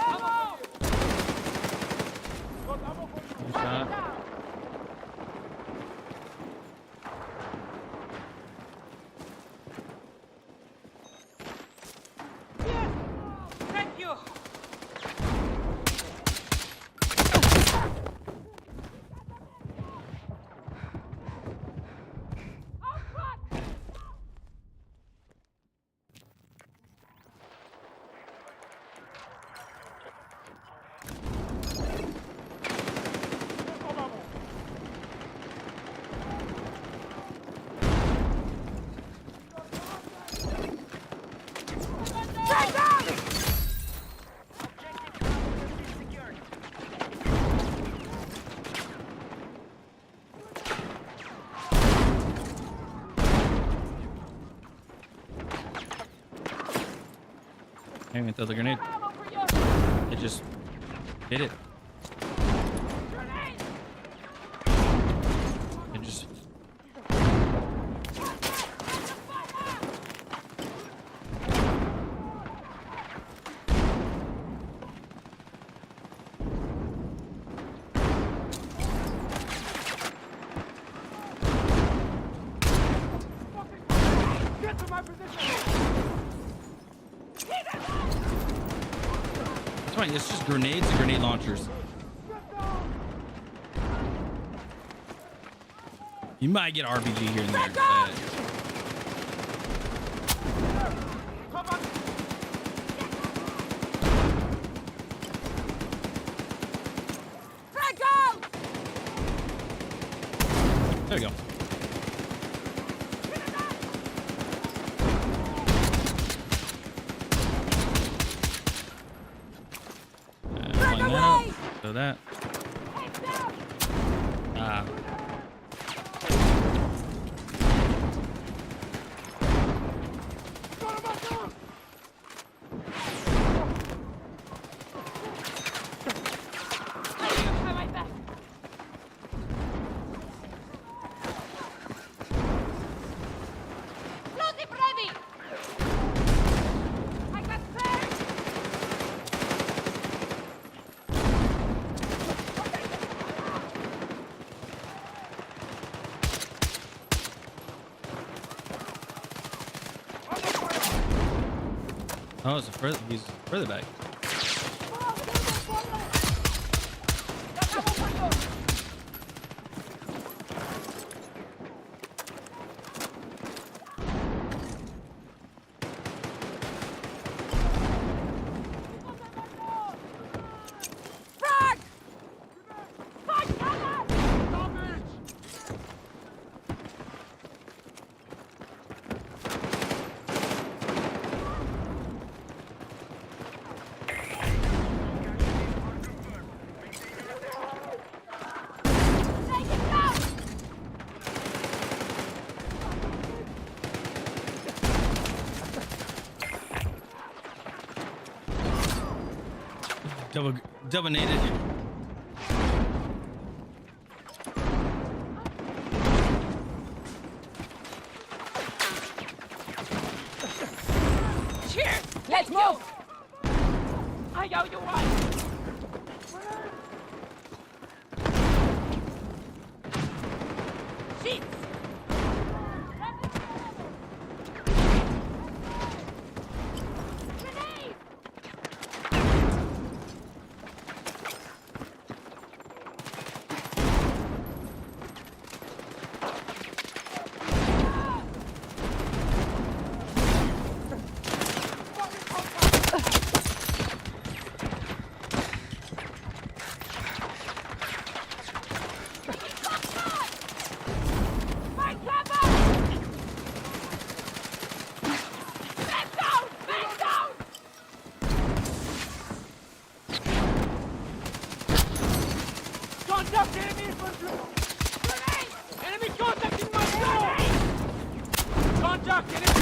on the marked objective. Good shot. Thank you. Objective Bravo has been secured. I didn't even throw the grenade. Bravo for you. It just hit it. Grenade. It just. Get to my position! It's fine. It's just grenades and grenade launchers. You might get RPG here and there. But Come on! Frag out. there we go. Line that up. So that. Ah. Try my best. Explosive ready. I got clear. Oh, it's further. He's further back. Frag. Frag cover. Take it down. Double naded. Cheers. Let's move. I owe you one. Sheets. Grenade. Enemy infantry! Grenade! Enemy contacting my door! Contact enemy!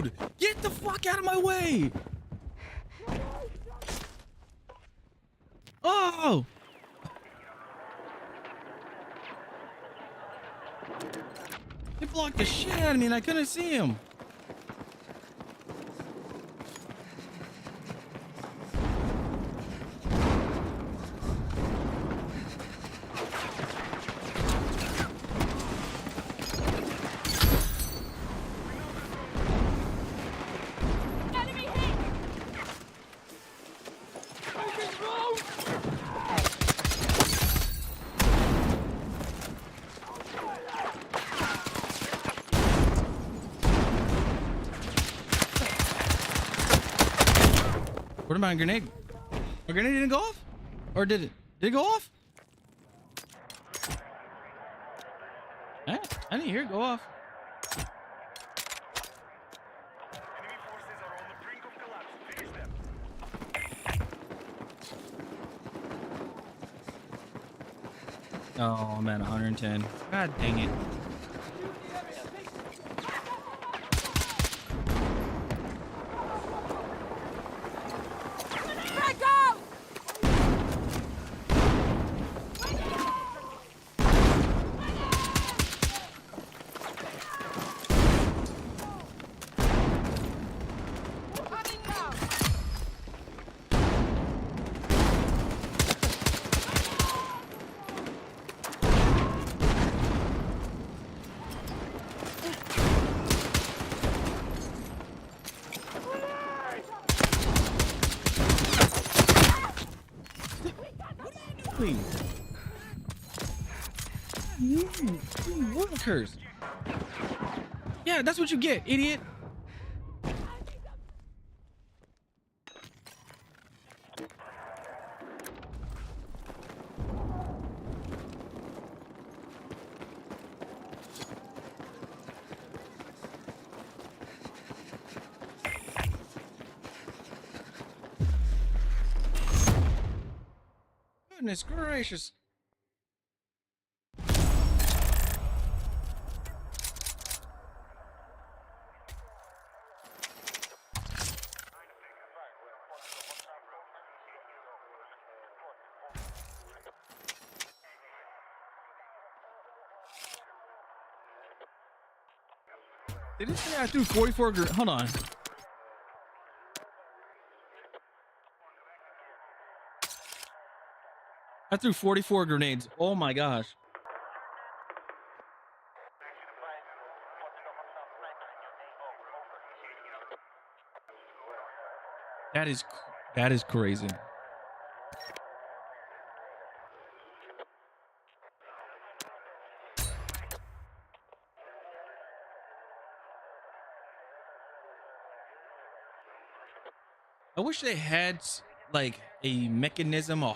Dude, get the fuck out of my way! Oh! He blocked the shit out of me and I couldn't see him. Enemy hit! What about a grenade? A grenade didn't go off? Or did it? Did it go off? I didn't hear it go off. Enemy forces are on the brink of collapse. Finish them. Oh, I'm at 110. God dang it. Back out! Coming now! Please. You workers. Yeah, that's what you get, idiot. Goodness gracious. Did it say I threw 44 hold on. I threw 44 grenades. Oh my gosh. That is crazy. I wish they had like a mechanism or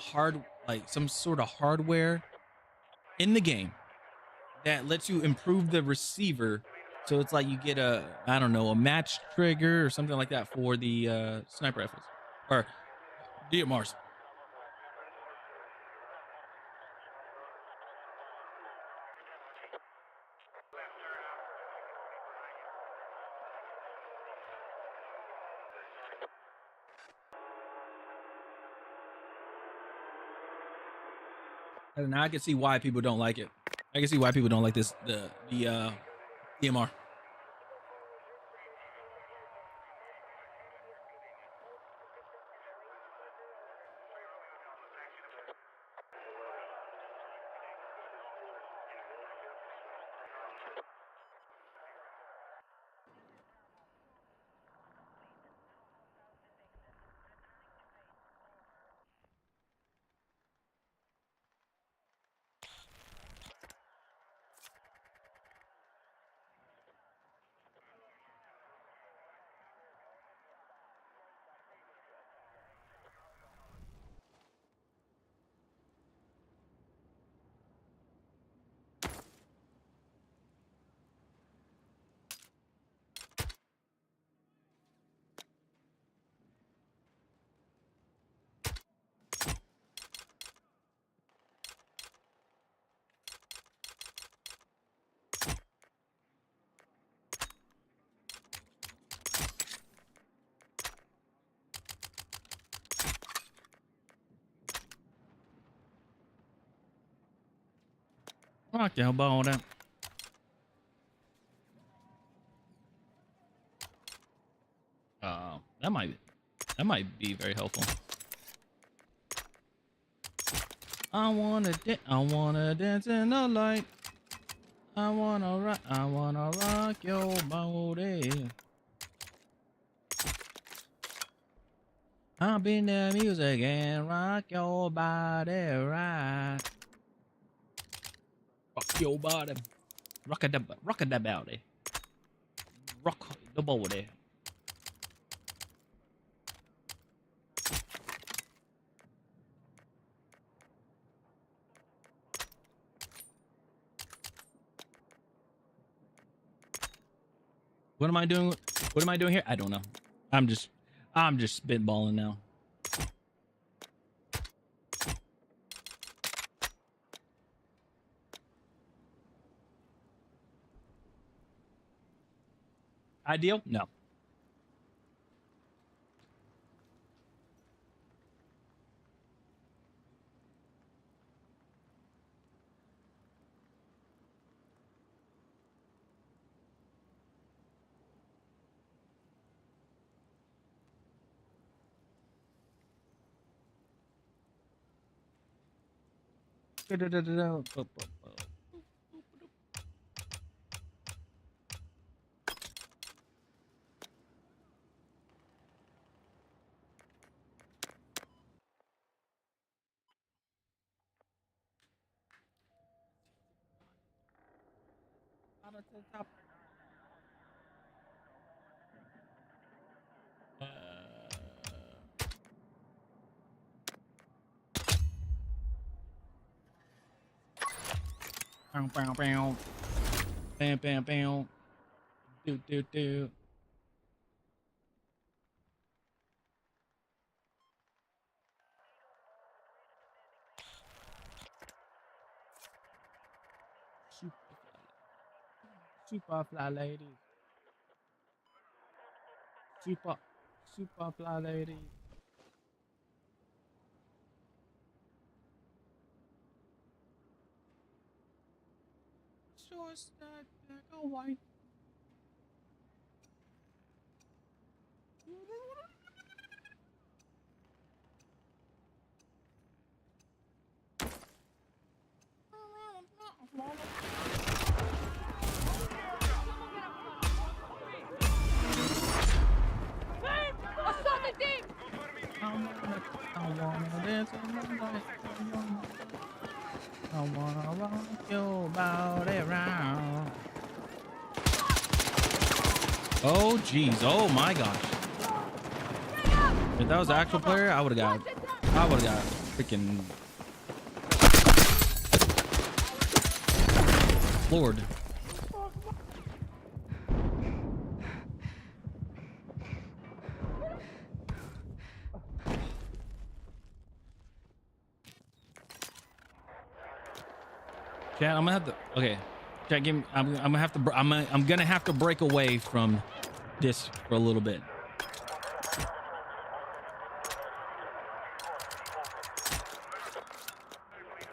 like some sort of hardware in the game that lets you improve the receiver. So it's like you get I don't know, a match trigger or something like that for the sniper rifles or DMRs. And now I can see why people don't like it. I can see why people don't like this the EMR. Rock your boat. That might be very helpful. I wanna dance in the light. I wanna rock your body. Hop in the music and rock your body right. Rock your body. Rock the body. Rock the body. What am I doing? What am I doing here? I don't know. I'm just spitballing now. Ideal? No. Bow, bow, bow. Bam, bam, bam. Do, do, do. Super fly ladies. Super fly ladies. Just like a white. I wanna dance in the light. I wanna rock your body round. Oh jeez, oh my gosh. If that was the actual player, I would've got freaking floored. Chad, I'm gonna have to. Okay, Chad, give me. I'm gonna have to. I'm gonna have to break away from this for a little bit.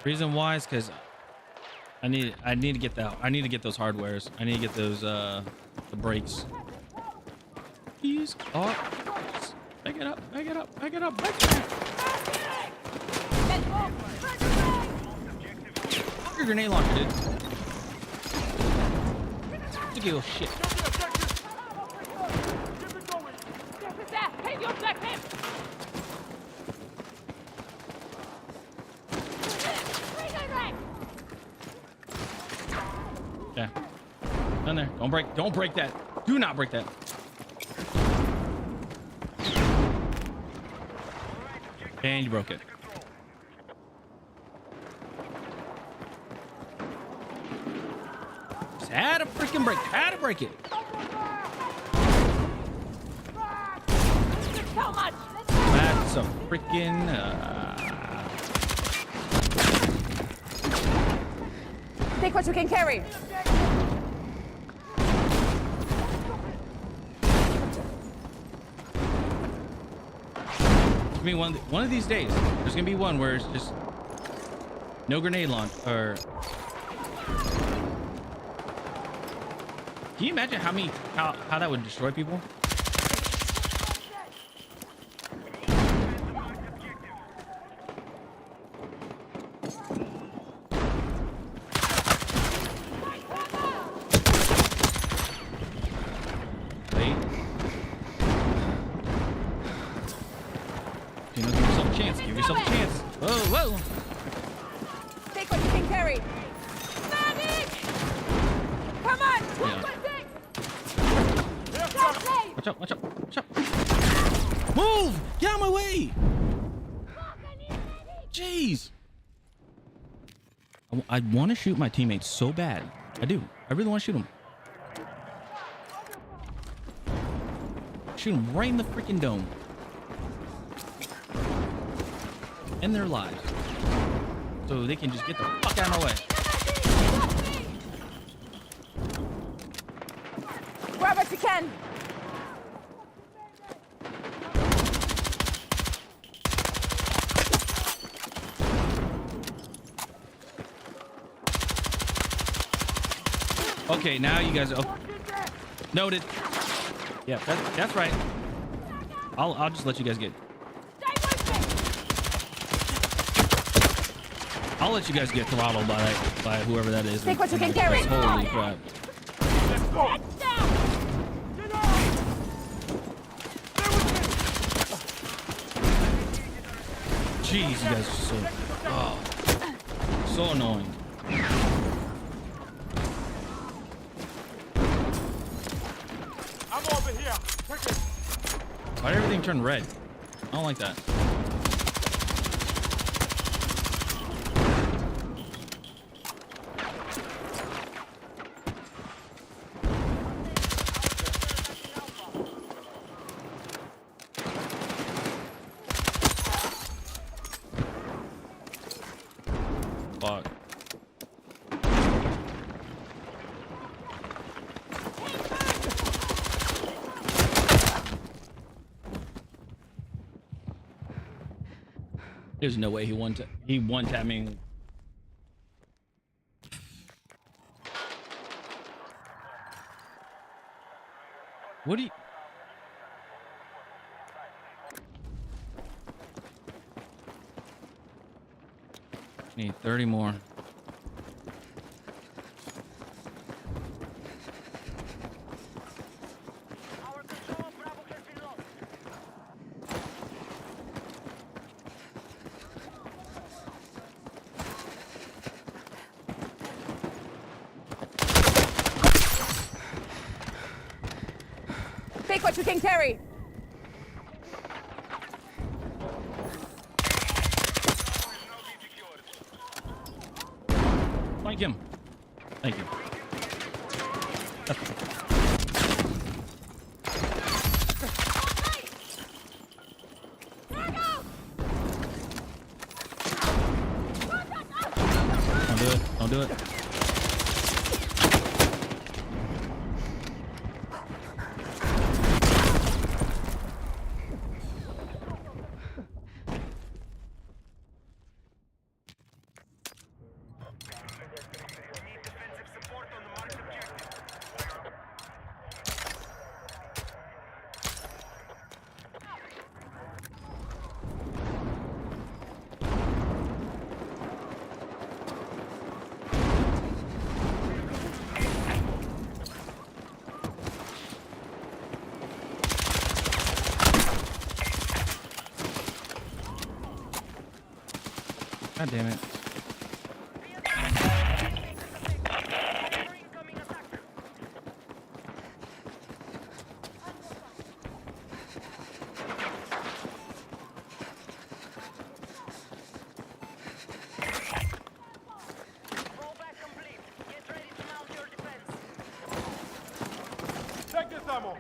Reason why is because I need to get that. I need to get those hardwares. I need to get those the brakes. Keys. Oh, back it up. Back it up. Back it up. Back it up. Your grenade launcher, dude. Look at your shit. Yeah. Down there. Don't break that. Do not break that. And you broke it. Had to freaking break. Had to break it. So much. That's a freaking. Take what you can carry. I mean, one of these days, there's gonna be one where it's just no grenade launch or Can you imagine how that would destroy people? Wait. Give yourself a chance. Give yourself a chance. Whoa, whoa. Take what you can carry. Medic! Come on! Yeah. Go, Watch out, watch out, watch out. Move! Get out of my way! Jeez. I want to shoot my teammates so bad. I do. I really want to shoot them. Shoot them right in the freaking dome. End their lives. So they can just get the fuck out of my way. grab what you can. Okay, now you guys. Oh, noted. Yeah, that's right. I'll just let you guys get. I'll let you guys get throttled by whoever that is. Take what you can carry. Holy crap! Jeez, you guys are so annoying. I'm over here. Check it. Why did everything turn red? I don't like that. Fuck. There's no way he one-tapped me. What do you... Need 30 more. Take what you can carry. Flank him. Thank you. Don't do it. Don't do it. God damn it. Check this ammo.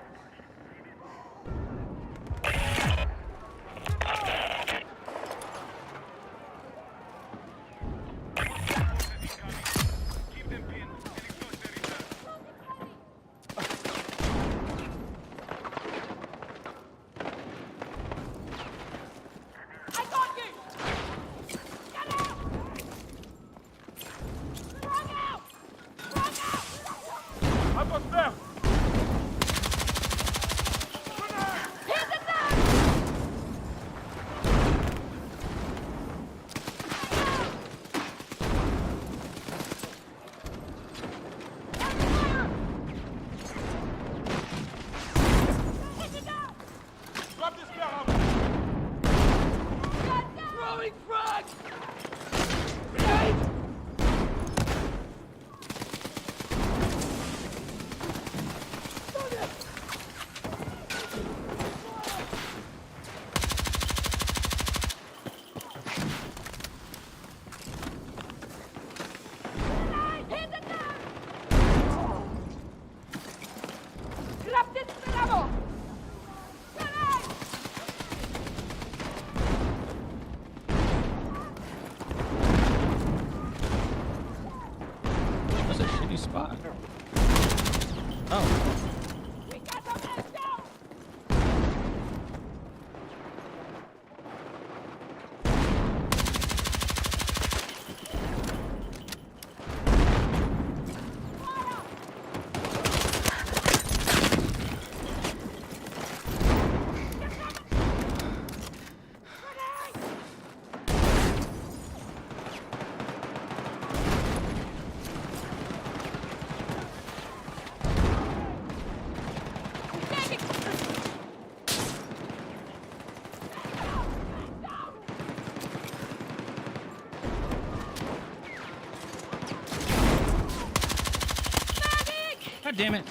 God damn it.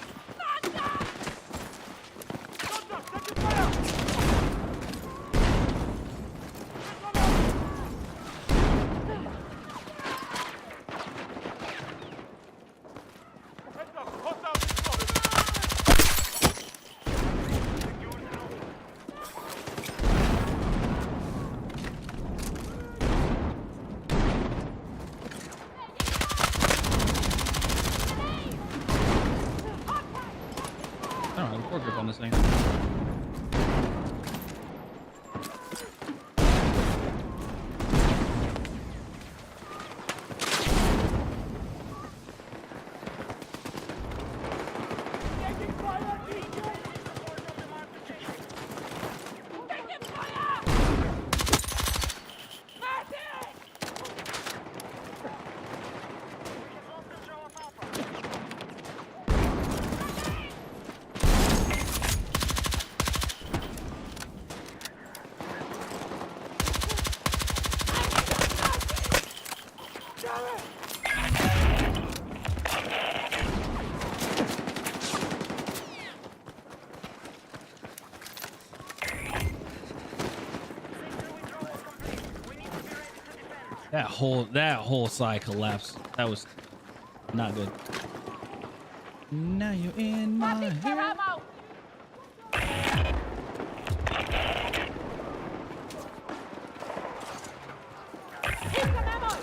I don't have a foregrip on this thing. That whole side collapsed. That was not good. Now you're in my head. ammo! Here's some ammo!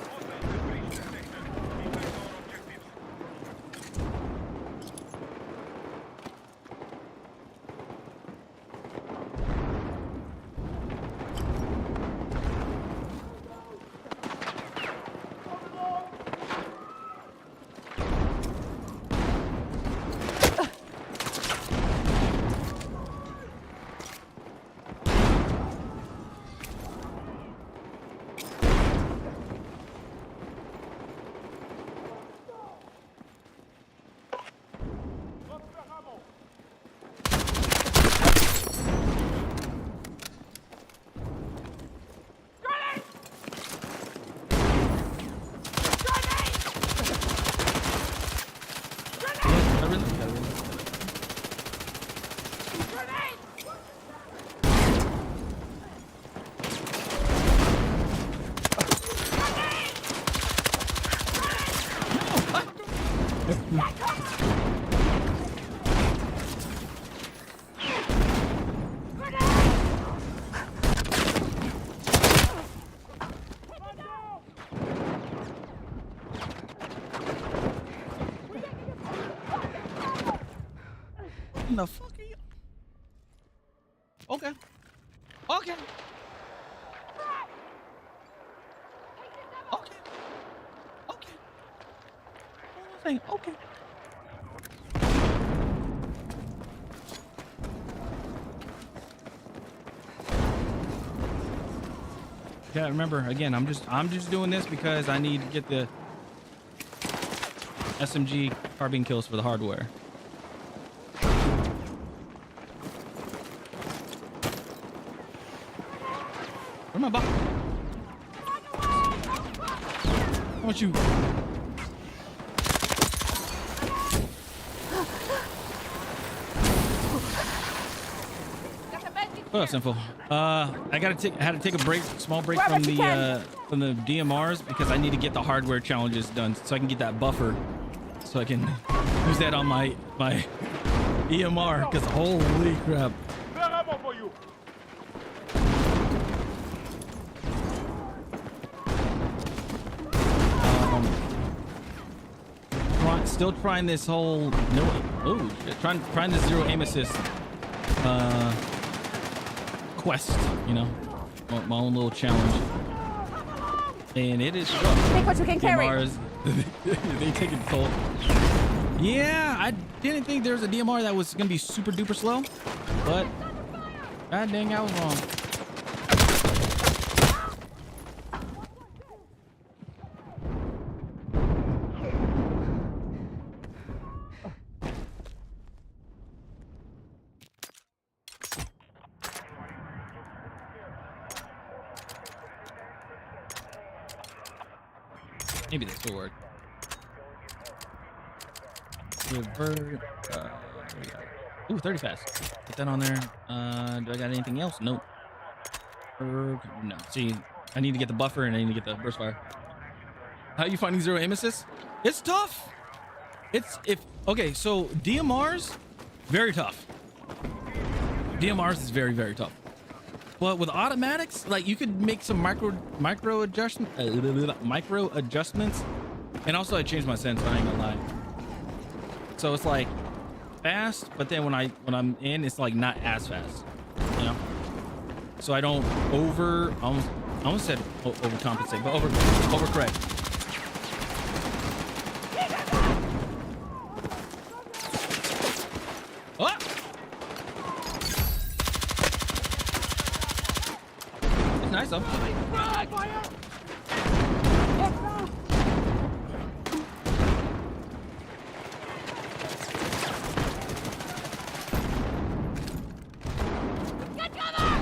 What the fuck are you? Okay. Okay. Okay. Okay. One thing. Okay. Yeah, remember again, I'm just doing this because I need to get the SMG carbine kills for the hardware. Where my box? How about you? Oh, simple. I had to take a break, small break from the DMRs because I need to get the hardware challenges done so I can get that buffer, so I can use that on my EMR. Because holy crap! Still trying this whole trying this zero aim assist quest, you know, my own little challenge, and it is rough. Take what you can carry. DMRs, they take it toll. Yeah, I didn't think there was a DMR that was gonna be super duper slow, but god dang, I was wrong. Maybe this will work. Revert. Ooh, 30 fast. Put that on there. Do I got anything else? Nope. No. See, I need to get the buffer and I need to get the burst fire. How are you finding zero aim assist? It's tough. Okay, so DMRs, very tough. DMRs is very, very tough. But with automatics, like you could make some micro adjustments. And also I changed my sense, I ain't gonna lie. So it's like fast, but then when I'm in, it's like not as fast, you know? So I don't I almost said overcompensate, but overcorrect. Oh! It's nice though. Get cover!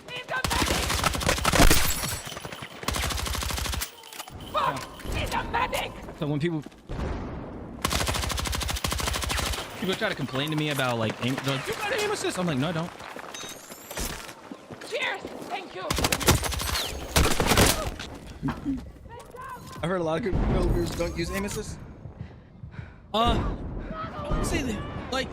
Need the medic! Fuck! Need the medic! So when people try to complain to me about like aim, they're like, you got aim assist. I'm like, no, I don't. Cheers! Thank you! I've heard a lot of developers don't use aim assist. I would say that like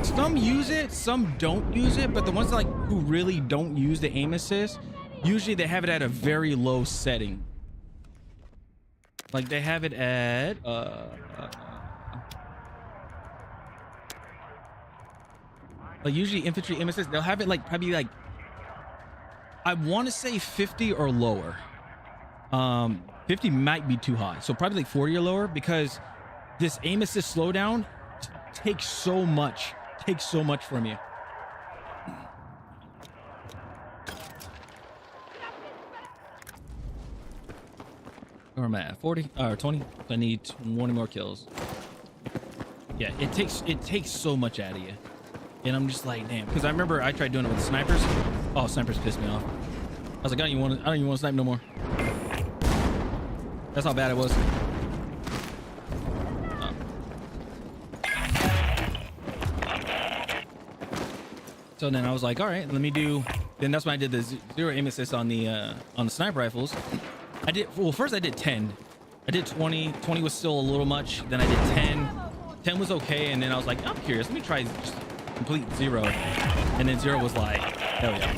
some use it, some don't use it, but the ones like who really don't use the aim assist, usually they have it at a very low setting. Like they have it at like usually infantry aim assist, they'll have it like probably like I want to say 50 or lower. 50 might be too high, so probably like 40 or lower, because this aim assist slowdown takes so much from you. Where am I at? 40 or 20? I need 20 more kills. Yeah, it takes so much out of you, and I'm just like, damn. Because I remember I tried doing it with snipers. Oh, snipers pissed me off. I was like, I don't even want to snipe no more. That's how bad it was. So then I was like, all right, let me do. Then that's when I did the zero aim assist on the sniper rifles. First I did 10. I did 20. 20 was still a little much. Then I did 10. 10 was okay, and then I was like, I'm curious. Let me try just complete zero. And then zero was like, hell yeah.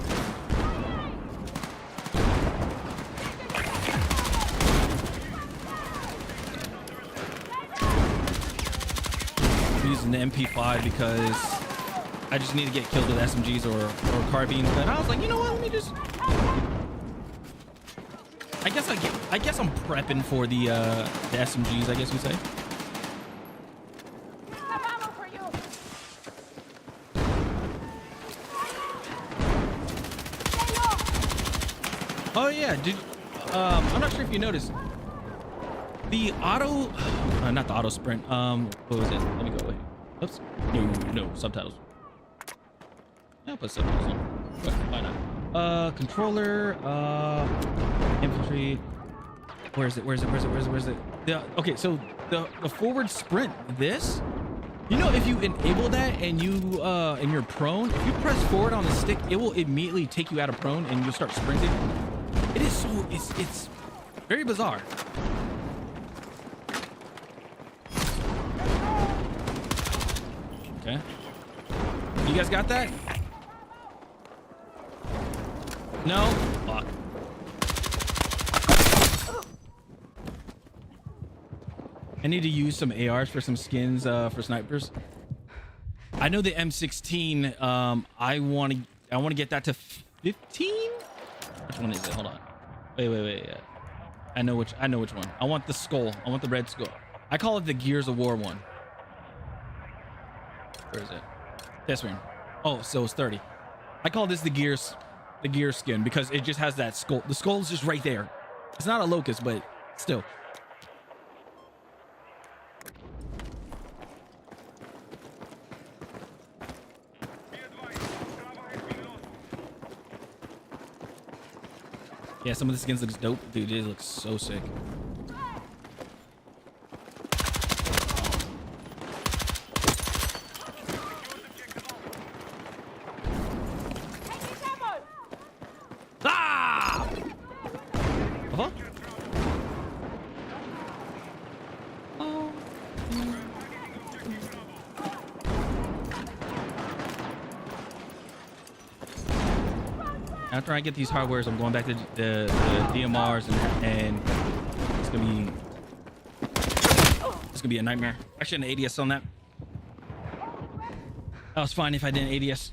I'm using the MP5 because I just need to get killed with SMGs or carbines. And I was like, you know what? Let me just. I guess I'm prepping for the SMGs. I guess you say. Some ammo for you! Oh yeah, I'm not sure if you noticed the auto, not the auto sprint. What was it? Let me go away. Oops. No subtitles. I'll put subtitles on. Why not? Controller, infantry. Where is it? Okay, so the forward sprint. This, you know, if you enable that and you're prone, if you press forward on the stick, it will immediately take you out of prone and you'll start sprinting. It is so it's very bizarre. Okay. You guys got that? No? Fuck. I need to use some ARs for some skins for snipers. I know the M16. I want to get that to 15. Which one is it? Hold on. Wait. Yeah. I know which one. I want the skull. I want the red skull. I call it the Gears of War one. Where is it? This one. Oh, so it's 30. I call this the gear skin because it just has that skull. The skull is just right there. It's not a locust, but still. Yeah, some of the skins looks dope. Dude, it looks so sick. After I get these hardwares, I'm going back to the DMRs and it's gonna be a nightmare. I shouldn't have ADS on that. I was fine if I didn't ADS.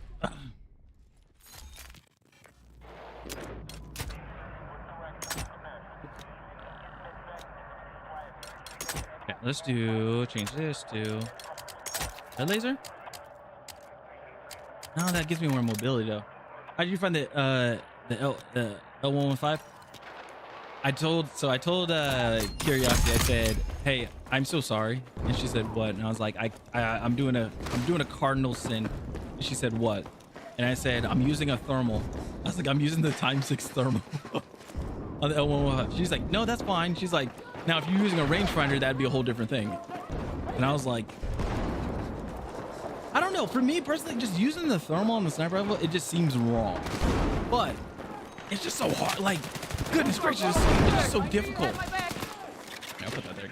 Okay, let's change this to red laser. No, that gives me more mobility though. How did you find the L115? I told Curiosity, I said, hey, I'm so sorry. And she said, what? And I was like, I'm doing a cardinal sin. And she said, what? And I said, I'm using a thermal. I was like, I'm using the ×6 thermal on the L115. She's like, no, that's fine. She's like, now if you're using a rangefinder, that'd be a whole different thing. And I was like, I don't know. For me personally, just using the thermal on the sniper rifle, it just seems wrong. But it's just so hard. Like, goodness gracious, it's just so difficult. Yeah, I'll put that there.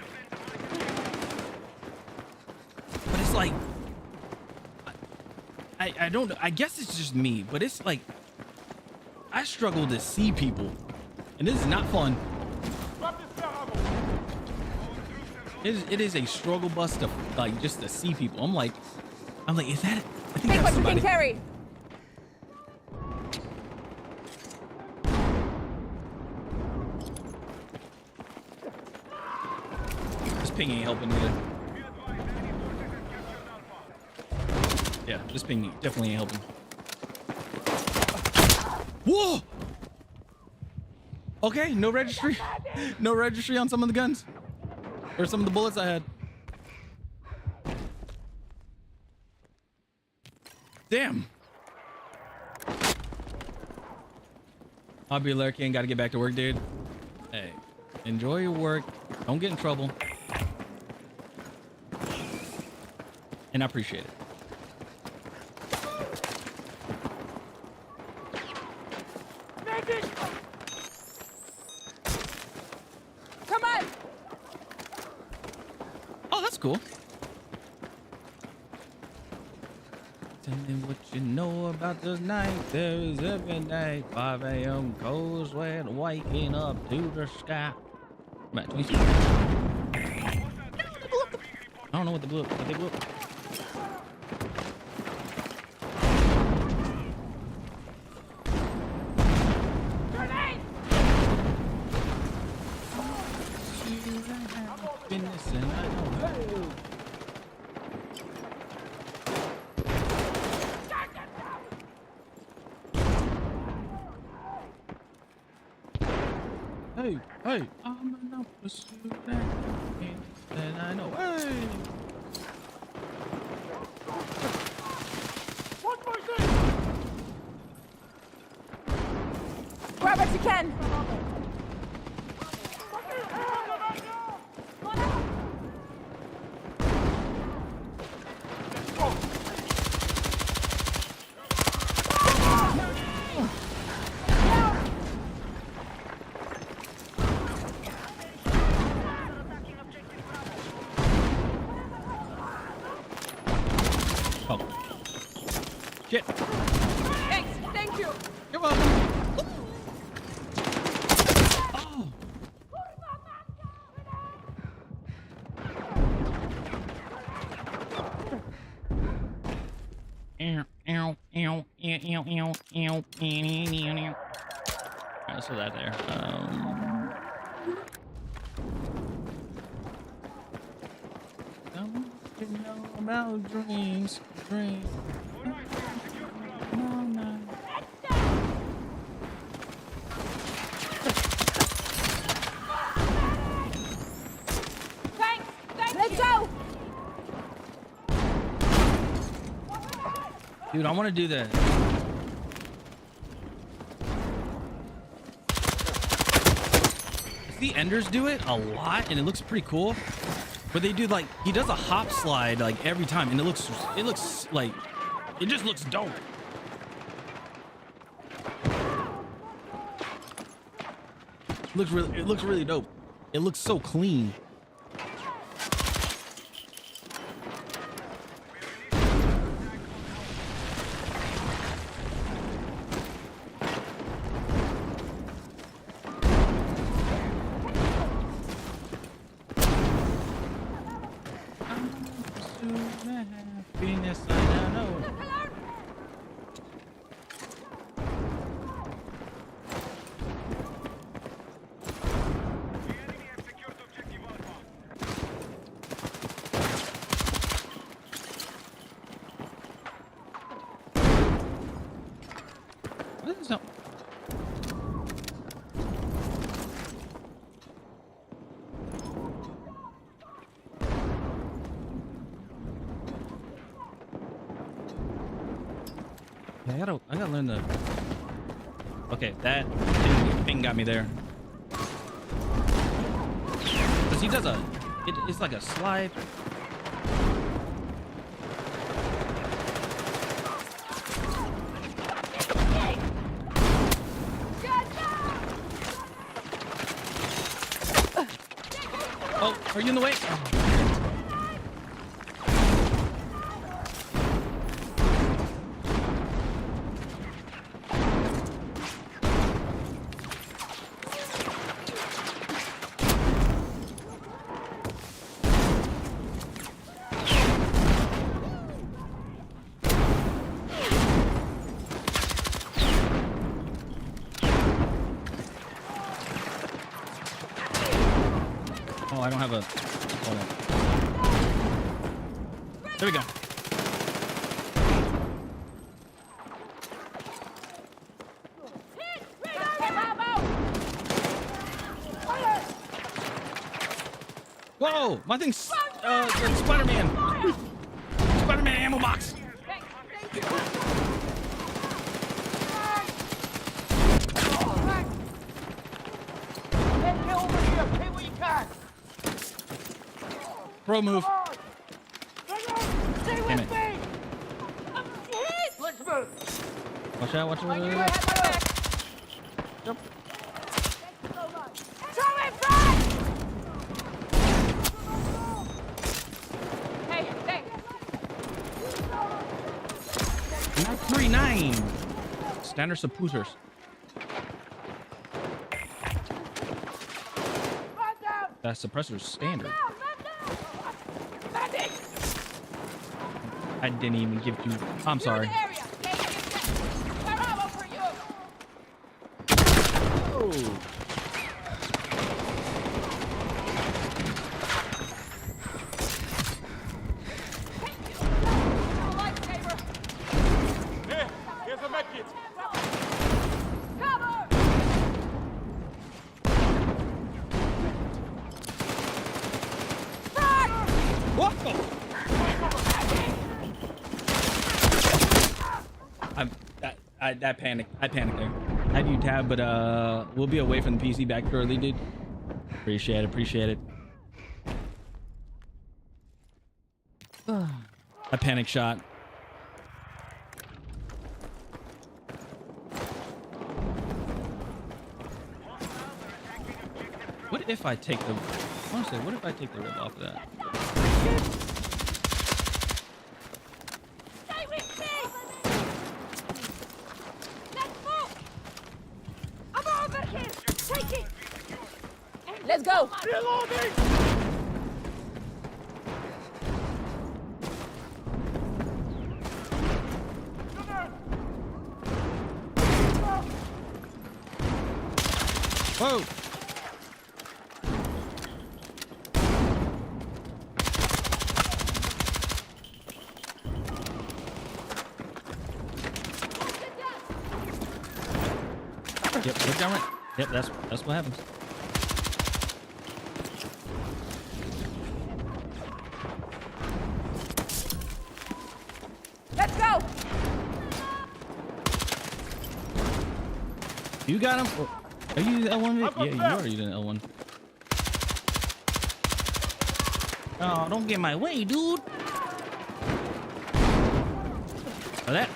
But it's like, I don't know. I guess it's just me, but it's like, I struggle to see people. And this is not fun. It is a struggle bus to, like, just to see people. I'm like, is that it? I think that's somebody. Carry. This ping ain't helping either. Yeah, this ping definitely ain't helping. Whoa! Okay, no registry. No registry on some of the guns. Or some of the bullets I had. Damn. I'll be lurking. Got to get back to work, dude. Hey, enjoy your work. Don't get in trouble. And I appreciate it. Come on. Oh, that's cool. Tell me what you know about this night. There is every night, 5 a.m. cold sweat, waking up to the sky. I'm at 20. I don't know what they blew up. What they blew up. Hey, I'm an pursuit that I know. Hey! Grab what you can. Shit. Thanks. Thank you. You're welcome. Oh. Alright, so that there. Don't you know about dreams? Let's go. Dude, I want to do that. The Enders do it a lot, and it looks pretty cool. But they do, like, he does a hop slide like every time, and it looks like, it just looks dope. It looks really dope. It looks so clean. to the happiness I now know. The enemy has secured objective Alpha. What is that? Yeah, I gotta learn the. Okay, that thing got me there. Cause he does it's like a slide. Oh, are you in the way? Oh, I don't have a. Hold on. There we go. Whoa, my thing's Spider-Man. Spider-Man ammo box. Bro, move. Damn it. Let's move. Watch out, watch out. Jump. Throw it back! Hey, hey. M39. Standard suppressors. That suppressor's standard. I didn't even give you. I'm sorry. Oh. Here, here's a medkit. Whoa. That panicked. I panicked there. Had you tab, but we'll be away from the PC back shortly, dude. Appreciate it. A panic shot. What if I take the? Honestly, what if I take the rib off of that? Stay with me! Let's move! I'm over here! Take it! Let's go! Reloading! Whoa! Yep, look down right. Yep, that's what happens. Let's go! You got him? Or are you the L1? Yeah, you are using L1. Oh, don't get in my way, dude. Oh, that.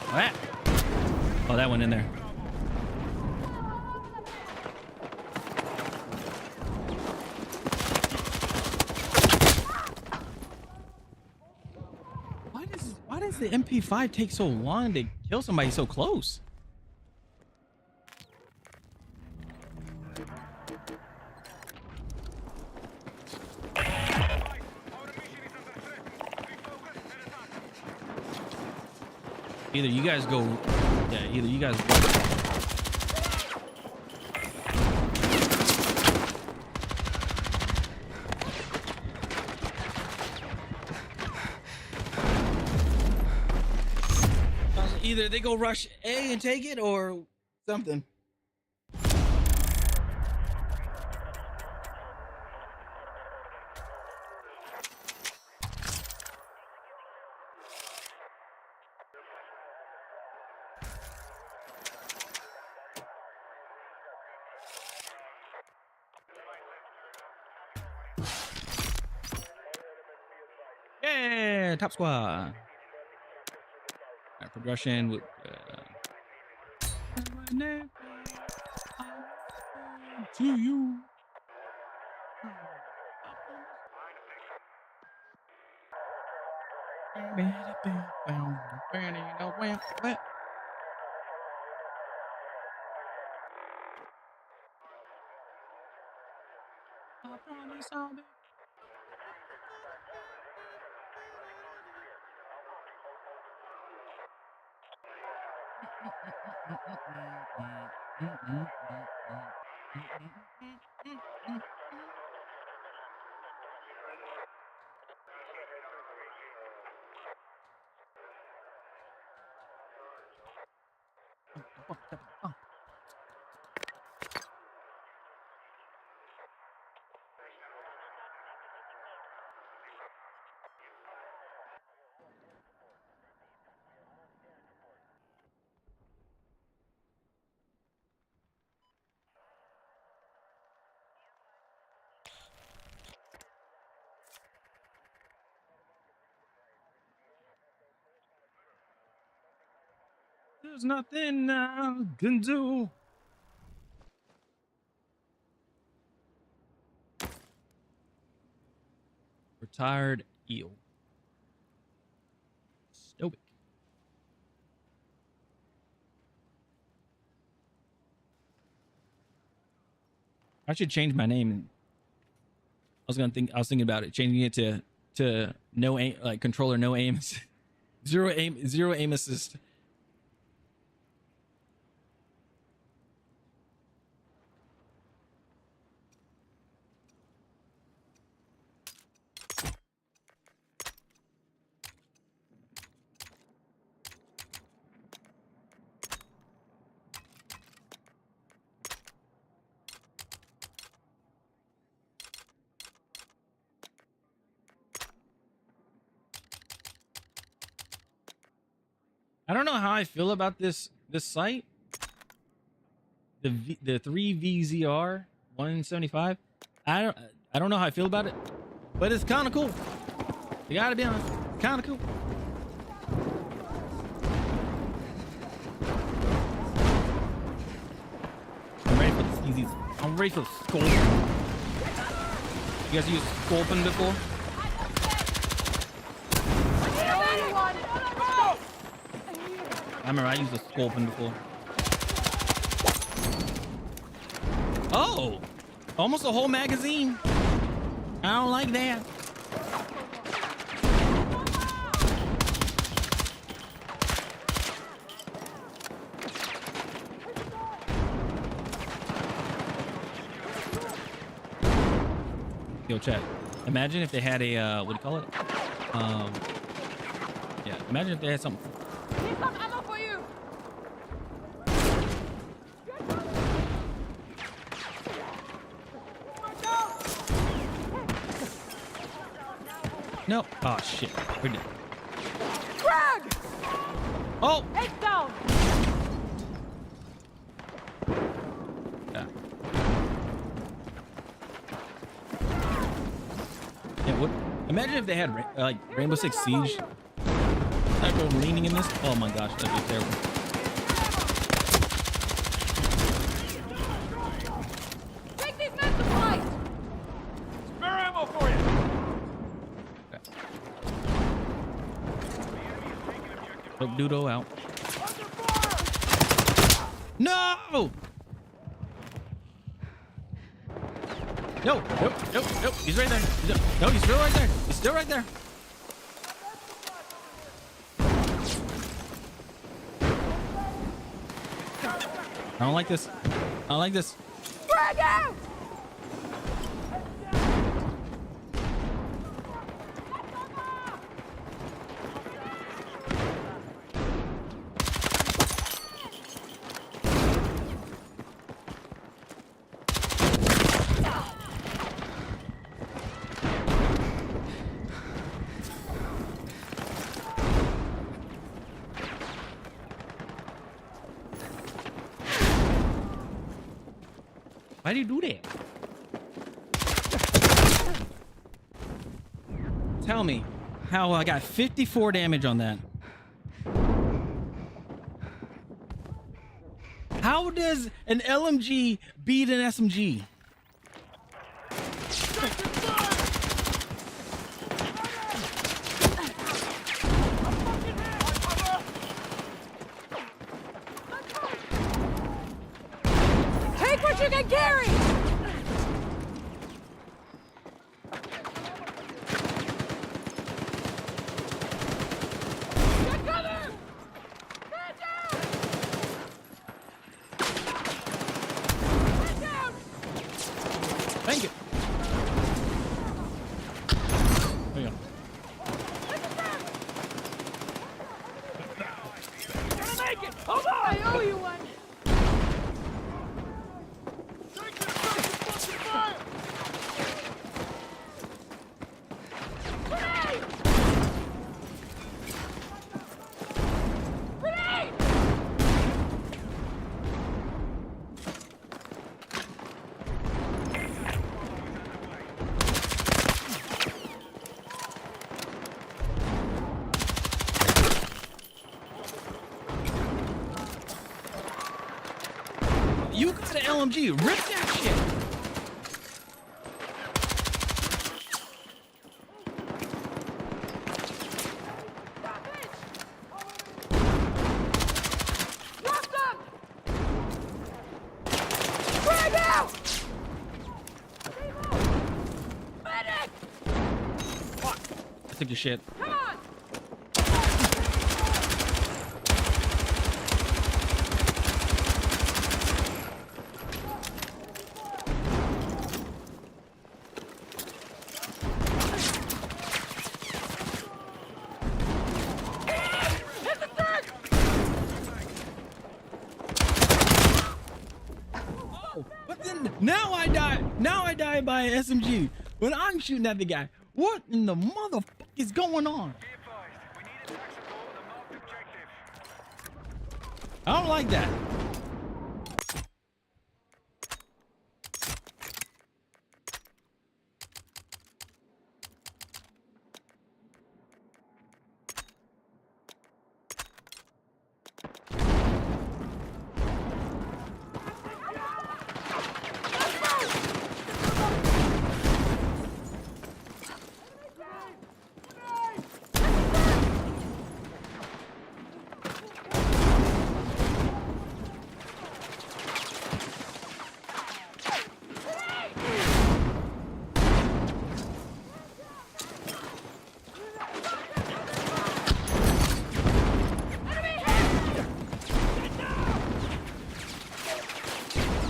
Oh, that. Oh, that went in there. Why does the MP5 take so long to kill somebody so close? Either you guys go. Yeah. Either you guys. Either they go rush A and take it, or something. Yeah, top squad. Right, progression with to you. I promise I'll be. There's nothing I can do. Retired eel. Stoic. I should change my name. I was thinking about it, changing it to no aim, like controller no aim, zero aim assist. I don't know how I feel about this site. The 3VZR 175. I don't know how I feel about it, but it's kind of cool. You gotta be honest, kind of cool. I'm ready for this easy. I'm ready for the sculpin. You guys used sculpin before? I remember I used a sculpin before. Oh, almost a whole magazine. I don't like that. Yo, chat. Imagine if they had a what do you call it? Yeah. Imagine if they had something. Here's some ammo for you. No. Oh shit. We're dead. Greg! Oh. Head down. Yeah. Yeah. What? Imagine if they had like Rainbow Six Siege. Type of leaning in this. Oh my gosh, that'd be terrible. Take these men to fight. Spare ammo for you! Look, Dudo out. No! No! Nope! Nope! Nope! He's right there. No, he's still right there. He's still right there. I don't like this. I don't like this. Frag out! Why do you do that? Tell me how I got 54 damage on that. How does an LMG beat an SMG? Take what you can carry! Get cover! Stand down! Stand down! Thank you. There you go. Gonna make it! Hold on! I owe you one! Grenade! Grenade! You got an LMG. Rip that shit. Drop them! Frag out! Medic! I took your shit. Come on! Hit the third! Oh, but then now I die. Now I die by an SMG when I'm shooting at the guy. What in the motherfucker is going on? Be advised, we need attacks to go on the marked objective. I don't like that.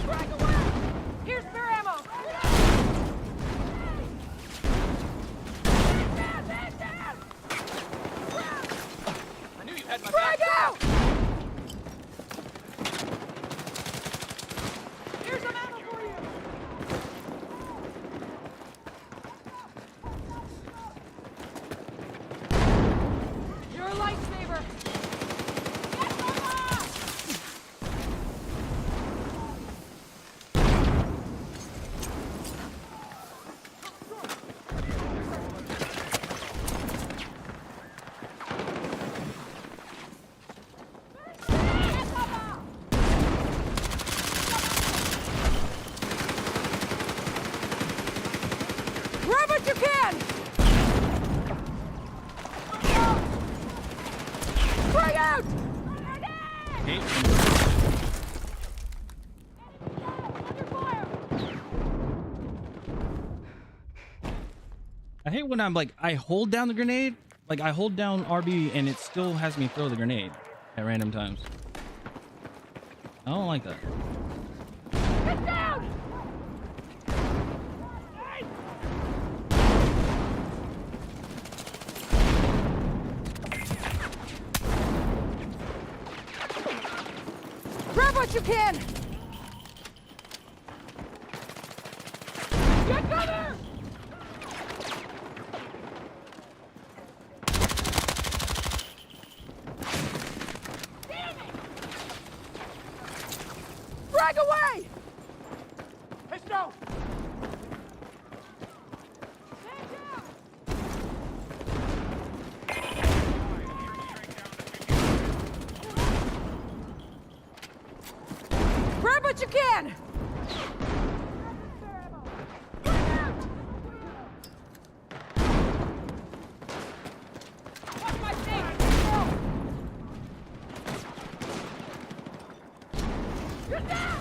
Frag away! Here's spare ammo! Stand down! I knew you had my Frag back. out! Here's some ammo for you! You're a lightsaber! Get them off! Grab what you can! Frag out! Under fire! I hate when I'm like, I hold down the grenade, like I hold down RB and it still has me throw the grenade at random times. I don't like that. Get down! Grab what you can! Get cover! Damn it! Drag away! Let's go! Stand down! Grab what you can! Watch my feet! Get down!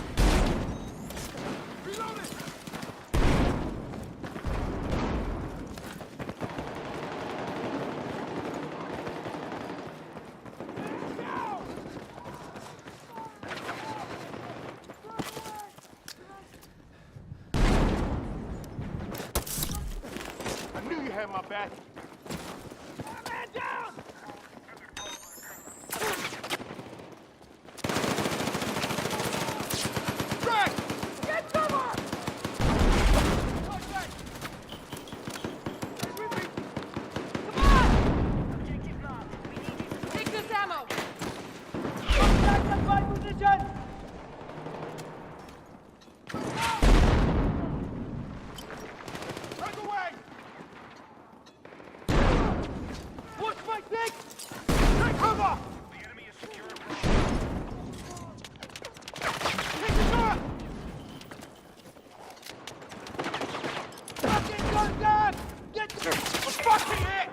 Reload it! I knew you had my back. Man down! Drag! Get cover! Come on! Objective marked. We need you to Take this ammo! Back to my position! Break away! Watch my dick! Take cover! The enemy is secure. Take the shot! Fucking gun down! Get the fucking hit!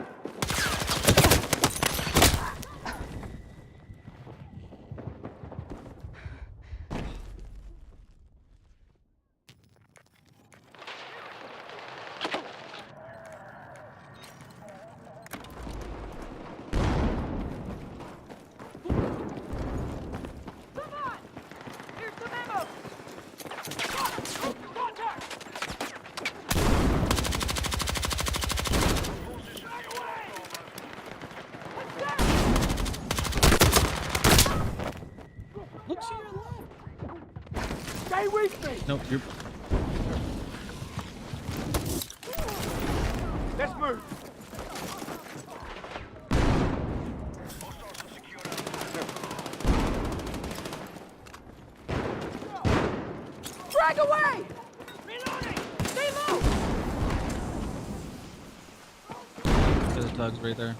Come on! Here's some ammo! Contact! Look to your left. Stay with me! Nope, you're. Let's move! Drag away! Reloading! Stay low! There's Doug's right there.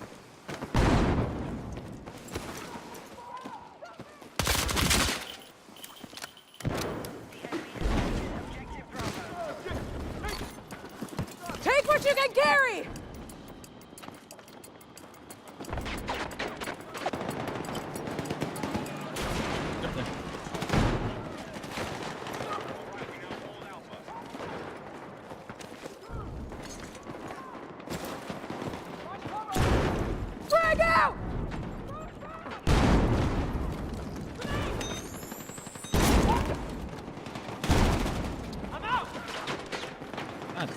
Take what you can carry! Right there. Drag out! I'm out! God.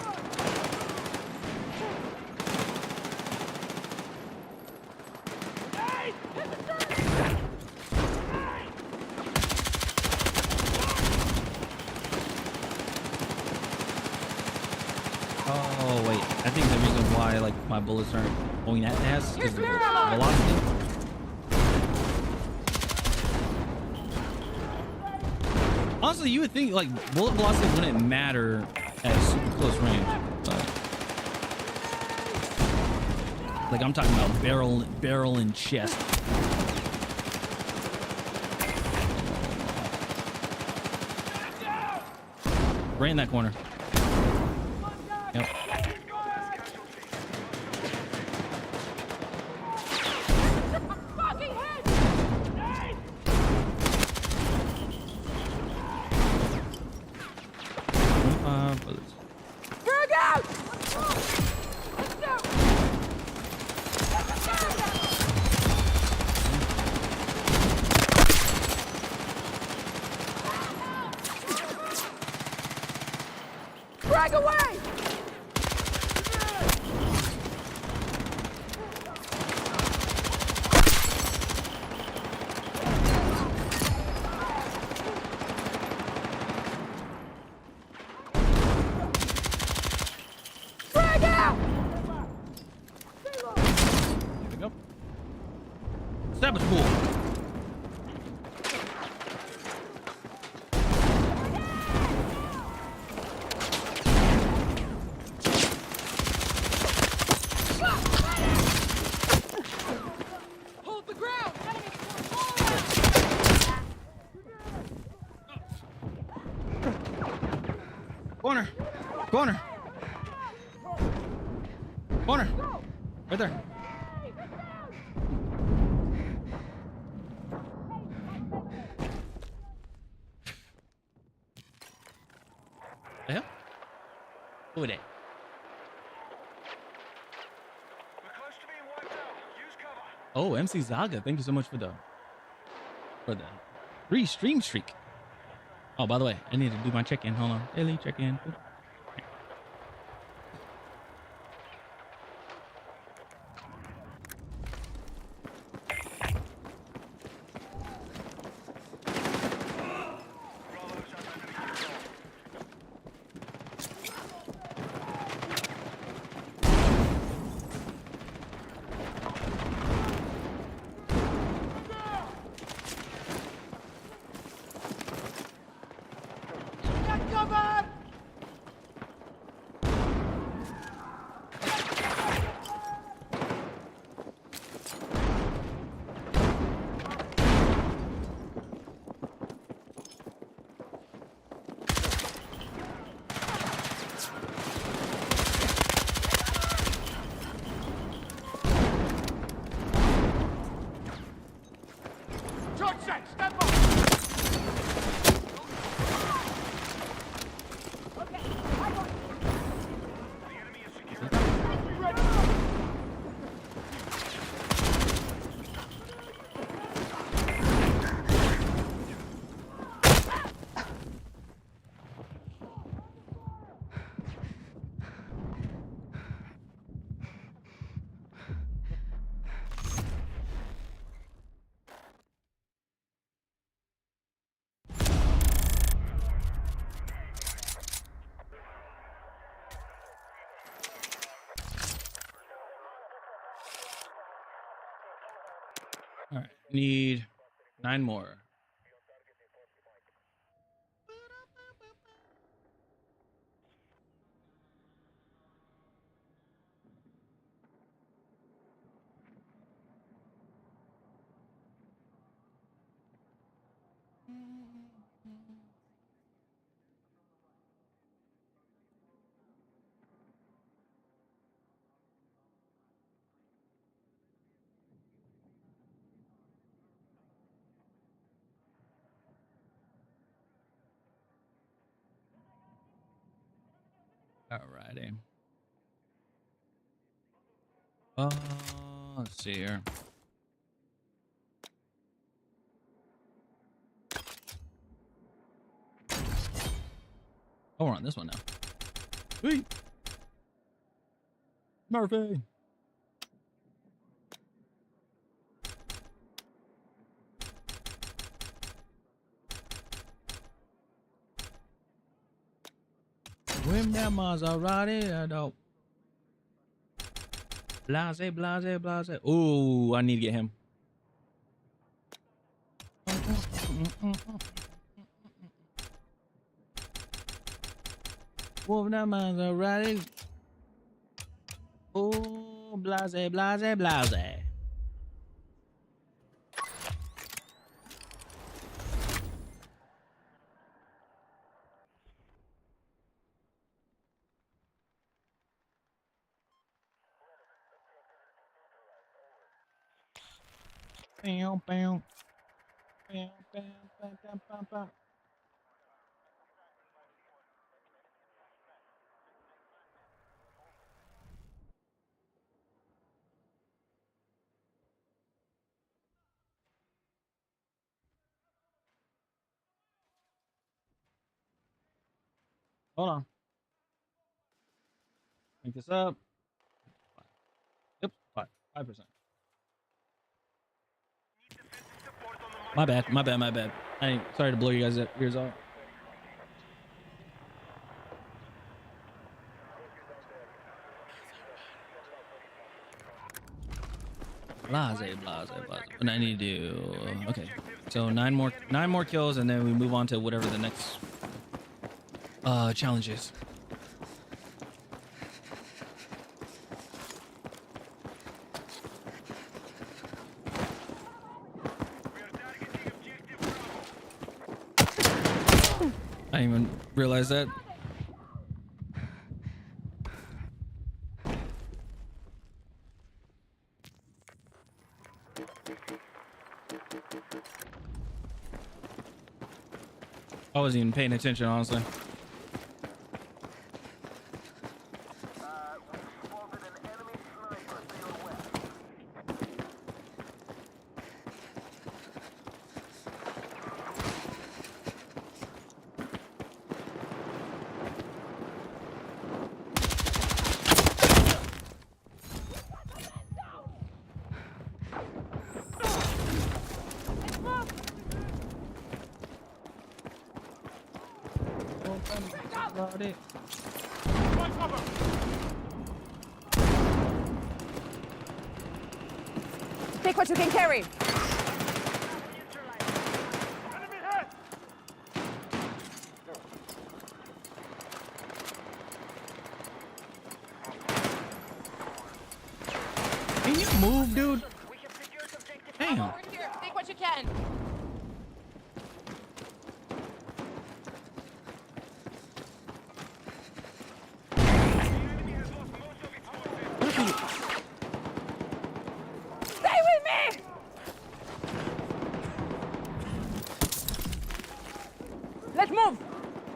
Hey! Oh wait, I think the reason why like my bullets aren't going at ass is because of the Here's your ammo. velocity. Honestly, you would think like bullet velocity wouldn't matter at super close range, but like I'm talking about barrel and chest. Right in that corner. Yep. Fucking head! Bullets. Drag out! Let's go! Grab the spool. Hold the ground! Corner. Corner. Corner. Right there. The hell? Who are they? We're close to being wiped out. Use cover. Oh, MC Zaga. Thank you so much for the free stream streak. Oh, by the way, I need to do my check-in. Hold on. Daily check-in. Get covered! Charge set! Stand by! All right. Need 9 more. Alrighty. Let's see here. Oh, we're on this one now. Sweet. Murphy. When that Maserati, I don't. Blase, blase, blase. Ooh, I need to get him. When that Maserati. Ooh, blase, blase, blase. Bam, bam. Bam, bam, bam, bam, bam, bam. Hold on. Make this up. Yep, 5%. My bad, my bad, my bad. I ain't sorry to blow you guys' ears out. Blase. And I need to do. Okay. So nine more kills, and then we move on to whatever the next challenge is. I didn't even realize that. I wasn't even paying attention, honestly. Take what you can carry. Enemy hit! Can you move, dude? We have secured objective Damn. Over here. Take what you can. Stay with me. Let's move.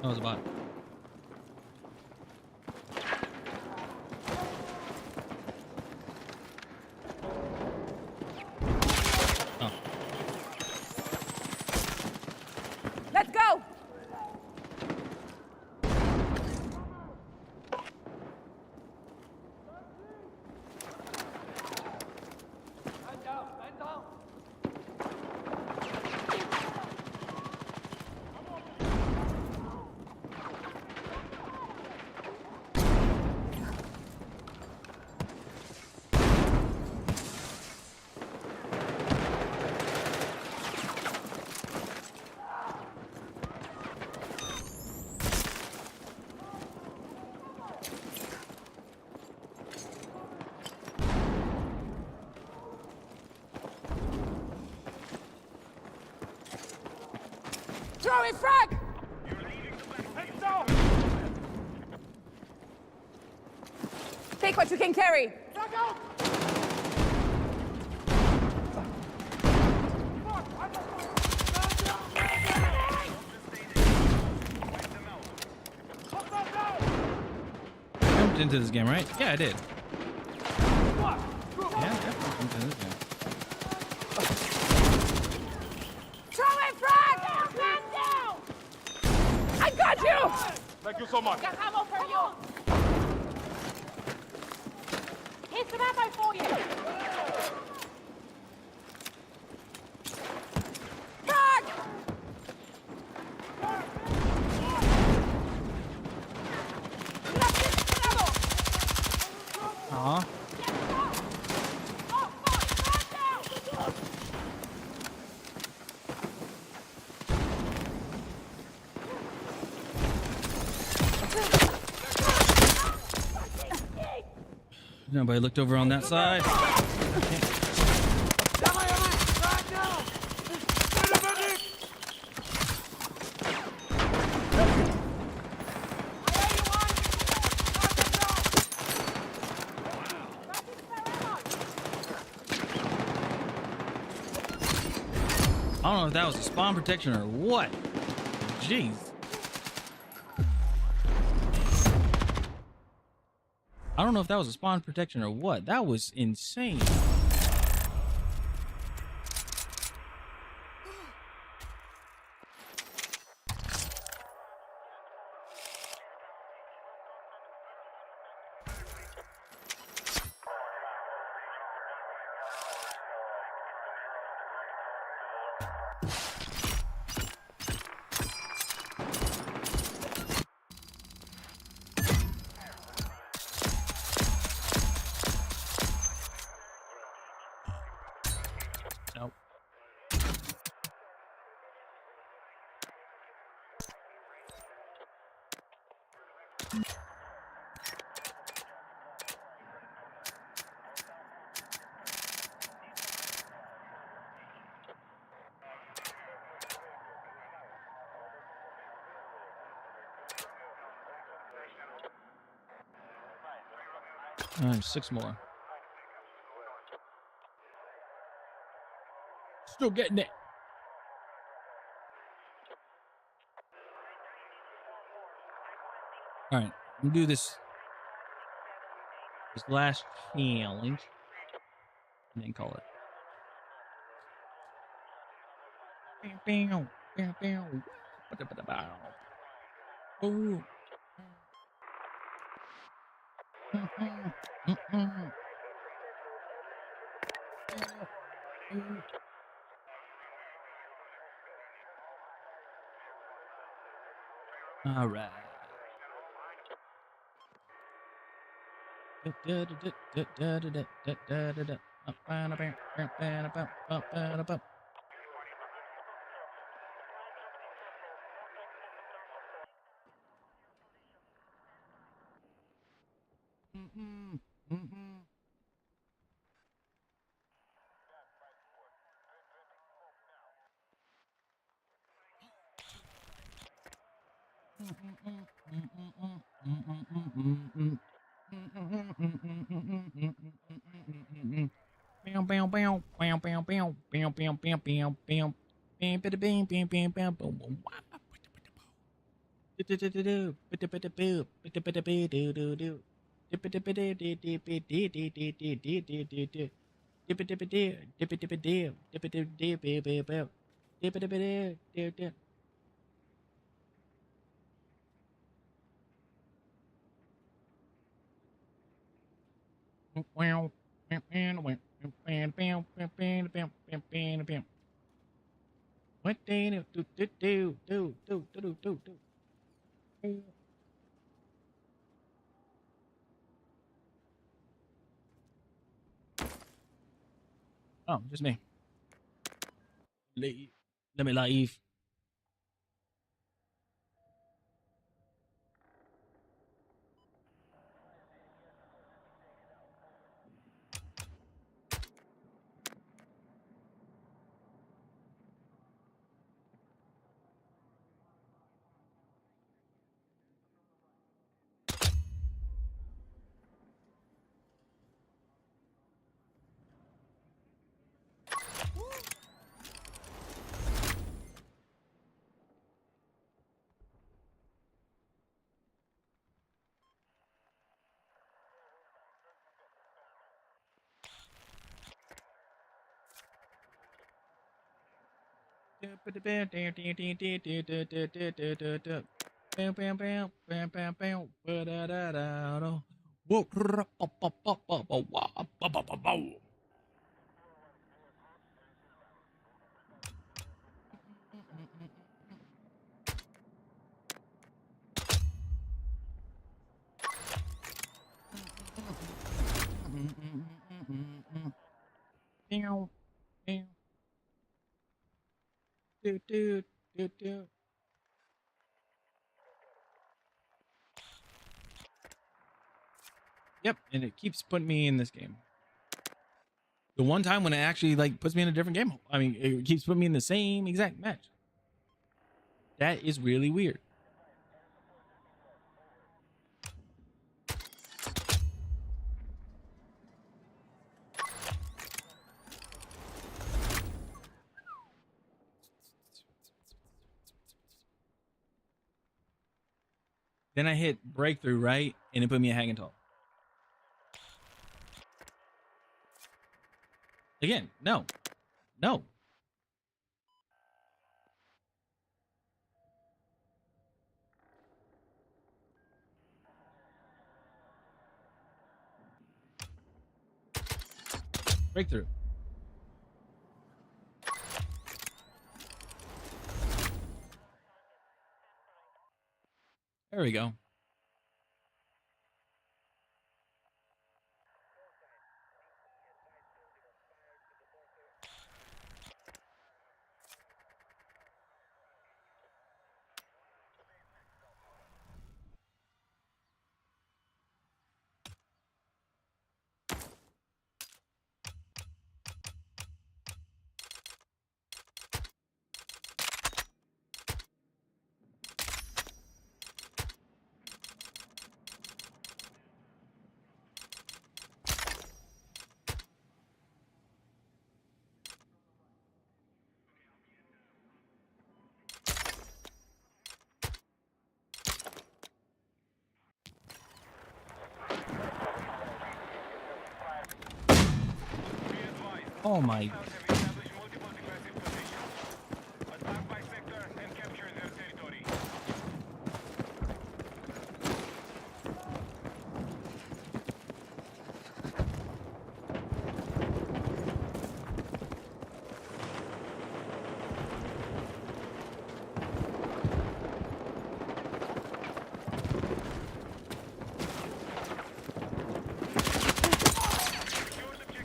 That was a bot. Oh. Let's go. Throwing frag. Head down! Take what you can carry. Frag out! Jumped into this game, right? Yeah, I did. Yeah, definitely jumped into this game. Throwing frag. Man down. I got you. Thank you so much. Got ammo for you. Here's some ammo for you. Frag. Aw. Nobody looked over on that side. I don't know if that was a spawn protection or what. Jeez. I don't know if that was a spawn protection or what. That was insane. All right, 6 more. Still getting it. All right, we'll do this last challenge and then call it. Ooh. All right. What they do. Oh, just me. Let me leave. Yep, and it keeps putting me in this game. The one time when it actually like puts me in a different game, I mean, it keeps putting me in the same exact match. That is really weird. Then I hit breakthrough, right? And it put me at hanging tall. Again, no. No. Breakthrough. There we go. Oh my. Have established multiple defensive positions. Attack by sector and capture their territory. Secure the objective Alpha.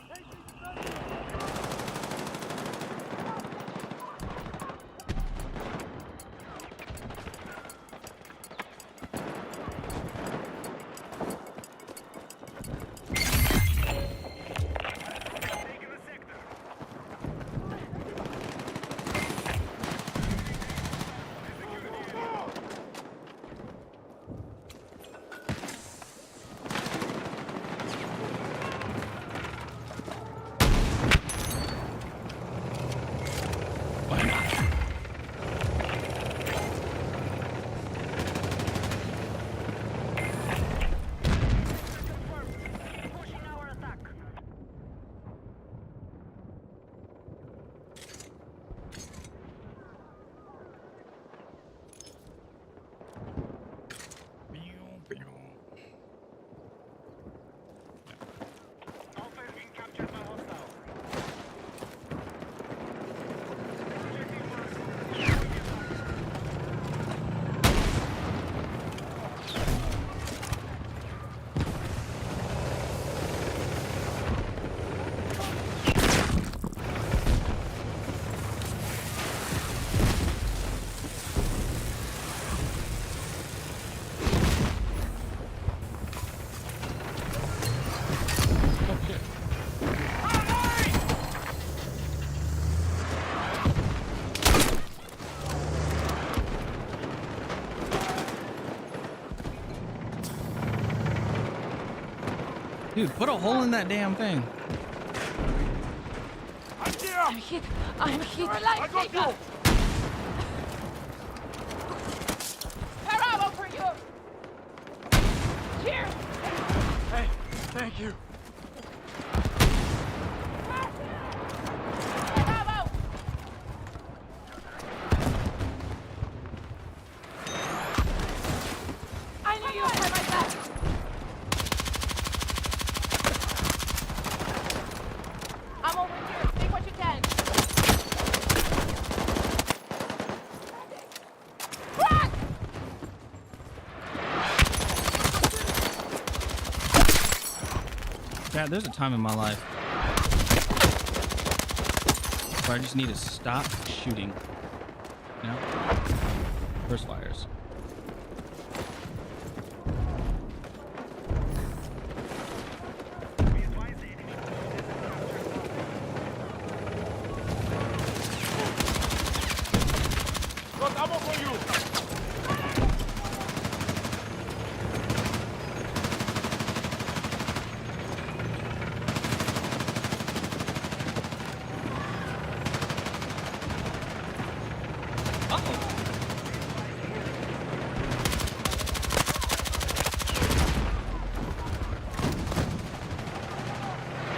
There you go. Taking the sector. Why not? Pushing our attack. Alpha has been captured by hostiles. Dude, put a hole in that damn thing. I'm hit. I'm hit. Lifesaver. Bravo for you. Cheers. Hey, thank you. Bravo. I knew you had my back. I'm over here. Take what you can. Run! Dad, there's a time in my life where I just need to stop shooting. You know? First fires. Be advised the enemy Got ammo for you. Uh-oh.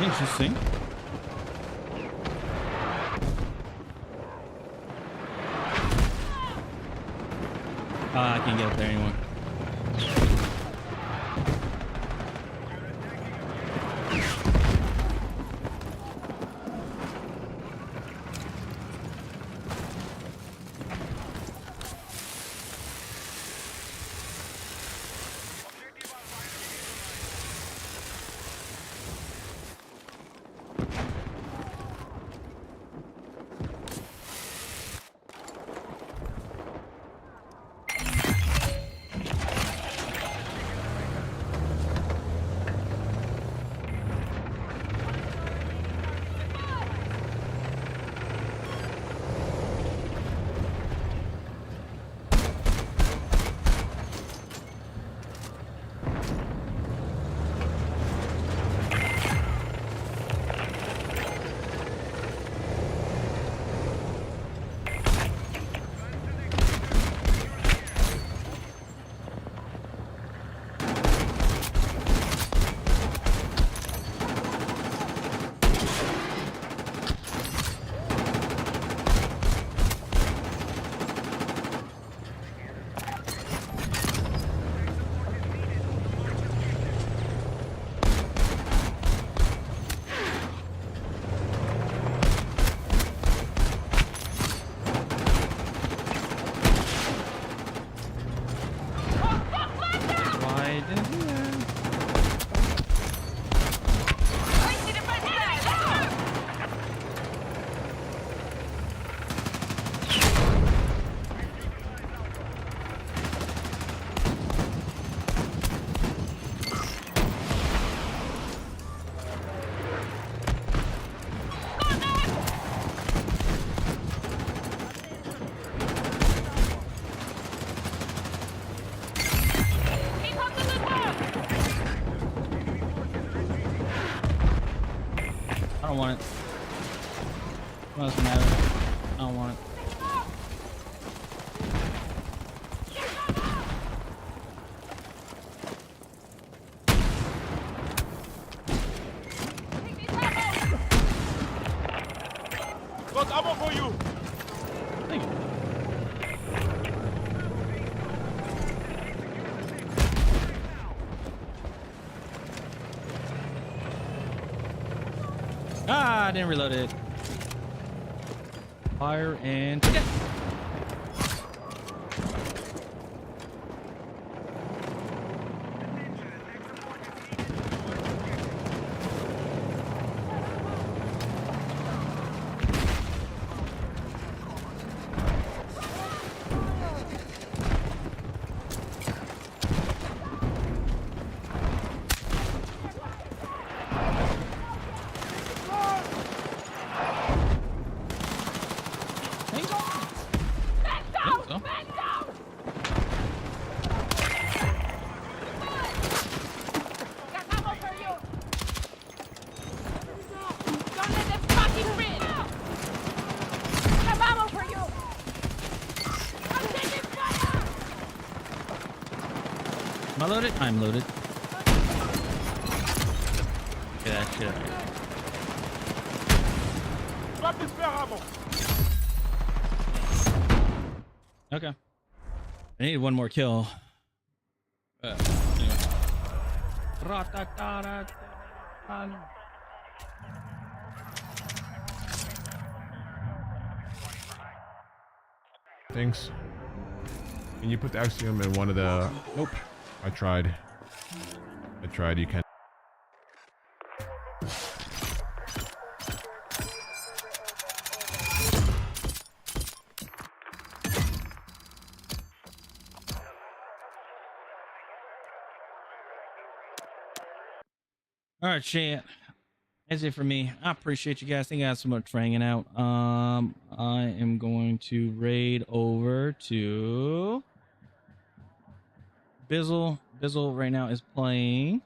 Interesting. I can't get up there anymore. objective Alpha don't want it. What else can I have it? I don't want it. Got ammo for you. Thank you. Ah, I didn't reload it. Fire and forget. Think so? Got ammo for you! Don't let them fucking win! Have ammo for you! I'm taking fire! Am I loaded? I'm loaded. Get that shit out of here. Drop the spare ammo. Okay. I need one more kill. Anyway. Thanks. Can you put the axiom in one of the... Nope. I tried. You can. All right, chat. That's it for me. I appreciate you guys. Thank you guys so much for hanging out. I am going to raid over to Bizzle. Bizzle right now is playing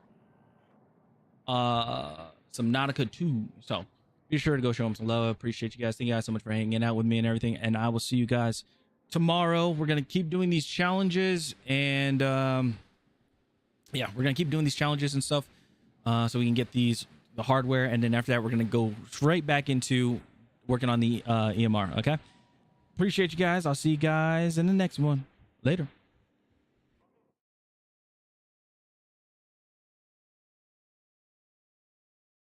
some Nautica 2. So be sure to go show him some love. Appreciate you guys. Thank you guys so much for hanging out with me and everything. And I will see you guys tomorrow. We're gonna keep doing these challenges, and yeah, we're gonna keep doing these challenges and stuff. So we can get the hardware, and then after that, we're gonna go straight back into working on the EMR. Okay. Appreciate you guys. I'll see you guys in the next one. Later.